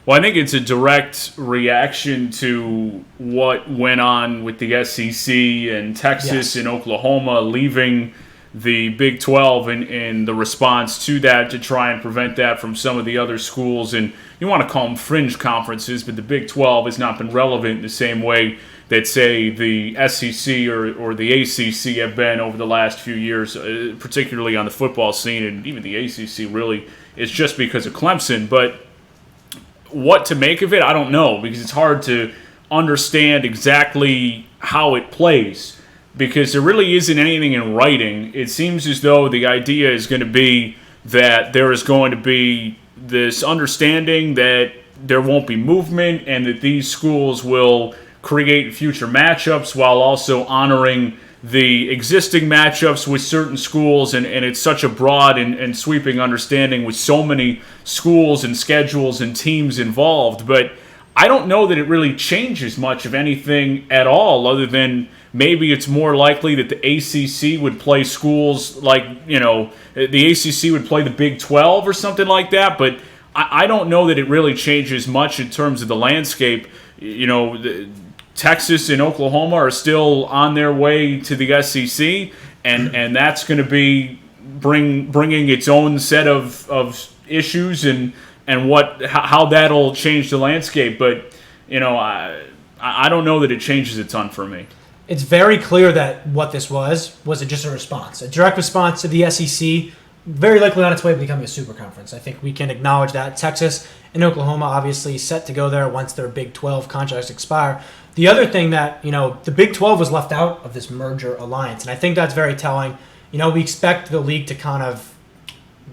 Well, I think it's a direct reaction to what went on with the SEC and Texas and Oklahoma leaving the Big 12 and the response to that to try and prevent that from some of the other schools. And you want to call them fringe conferences, but the Big 12 has not been relevant in the same way that, say, the SEC or the ACC have been over the last few years, particularly on the football scene, and even the ACC really is just because of Clemson. But what to make of it, I don't know, because it's hard to understand exactly how it plays, because there really isn't anything in writing. It seems as though the idea is going to be that there is going to be this understanding that there won't be movement and that these schools will create future matchups while also honoring the existing matchups with certain schools, and it's such a broad and sweeping understanding with so many schools and schedules and teams involved. But I don't know that it really changes much of anything at all, other than maybe it's more likely that the ACC would play schools like, the ACC would play the Big 12 or something like that. But I don't know that it really changes much in terms of the landscape. Texas and Oklahoma are still on their way to the SEC, and that's going to be bringing its own set of issues and how that'll change the landscape. But I don't know that it changes a ton for me. It's very clear that what this was it just a response, a direct response to the SEC, very likely on its way to becoming a super conference. I think we can acknowledge that. Texas and Oklahoma obviously set to go there once their Big 12 contracts expire. The other thing that, the Big 12 was left out of this merger alliance, and I think that's very telling. We expect the league to kind of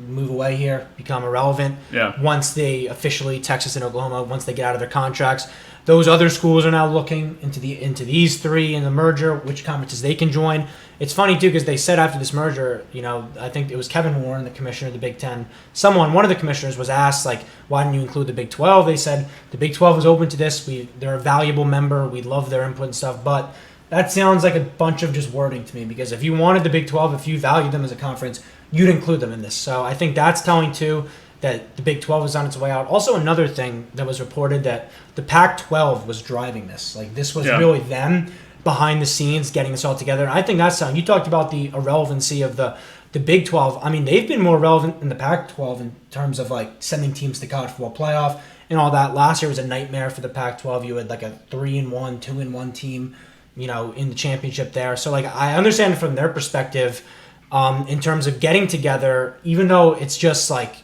move away here, become irrelevant once they officially, Texas and Oklahoma, once they get out of their contracts. Those other schools are now looking into these three in the merger, which conferences they can join. It's funny, too, because they said after this merger, I think it was Kevin Warren, the commissioner of the Big Ten. One of the commissioners was asked, why didn't you include the Big 12? They said the Big 12 is open to this. They're a valuable member. We love their input and stuff. But that sounds like a bunch of just wording to me, because if you wanted the Big 12, if you valued them as a conference, you'd include them in this. So I think that's telling too that the Big 12 is on its way out. Also, another thing that was reported that the Pac-12 was driving this. Like, this was really them behind the scenes getting this all together. And I think that's something. You talked about the irrelevancy of the Big 12. I mean, they've been more relevant in the Pac-12 in terms of, like, sending teams to the college football playoff and all that. Last year was a nightmare for the Pac-12. You had, like, a 3-1, 2-1 team, you know, in the championship there. So, like, I understand from their perspective in terms of getting together, even though it's just, like,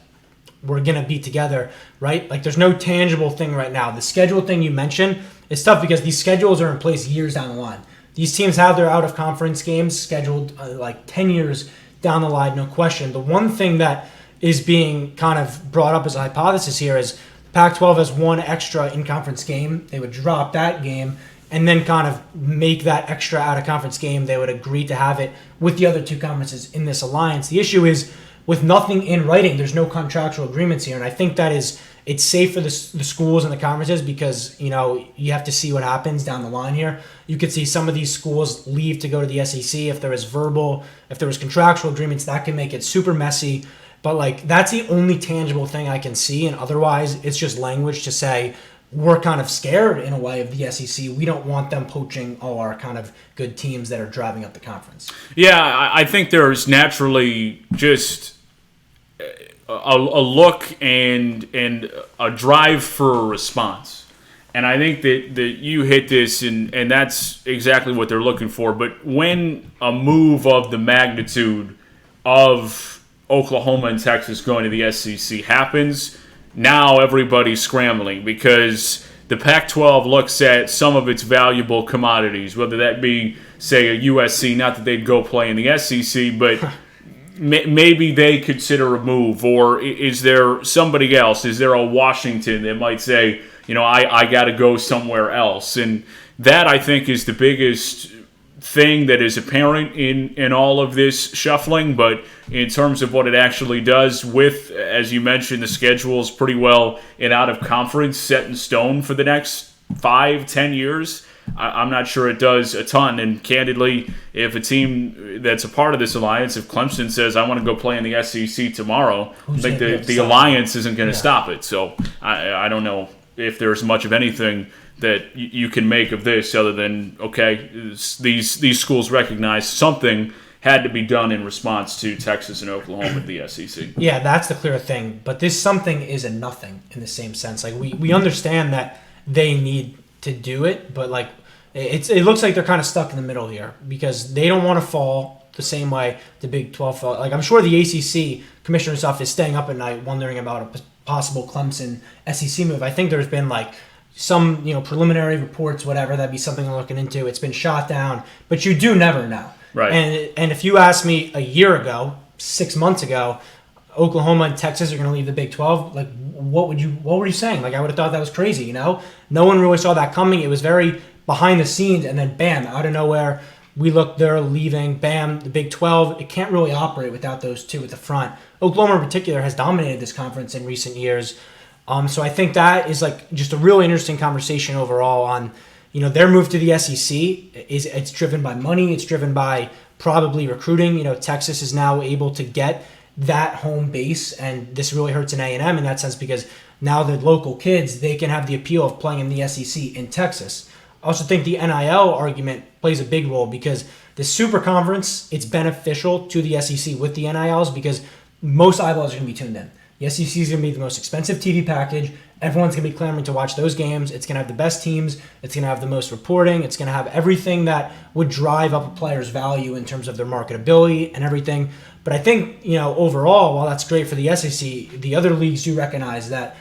we're going to be together, right? Like, there's no tangible thing right now. The schedule thing you mentioned, it's tough because these schedules are in place years down the line. These teams have their out-of-conference games scheduled like 10 years down the line, no question. The one thing that is being kind of brought up as a hypothesis here is Pac-12 has one extra in-conference game. They would drop that game and then kind of make that extra out-of-conference game. They would agree to have it with the other two conferences in this alliance. The issue is, with nothing in writing, there's no contractual agreements here, and I think that it's safe for the schools and the conferences because, you know, you have to see what happens down the line here. You could see some of these schools leave to go to the SEC if there was contractual agreements. That can make it super messy, but like that's the only tangible thing I can see, and otherwise it's just language to say we're kind of scared in a way of the SEC. We don't want them poaching all our kind of good teams that are driving up the conference. Yeah, I think there's naturally just a look and a drive for a response. And I think that you hit this, and that's exactly what they're looking for. But when a move of the magnitude of Oklahoma and Texas going to the SEC happens, now everybody's scrambling because the Pac-12 looks at some of its valuable commodities, whether that be, say, a USC, not that they'd go play in the SEC, but maybe they consider a move, or is there somebody else? Is there a Washington that might say, you know, I got to go somewhere else? And that, I think, is the biggest thing that is apparent in all of this shuffling. But in terms of what it actually does with, as you mentioned, the schedule is pretty well in out of conference set in stone for the next 5-10 years. I'm not sure it does a ton. And candidly, if a team that's a part of this alliance, if Clemson says, I want to go play in the SEC tomorrow, I think the alliance isn't going to stop it. So I don't know if there's much of anything that you can make of this other than, okay, these schools recognize something had to be done in response to Texas and Oklahoma at the SEC. Yeah, that's the clear thing. But this something is a nothing in the same sense. Like we understand that they need to do it, but like it looks like they're kind of stuck in the middle here because they don't want to fall the same way the Big 12 fell. Like I'm sure the ACC commissioner stuff is staying up at night wondering about a possible Clemson SEC move. I think there's been like some preliminary reports, whatever. That'd be something I'm looking into. It's been shot down, but you do never know. Right. And if you asked me a year ago, 6 months ago, Oklahoma and Texas are going to leave the Big 12, like what were you saying? Like I would have thought that was crazy, No one really saw that coming. It was very behind the scenes, and then bam, out of nowhere, we look, they're leaving, bam, the Big 12. It can't really operate without those two at the front. Oklahoma in particular has dominated this conference in recent years. So I think that is like just a really interesting conversation overall on, their move to the SEC. It's driven by money. It's driven by probably recruiting. Texas is now able to get that home base, and this really hurts an A&M in that sense because now the local kids, they can have the appeal of playing in the SEC in Texas. I also think the NIL argument plays a big role because the Super Conference, it's beneficial to the SEC with the NILs because most eyeballs are going to be tuned in. The SEC is going to be the most expensive TV package. Everyone's going to be clamoring to watch those games. It's going to have the best teams. It's going to have the most reporting. It's going to have everything that would drive up a player's value in terms of their marketability and everything. But I think, overall, while that's great for the SEC, the other leagues do recognize that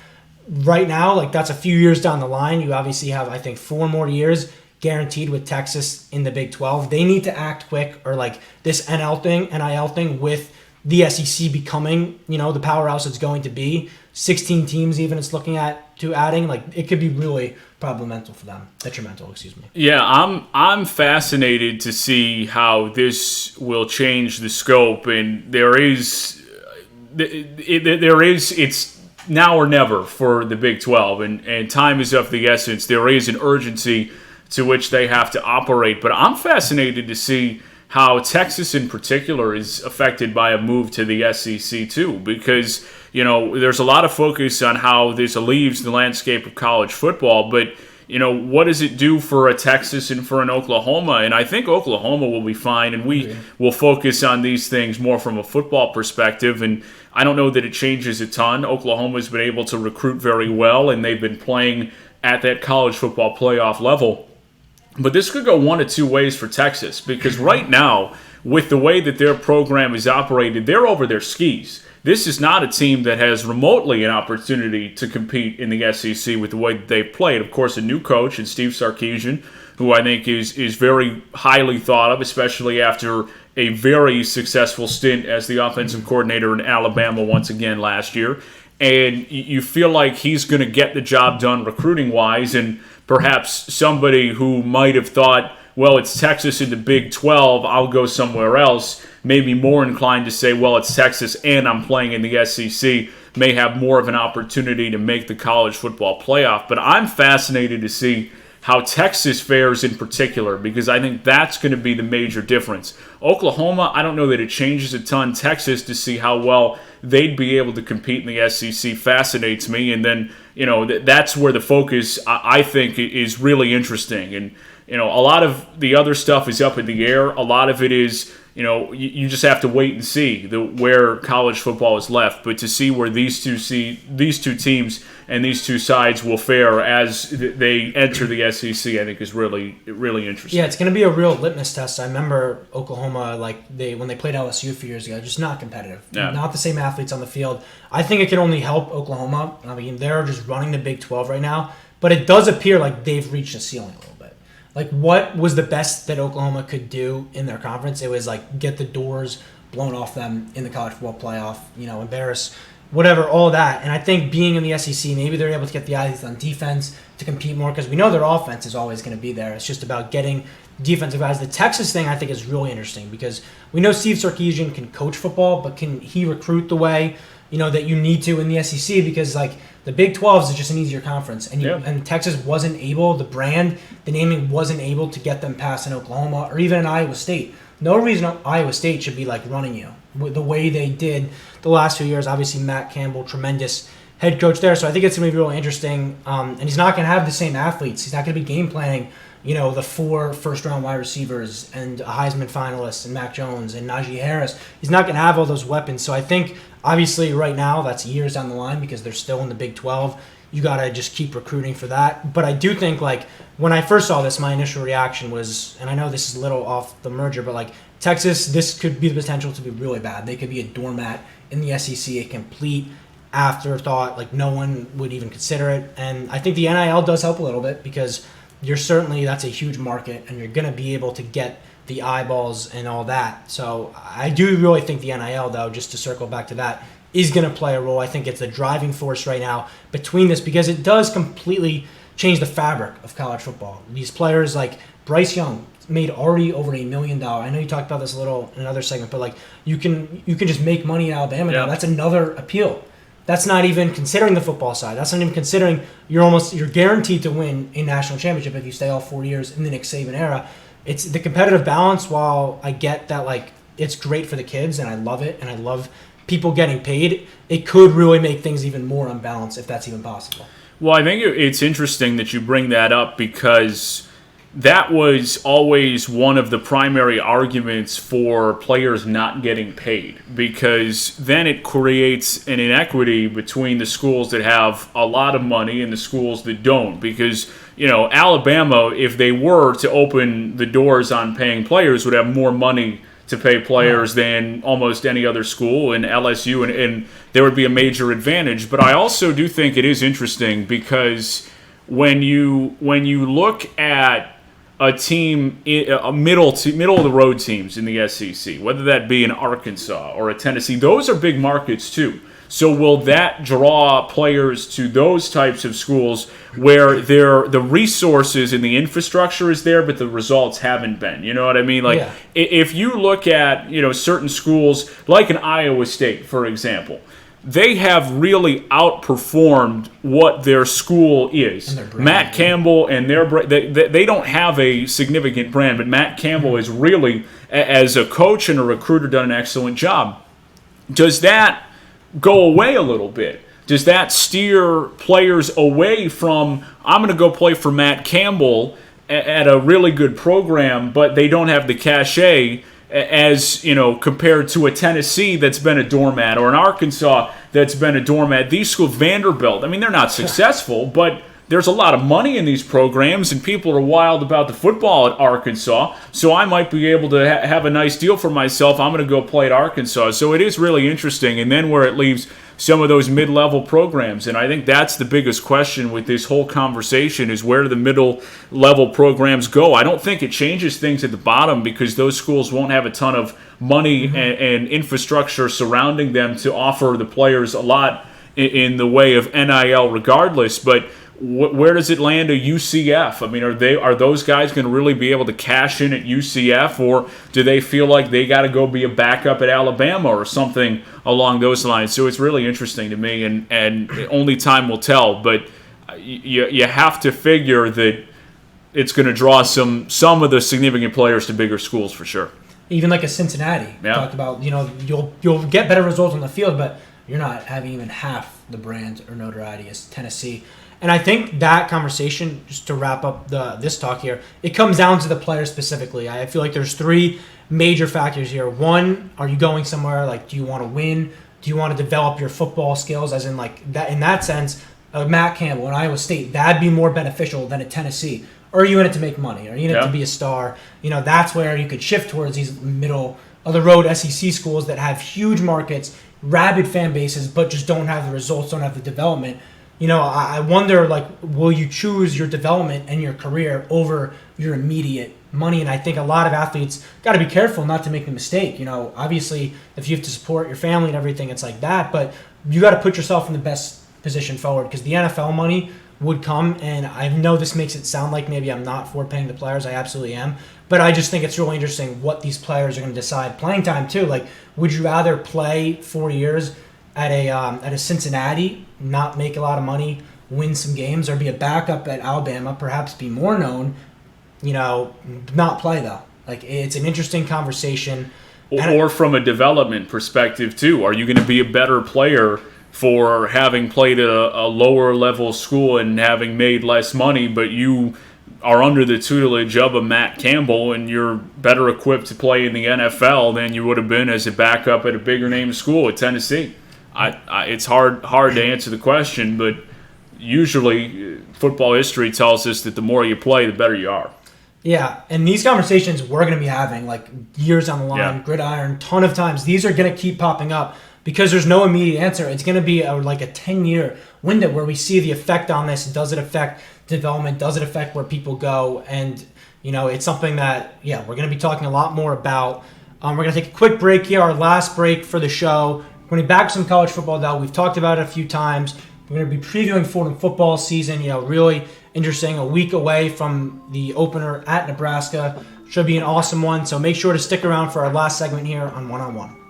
right now, like that's a few years down the line. You obviously have, I think, 4 more years guaranteed with Texas in the Big 12. They need to act quick, or like this NIL thing with the SEC becoming, the powerhouse it's going to be. 16 teams even it's looking at to adding, like it could be really detrimental for them. Yeah, I'm fascinated to see how this will change the scope, and it's now or never for the Big 12, and time is of the essence. There is an urgency to which they have to operate, but I'm fascinated to see how Texas in particular is affected by a move to the SEC too, because there's a lot of focus on how this leaves the landscape of college football, but what does it do for a Texas and for an Oklahoma? And I think Oklahoma will be fine, and we will focus on these things more from a football perspective. And I don't know that it changes a ton. Oklahoma's been able to recruit very well, and they've been playing at that college football playoff level. But this could go one of two ways for Texas, because right now, with the way that their program is operated, they're over their skis. This is not a team that has remotely an opportunity to compete in the SEC with the way that they've played. Of course, a new coach in Steve Sarkisian, who I think is very highly thought of, especially after a very successful stint as the offensive coordinator in Alabama once again last year. And you feel like he's going to get the job done recruiting-wise, and perhaps somebody who might have thought, well, it's Texas in the Big 12, I'll go somewhere else, may be more inclined to say, well, it's Texas and I'm playing in the SEC, may have more of an opportunity to make the college football playoff. But I'm fascinated to see how Texas fares in particular, because I think that's going to be the major difference. Oklahoma, I don't know that it changes a ton. Texas, to see how well they'd be able to compete in the SEC fascinates me. And then, that's where the focus, I think, is really interesting. And, a lot of the other stuff is up in the air. A lot of it is, you just have to wait and see where college football is left. But to see where these two teams and these two sides will fare as they enter the SEC, I think is really, really interesting. Yeah, it's going to be a real litmus test. I remember Oklahoma, when they played LSU a few years ago, just not competitive. Yeah. Not the same athletes on the field. I think it can only help Oklahoma. I mean, they're just running the Big 12 right now. But it does appear like they've reached a ceiling a little bit. Like, what was the best that Oklahoma could do in their conference? It was get the doors blown off them in the college football playoff, embarrass, whatever, all that. And I think being in the SEC, maybe they're able to get the athletes on defense to compete more, because we know their offense is always going to be there. It's just about getting defensive guys. The Texas thing, I think, is really interesting, because we know Steve Sarkisian can coach football, but can he recruit the way that you need to in the SEC? Because the Big 12 is just an easier conference, and Texas wasn't able, the naming wasn't able to get them past an Oklahoma or even an Iowa State. No reason Iowa State should be running you the way they did the last few years. Obviously, Matt Campbell, tremendous head coach there, so I think it's going to be really interesting. And he's not going to have the same athletes. He's not going to be game planning, the 4 first-round wide receivers and a Heisman finalist and Mac Jones and Najee Harris. He's not going to have all those weapons. So I think, obviously, right now, that's years down the line, because they're still in the Big 12. You got to just keep recruiting for that. But I do think, when I first saw this, my initial reaction was, and I know this is a little off the merger, but, Texas, this could be the potential to be really bad. They could be a doormat in the SEC, a complete afterthought. No one would even consider it. And I think the NIL does help a little bit, because that's a huge market, and you're going to be able to get the eyeballs and all that. So I do really think the NIL, though, just to circle back to that, is going to play a role. I think it's the driving force right now between this, because it does completely change the fabric of college football. These players like Bryce Young made already over $1 million. I know you talked about this a little in another segment, but you can just make money in Alabama now. That's another appeal. That's not even considering the football side. That's not even considering you're guaranteed to win a national championship if you stay all 4 years in the Nick Saban era. It's the competitive balance. While I get that, it's great for the kids, and I love it, and I love people getting paid, it could really make things even more unbalanced, if that's even possible. Well, I think it's interesting that you bring that up, because that was always one of the primary arguments for players not getting paid, because then it creates an inequity between the schools that have a lot of money and the schools that don't. Because, Alabama, if they were to open the doors on paying players, would have more money to pay players than almost any other school in LSU, and there would be a major advantage. But I also do think it is interesting, because when you look at a team, a middle of the road teams in the SEC, whether that be in Arkansas or a Tennessee, those are big markets too. So will that draw players to those types of schools where the resources and the infrastructure is there, but the results haven't been? You know what I mean? If you look at certain schools like an Iowa State, for example, they have really outperformed what their school is. Matt Campbell and they don't have a significant brand, but Matt Campbell is really, as a coach and a recruiter, done an excellent job. Does that go away a little bit? Does that steer players away from, I'm going to go play for Matt Campbell at a really good program, but they don't have the cachet as, compared to a Tennessee that's been a doormat, or an Arkansas that's been a doormat? These schools, Vanderbilt, I mean, they're not successful, but there's a lot of money in these programs, and people are wild about the football at Arkansas, so I might be able to have a nice deal for myself. I'm going to go play at Arkansas. So it is really interesting, and then where it leaves some of those mid-level programs. And I think that's the biggest question with this whole conversation, is where do the middle-level programs go? I don't think it changes things at the bottom, because those schools won't have a ton of money and infrastructure surrounding them to offer the players a lot in the way of NIL regardless. But where does it land at UCF? I mean, are those guys going to really be able to cash in at UCF, or do they feel like they got to go be a backup at Alabama or something along those lines? So it's really interesting to me, and only time will tell. But you have to figure that it's going to draw some of the significant players to bigger schools for sure. Even like a Cincinnati, talked about, you'll get better results on the field, but you're not having even half the brand or notoriety as Tennessee. And I think that conversation, just to wrap up this talk here, it comes down to the player specifically. I feel like there's three major factors here. One, are you going somewhere, like, do you want to win? Do you want to develop your football skills? As in, like, that, in that sense, Matt Campbell and Iowa State, that'd be more beneficial than a Tennessee. Or are you in it to make money? Are you in it to be a star? That's where you could shift towards these middle of the road SEC schools that have huge markets, rabid fan bases, but just don't have the results, don't have the development. I wonder, like, will you choose your development and your career over your immediate money? And I think a lot of athletes got to be careful not to make the mistake. Obviously, if you have to support your family and everything, it's like that. But you got to put yourself in the best position forward, because the NFL money would come. And I know this makes it sound like maybe I'm not for paying the players. I absolutely am. But I just think it's really interesting what these players are going to decide. Playing time, too. Like, would you rather play 4 years at a Cincinnati, not make a lot of money, win some games, or be a backup at Alabama, perhaps be more known, not play though? Like, it's an interesting conversation. Or from a development perspective too, are you going to be a better player for having played at a lower level school and having made less money, but you are under the tutelage of a Matt Campbell and you're better equipped to play in the NFL than you would have been as a backup at a bigger name school at Tennessee? It's hard to answer the question, but usually football history tells us that the more you play, the better you are. Yeah, and these conversations we're going to be having, like, years down the line, gridiron, ton of times. These are going to keep popping up because there's no immediate answer. It's going to be like a 10-year window where we see the effect on this. Does it affect development? Does it affect where people go? And, it's something that, we're going to be talking a lot more about. We're going to take a quick break here, our last break for the show. We're going to be back with some college football now. We've talked about it a few times. We're going to be previewing Fordham football season. Really interesting. A week away from the opener at Nebraska. Should be an awesome one. So make sure to stick around for our last segment here on One on One.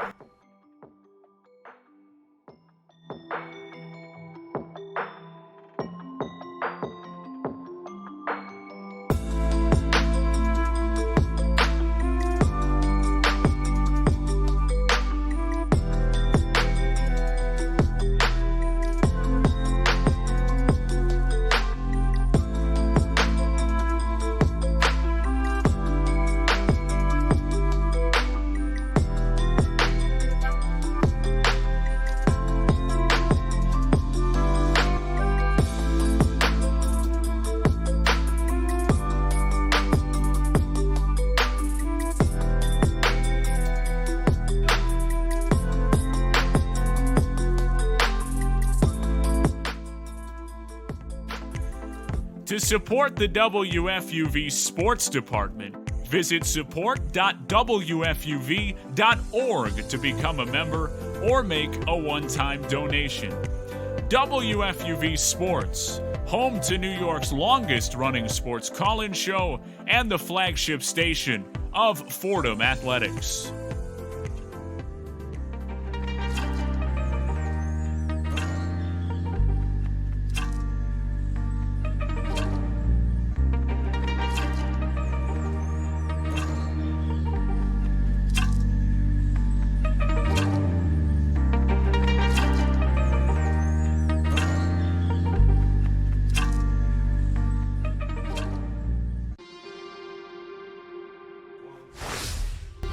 To support the WFUV Sports Department, visit support.wfuv.org to become a member or make a one-time donation. WFUV Sports, home to New York's longest-running sports call-in show and the flagship station of Fordham Athletics.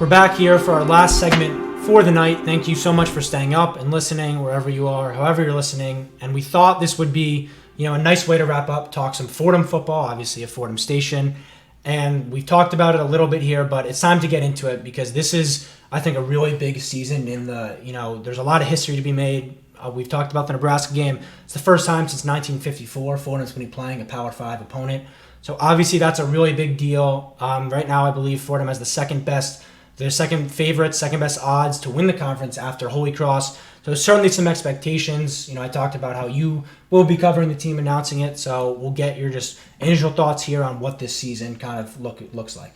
We're back here for our last segment for the night. Thank you so much for staying up and listening wherever you are, however you're listening. And we thought this would be, a nice way to wrap up, talk some Fordham football, obviously a Fordham station. And we've talked about it a little bit here, but it's time to get into it because this is, I think, a really big season in the, there's a lot of history to be made. We've talked about the Nebraska game. It's the first time since 1954 Fordham's going to be playing a Power 5 opponent. So obviously that's a really big deal. Right now I believe Fordham has their second favorite, second best odds to win the conference after Holy Cross. So certainly some expectations. I talked about how you will be covering the team, announcing it. So we'll get your just initial thoughts here on what this season kind of looks like.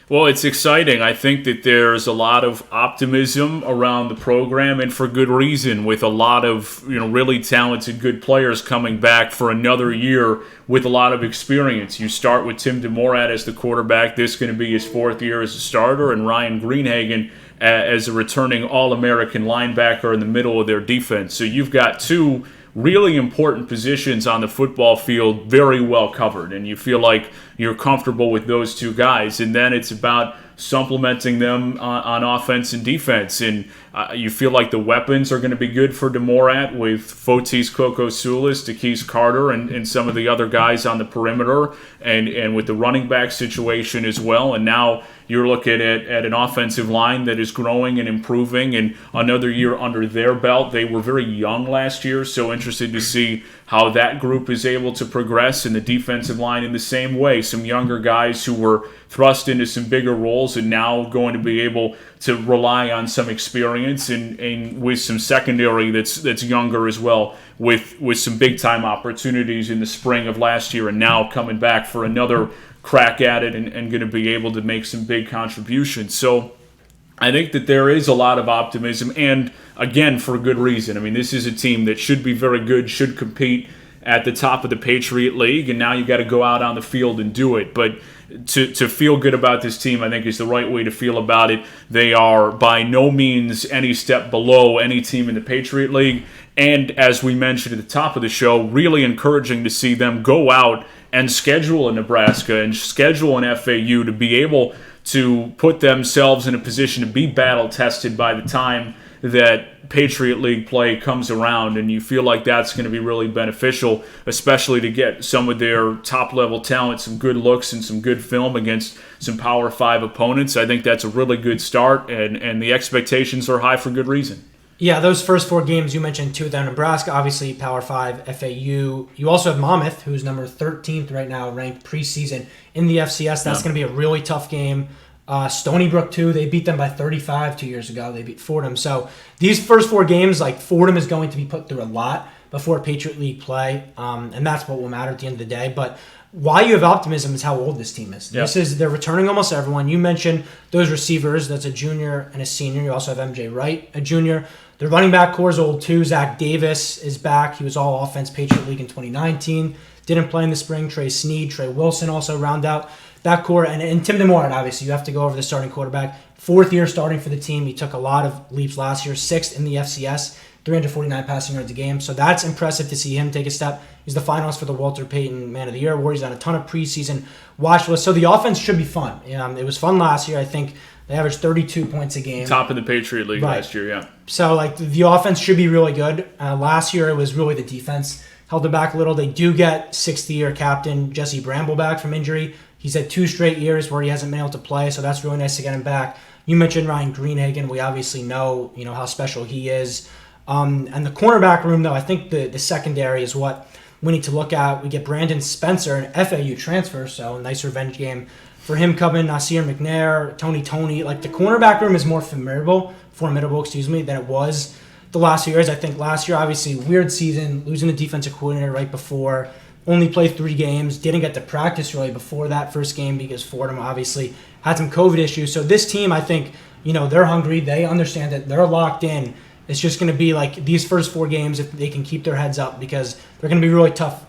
Well, it's exciting. I think that there's a lot of optimism around the program, and for good reason, with a lot of really talented, good players coming back for another year with a lot of experience. You start with Tim DeMorat as the quarterback. This is going to be his fourth year as a starter, and Ryan Greenhagen as a returning All-American linebacker in the middle of their defense. So you've got two really important positions on the football field very well covered, and you feel like you're comfortable with those two guys. And then it's about supplementing them on offense and defense. And you feel like the weapons are going to be good for DeMorat with Fotis Kokosoulis, Takis Carter, and some of the other guys on the perimeter, and with the running back situation as well. And now you're looking at an offensive line that is growing and improving, and another year under their belt. They were very young last year, so interested to see how that group is able to progress, and the defensive line in the same way. Some younger guys who were thrust into some bigger roles and now going to be able to rely on some experience and with some secondary that's younger as well, with some big-time opportunities in the spring of last year and now coming back for another crack at it and going to be able to make some big contributions. So I think that there is a lot of optimism, and again, for good reason. I mean, this is a team that should be very good, should compete at the top of the Patriot League, and now you got to go out on the field and do it. But to feel good about this team, I think, is the right way to feel about it. They are by no means any step below any team in the Patriot League, and as we mentioned at the top of the show, really encouraging to see them go out and schedule a Nebraska and schedule an FAU to be able to put themselves in a position to be battle-tested by the time that Patriot League play comes around, and you feel like that's going to be really beneficial, especially to get some of their top-level talent, some good looks and some good film against some Power 5 opponents. I think that's a really good start, and the expectations are high for good reason. Yeah, those first four games you mentioned, two of them, Nebraska, obviously Power 5, FAU. You also have Monmouth, who's number 13th right now, ranked preseason in the FCS. That's going to be a really tough game. Stony Brook, too, they beat them by 35 2 years ago. They beat Fordham. So these first four games, Fordham is going to be put through a lot before Patriot League play, and that's what will matter at the end of the day. But why you have optimism is how old this team is. Yep. They're returning almost everyone. You mentioned those receivers. That's a junior and a senior. You also have MJ Wright, a junior. The running back core is old too. Zach Davis is back. He was all offense Patriot League in 2019. Didn't play in the spring. Trey Sneed, Trey Wilson also round out that core. And Tim DeMorat, obviously, you have to go over the starting quarterback. Fourth year starting for the team. He took a lot of leaps last year. Sixth in the FCS. 349 passing yards a game. So that's impressive to see him take a step. He's the finalist for the Walter Payton Man of the Year Award. He's on a ton of preseason watch lists. So the offense should be fun. It was fun last year. I think they averaged 32 points a game. Top of the Patriot League last year, yeah. So the offense should be really good. Last year it was really the defense held it back a little. They do get sixth-year captain Jesse Bramble back from injury. He's had 2 straight years where he hasn't been able to play, so that's really nice to get him back. You mentioned Ryan Greenhagen. We obviously know how special he is. And the cornerback room, though, I think the secondary is what we need to look at. We get Brandon Spencer, an FAU transfer, so a nice revenge game for him coming. Nasir McNair, Tony. The cornerback room is more formidable, than it was the last few years. I think last year, obviously, weird season, losing the defensive coordinator right before. Only played 3 games, didn't get to practice really before that first game because Fordham obviously had some COVID issues. So this team, I think, they're hungry. They understand that they're locked in. It's just going to be these first 4 games if they can keep their heads up because they're going to be really tough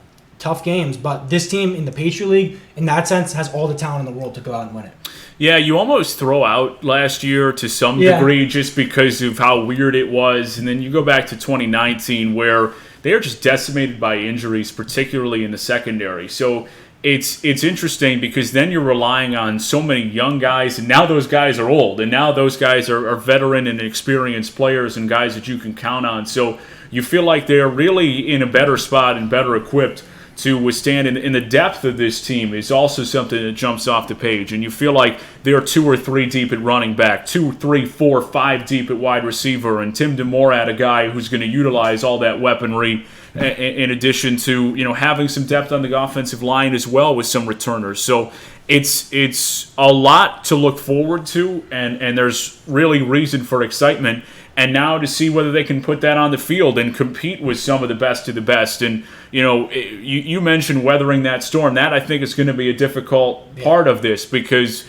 games. But this team in the Patriot League, in that sense, has all the talent in the world to go out and win it. Yeah, you almost throw out last year to some degree just because of how weird it was. And then you go back to 2019 where they are just decimated by injuries, particularly in the secondary. So it's interesting because then you're relying on so many young guys, and now those guys are old, and now those guys are veteran and experienced players and guys that you can count on. So you feel like they're really in a better spot and better equipped to withstand. And the depth of this team is also something that jumps off the page. And you feel like they're 2 or 3 deep at running back, 2, 3, 4, 5 deep at wide receiver, and Tim DeMorat, a guy who's going to utilize all that weaponry in addition to having some depth on the offensive line as well with some returners. So it's a lot to look forward to, and there's really reason for excitement. And now to see whether they can put that on the field and compete with some of the best of the best. And, you mentioned weathering that storm. That, I think, is going to be a difficult part of this because,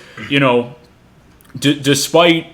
despite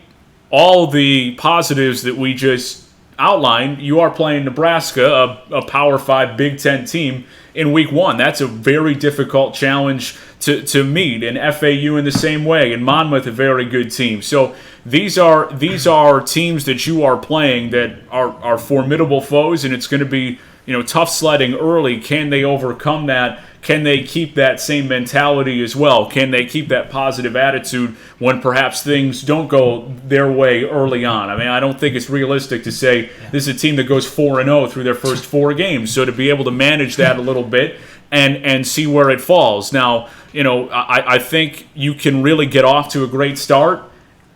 all the positives that we just outlined, you are playing Nebraska, a Power 5 Big Ten team, in Week 1. That's a very difficult challenge to meet, and FAU in the same way, and Monmouth, a very good team. So these are teams that you are playing that are formidable foes, and it's going to be tough sledding early. Can they overcome that? Can they keep that same mentality as well? Can they keep that positive attitude when perhaps things don't go their way early on? I mean, I don't think it's realistic to say this is a team that goes 4-0 through their first 4 games. So to be able to manage that a little bit and see where it falls. Now, I think you can really get off to a great start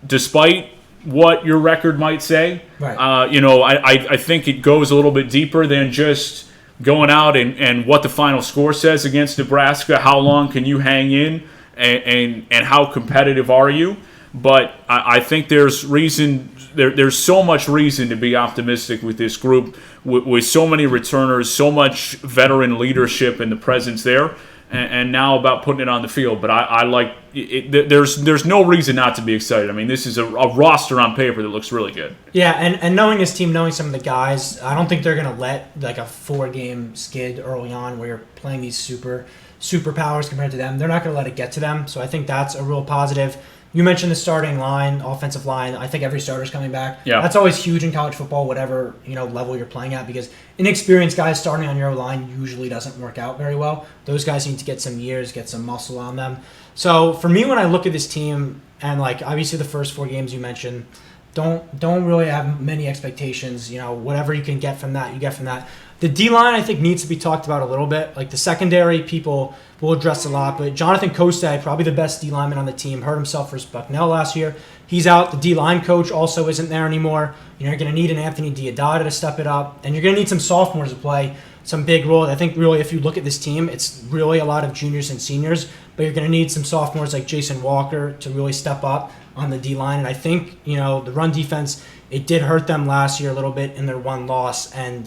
despite what your record might say. Right. I think it goes a little bit deeper than just going out and what the final score says against Nebraska. How long can you hang in, and how competitive are you? But I think there's reason. There's so much reason to be optimistic with this group, with so many returners, so much veteran leadership and the presence there. And now about putting it on the field. But I like it. There's no reason not to be excited. I mean, this is a roster on paper that looks really good. Yeah, and knowing this team, knowing some of the guys, I don't think they're going to let like a 4-game skid early on where you're playing these superpowers compared to them. They're not going to let it get to them. So I think that's a real positive. You mentioned the starting line, offensive line. I think every starter's coming back. Yeah. That's always huge in college football, whatever level you're playing at, because inexperienced guys starting on your line usually doesn't work out very well. Those guys need to get some years, get some muscle on them. So for me, when I look at this team, and like obviously the first 4 games you mentioned, don't really have many expectations. Whatever you can get from that, you get from that. The D-line, I think, needs to be talked about a little bit. Like the secondary, people will address a lot. But Jonathan Kostek, probably the best D-lineman on the team, hurt himself versus Bucknell last year. He's out. The D-line coach also isn't there anymore. You're going to need an Anthony Diodata to step it up. And you're going to need some sophomores to play some big role. I think really if you look at this team, it's really a lot of juniors and seniors. But you're going to need some sophomores like Jason Walker to really step up on the D-line. And I think, the run defense, it did hurt them last year a little bit in their one loss. And,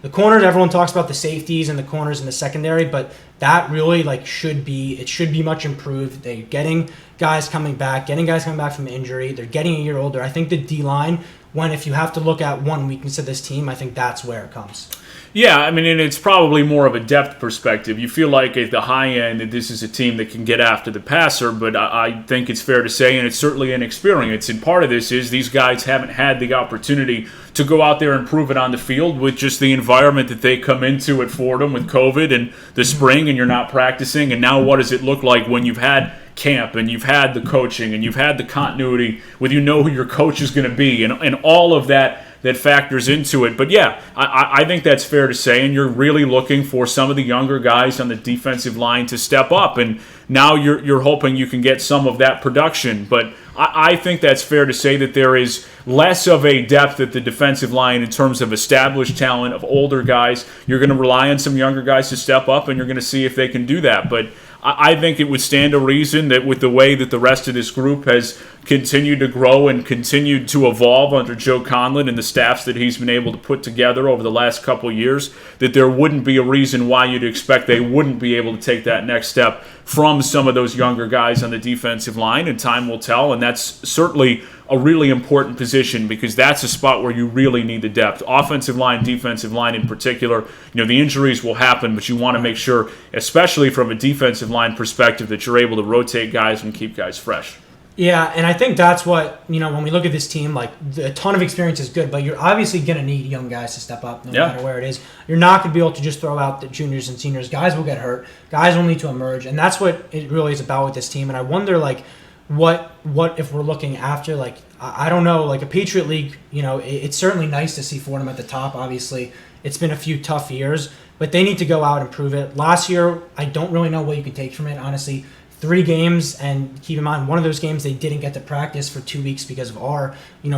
the corners, everyone talks about the safeties and the corners in the secondary, but that really should be much improved. They're getting guys coming back from injury. They're getting a year older. I think the D-line, if you have to look at one weakness of this team, I think that's where it comes. Yeah, I mean, and it's probably more of a depth perspective. You feel like at the high end that this is a team that can get after the passer, but I think it's fair to say, and it's certainly an experience, and part of this is these guys haven't had the opportunity to go out there and prove it on the field with just the environment that they come into at Fordham with COVID and the spring, and you're not practicing, and now what does it look like when you've had camp and you've had the coaching and you've had the continuity with who your coach is going to be and all of that factors into it. But yeah, I think that's fair to say, and you're really looking for some of the younger guys on the defensive line to step up, and now you're hoping you can get some of that production. But I think that's fair to say that there is less of a depth at the defensive line in terms of established talent, of older guys. You're going to rely on some younger guys to step up, and you're going to see if they can do that. But I think it would stand to reason that with the way that the rest of this group has continued to grow and continued to evolve under Joe Conlon and the staffs that he's been able to put together over the last couple of years, that there wouldn't be a reason why you'd expect they wouldn't be able to take that next step from some of those younger guys on the defensive line, and time will tell. And that's certainly a really important position because that's a spot where you really need the depth. Offensive line, defensive line in particular, the injuries will happen, but you want to make sure, especially from a defensive line perspective, that you're able to rotate guys and keep guys fresh. Yeah, and I think that's what, when we look at this team, like a ton of experience is good, but you're obviously going to need young guys to step up no matter where it is. You're not going to be able to just throw out the juniors and seniors. Guys will get hurt. Guys will need to emerge, and that's what it really is about with this team. And I wonder, like, what if we're looking after, like, I don't know, like a Patriot League, it's certainly nice to see Fordham at the top. Obviously, it's been a few tough years, but they need to go out and prove it. Last year, I don't really know what you can take from it, honestly. 3 games, and keep in mind, one of those games they didn't get to practice for 2 weeks because of our,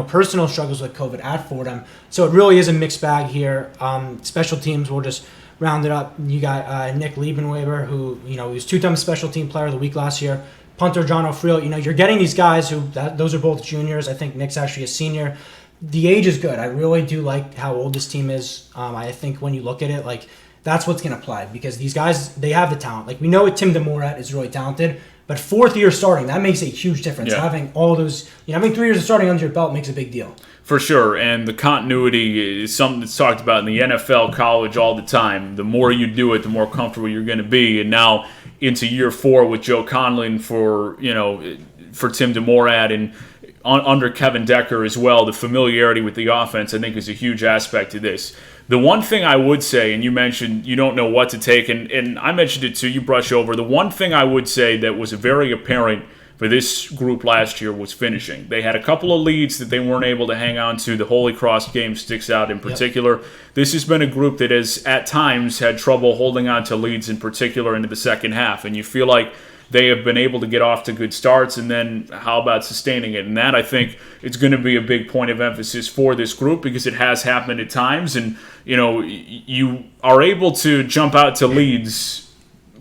personal struggles with COVID at Fordham. So it really is a mixed bag here. Special teams, we'll just round it up. You got Nick Liebenweber, who, he was 2-time Special Team Player of the Week last year. Punter John O'Friel, you're getting these guys those are both juniors. I think Nick's actually a senior. The age is good. I really do like how old this team is. I think when you look at it, like, that's what's going to play, because these guys, they have the talent. Like, we know Tim DeMorat is really talented, but 4th year starting, that makes a huge difference. Yeah. Having all those, having 3 years of starting under your belt makes a big deal. For sure, and the continuity is something that's talked about in the NFL, college all the time. The more you do it, the more comfortable you're going to be. And now into year 4 with Joe Conlon for Tim DeMorat and under Kevin Decker as well, the familiarity with the offense, I think, is a huge aspect to this. The one thing I would say, and you mentioned you don't know what to take, and I mentioned it too, you brush over. The one thing I would say that was very apparent for this group last year was finishing. They had a couple of leads that they weren't able to hang on to. The Holy Cross game sticks out in particular. Yep. This has been a group that has, at times, had trouble holding on to leads, in particular into the second half. And you feel like they have been able to get off to good starts, and then how about sustaining it? And that, I think, is going to be a big point of emphasis for this group, because it has happened at times. And, you are able to jump out to leads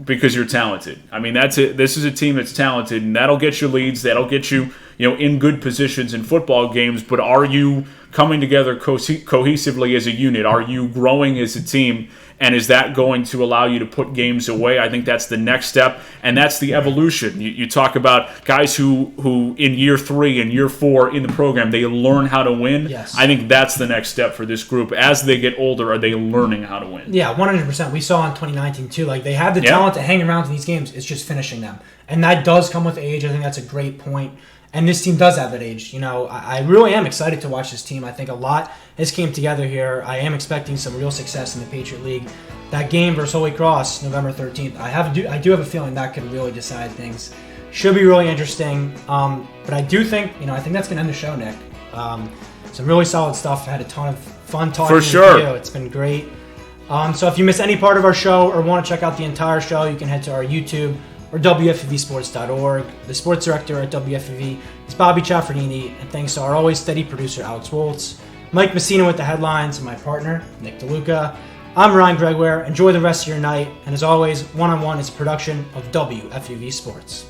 because you're talented. I mean, that's it. This is a team that's talented, and that'll get you leads. That'll get you, in good positions in football games. But are you coming together cohesively as a unit? Are you growing as a team? And is that going to allow you to put games away? I think that's the next step, and that's the evolution. You talk about guys who in year 3 and year 4 in the program, they learn how to win. Yes. I think that's the next step for this group. As they get older, are they learning how to win? Yeah, 100%. We saw in 2019 too. Like, they have the talent to hang around in these games. It's just finishing them, and that does come with age. I think that's a great point. And this team does have that age. I really am excited to watch this team. I think a lot has came together here. I am expecting some real success in the Patriot League. That game versus Holy Cross, November 13th, I do have a feeling that could really decide things. Should be really interesting. But I do think, I think that's going to end the show, Nick. Some really solid stuff. I had a ton of fun talking with you. It's been great. So if you missed any part of our show or want to check out the entire show, you can head to our YouTube or WFUVsports.org. The sports director at WFUV is Bobby Chaffernini, and thanks to our always steady producer, Alex Woltz, Mike Messina with the headlines, and my partner, Nick DeLuca. I'm Ryan Gregware. Enjoy the rest of your night, and as always, One on One is a production of WFUV Sports.